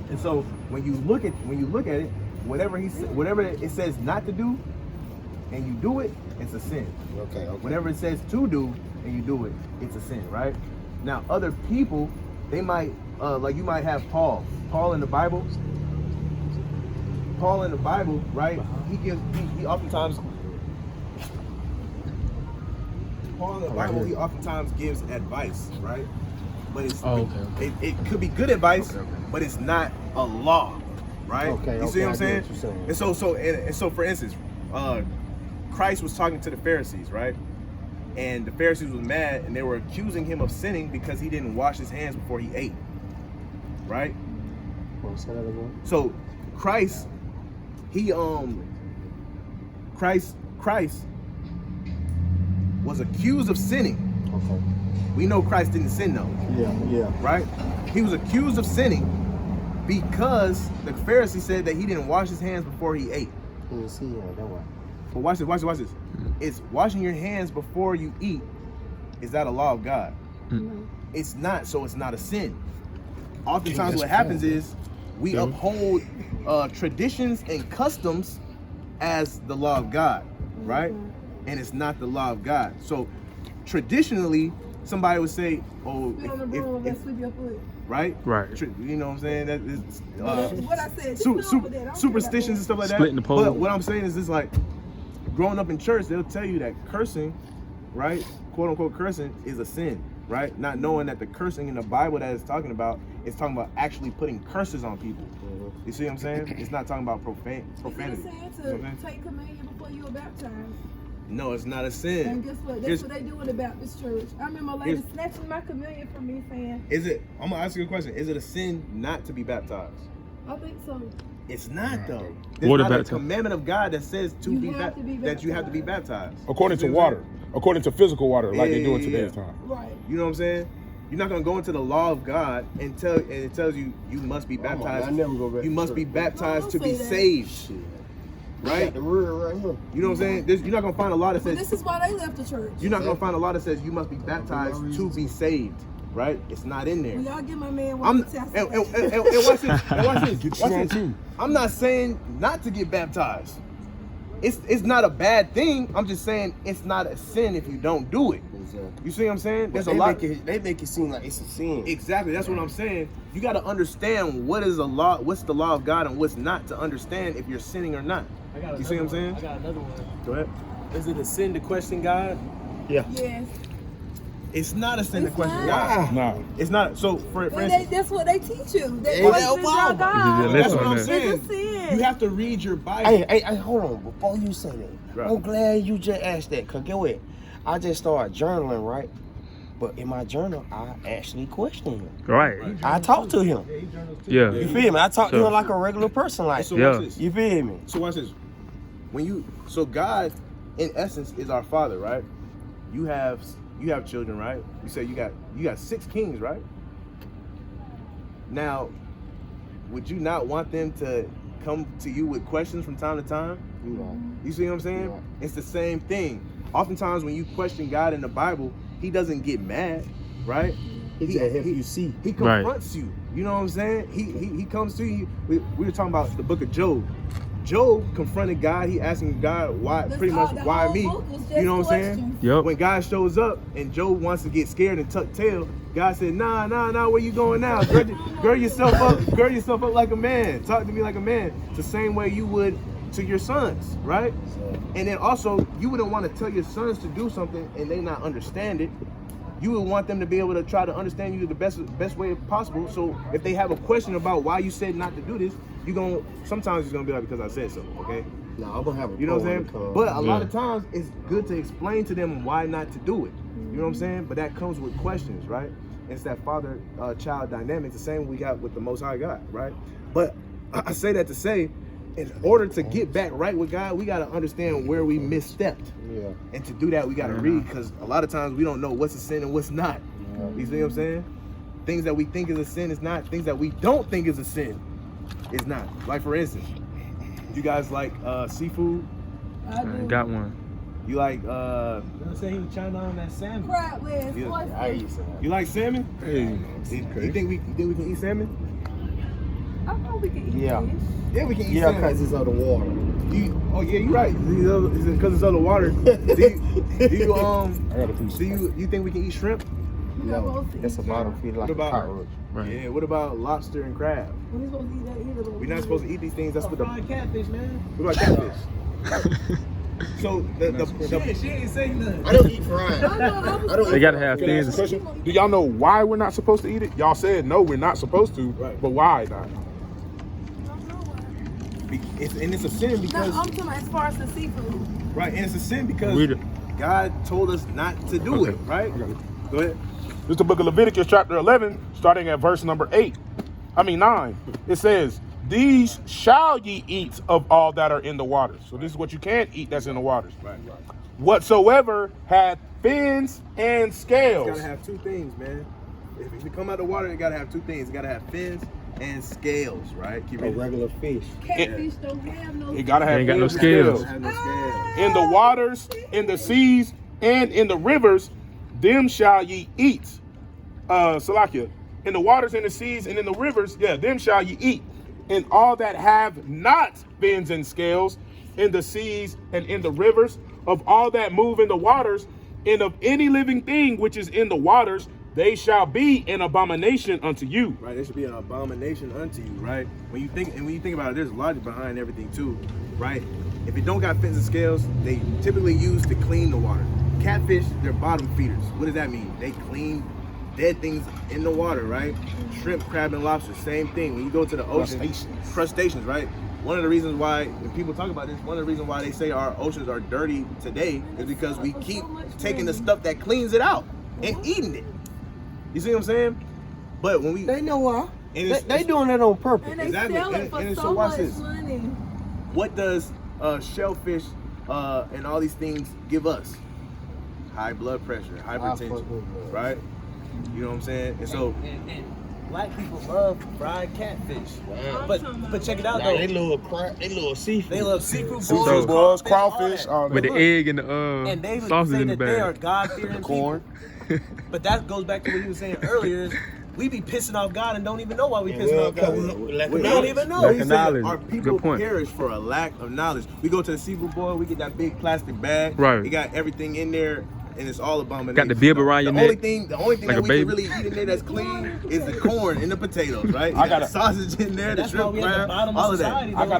And so when you look at it, whatever it says not to do, and you do it, it's a sin. Okay. Whatever it says to do and you do it, it's a sin, right? Now other people, they might like you might have Paul in the Bible, right? He oftentimes Paul in the Bible, he oftentimes gives advice, right? But it's it could be good advice, but it's not a law, right? Okay. You see what I'm saying? What you're saying. And so for instance, Christ was talking to the Pharisees, right? And the Pharisees was mad and they were accusing him of sinning because he didn't wash his hands before he ate, right? So Christ was accused of sinning. Okay. We know Christ didn't sin though. Yeah. Right? He was accused of sinning because the Pharisee said that he didn't wash his hands before he ate. But watch this. It's washing your hands before you eat. Is that a law of God? No. It's not, so it's not a sin. Oftentimes what happens is we uphold traditions and customs as the law of God, right? And it's not the law of God. So traditionally, somebody would say, "Oh, right? You know what I'm saying? That is what I said. Superstitions and stuff like that. Splitting the pole. But what I'm saying is this: like growing up in church, they'll tell you that cursing, right, quote unquote cursing, is a sin, right? Not knowing that the cursing in the Bible that it's talking about is talking about actually putting curses on people. bro. You see what I'm saying? It's not talking about profanity. It's saying You know what I'm saying? to take communion before you were baptized. No, it's not a And sin. guess what? That's Here's- what they do in the Baptist church. I remember a lady Here's- snatching my communion from me saying, Is it? I'm gonna ask you a question. Is it a sin not to be baptized? I think so. It's not though. There's Water not a baptism. commandment of God that says You have to be that you have to be baptized. According to You see what I'm water, according to physical water, like they do in Yeah. today's time. Right. You know what I'm saying? You're not gonna go into the law of God and it tells you you must be baptized. I never go back You to must be church. baptized No, to don't be say that. saved, right? Got the word right here. You know what I'm saying? You're not gonna find a law that But says this is why they left the church. you're not gonna find a law that says you must be baptized to be saved, right? It's not in there. Will y'all give my man I'm one test? and watch this. And watch this. Get Watch strong this. too. I'm not saying not to get baptized. It's not a bad thing. I'm just saying it's not a sin if you don't do it. Exactly. You see what I'm saying? There's a They lot. they make it seem like it's a sin. Exactly. That's what I'm saying. You got to understand what is a law, what's the law of God, and what's not to understand if you're sinning or not. You see what I'm saying? I got another one. Go ahead. Is it a sin to question God? Yes. It's not a sin to It's question not. God. Nah. It's not. So for instance, That's what they teach you. They Yeah, question Obama. your God. Yeah, that's listen what on I'm that. saying. It's a sin. You have to read your Bible. Hey, hold on. Before you say that, Right. I'm glad you just asked that. Cause get what? I just started journaling, right? But in my journal, I actually question him. Right. I talked to him. Yeah. You feel me? I talk to Sure. him like a regular person, like. So Yeah. watch this. You feel me? So watch this. So God, in essence, is our Father, right? You have children, right? You say you got 6 kings, right? Now, would you not want them to come to you with questions from time to time? You see what I'm saying? Yeah. It's the same thing. Oftentimes, when you question God in the Bible, He doesn't get mad, right? He just help you see. He confronts you. You know what I'm saying? He comes to you. We were talking about the book of Job. Job confronted God. He asking God why, That's pretty all- much the why whole me? book was just You know what I'm saying? questions. Yep. When God shows up and Job wants to get scared and tuck tail, God said, Nah, where you going now? Gird yourself up like a man. Talk to me like a man. It's the same way you would to your sons, right? And then also, you wouldn't want to tell your sons to do something and they not understand it. You would want them to be able to try to understand you the best way possible. So if they have a question about why you said not to do this, sometimes it's gonna be like, because I said so, okay? No, I'm gonna have a. You know what I'm saying? But a lot Yeah. of times it's good to explain to them why not to do it. You know what I'm saying? But that comes with questions, right? It's that father-child dynamic, the same we got with the Most High God, right? But I say that to say, in order to get back right with God, we got to understand where we misstepped. Yeah. And to do that, we got to read, because a lot of times we don't know what's a sin and what's not. You see what I'm saying? Things that we think is a sin is not. Things that we don't think is a sin is not. Like, for instance, you guys like seafood? I do. Got one. You like You know what I'm saying? He was trying on that salmon. Crab legs, Yeah, oyster. I eat some. you like salmon? Hey, You think we can eat salmon? I know we can eat Yeah. fish. Yeah, we can eat Yeah, salmon. cause it's on the water. Oh yeah, you're right. It's because it's underwater. I got a piece. You think we can eat shrimp? We not supposed to That's a eat bottom feed like What a about- cockroach. Right. Yeah. What about lobster and crab? We ain't supposed to eat that either. but We're we not do. supposed to eat these things. That's what the. Fried catfish, man. What about catfish? So the She ain't saying nothing. I don't eat fried. I know, I was I don't They gotta have Can I ask a fins. question? Do y'all know why we're not supposed to eat it? Y'all said no, we're not supposed to. Right. But why not? and it's a sin No, because I'm talking about as far as the seafood. right, and it's a sin because Read it. God told us not to do it. Right? I got it. Go ahead. This is the book of Leviticus, chapter 11, starting at verse number 9. It says, "These shall ye eat of all that are in the waters." So this is what you can't eat that's in the waters. Right. Whatsoever hath fins and It's scales. gotta have two things, man. If you come out of the water, it gotta have two things. It gotta have fins and scales, right? Keep A reading. regular fish. Catfish don't have no. It gotta have Ain't got no fins and scales. Have no scales. In the waters, in the seas, and in the rivers, them shall ye eat. Salakia. In the waters, in the seas, and in the rivers, them shall ye eat. And all that have not fins and scales, in the seas and in the rivers, of all that move in the waters, and of any living thing which is in the waters, they shall be an abomination unto you. Right, they should be an abomination unto you, right? When you think about it, there's logic behind everything too, right? If it don't got fins and scales, they typically use to clean the water. Catfish, they're bottom feeders. What does that mean? They clean dead things in the water, right? Shrimp, crab, and lobster, same thing. When you go to the ocean, crustaceans, right? One of the reasons why, when people talk about this, one of the reasons why they say our oceans are dirty today is because we keep taking the stuff that cleans it out and eating it. You see what I'm saying? But when we, They know why. and They doing that on purpose. And they Exactly. sell it And- for and so so watch much this. money. what does shellfish and all these things give us? High blood pressure, hypertension, right? You know what I'm saying? And so, And black people love fried catfish. But check it out though. They little seafood. They love seafood Seafood boils, boils, crawfish, all With that. the egg and And they the would sausage say in the that they are bag. God-fearing Corn. people. But that goes back to what you were saying earlier. Is we be pissing off God and don't even know why we pissing off God. We don't even know. Lack he of said knowledge. our people Good point. perish for a lack of knowledge. We go to the seafood boil, we get that big plastic bag. Right. We got everything in there, and it's all abomination. Got the bib around your the only neck, thing like that a we baby. can really eat in there that's clean is the corn and the potatoes, right? I got the sausage in there, the That's why shrimp, we at the crab, bottom all of of that. society. I got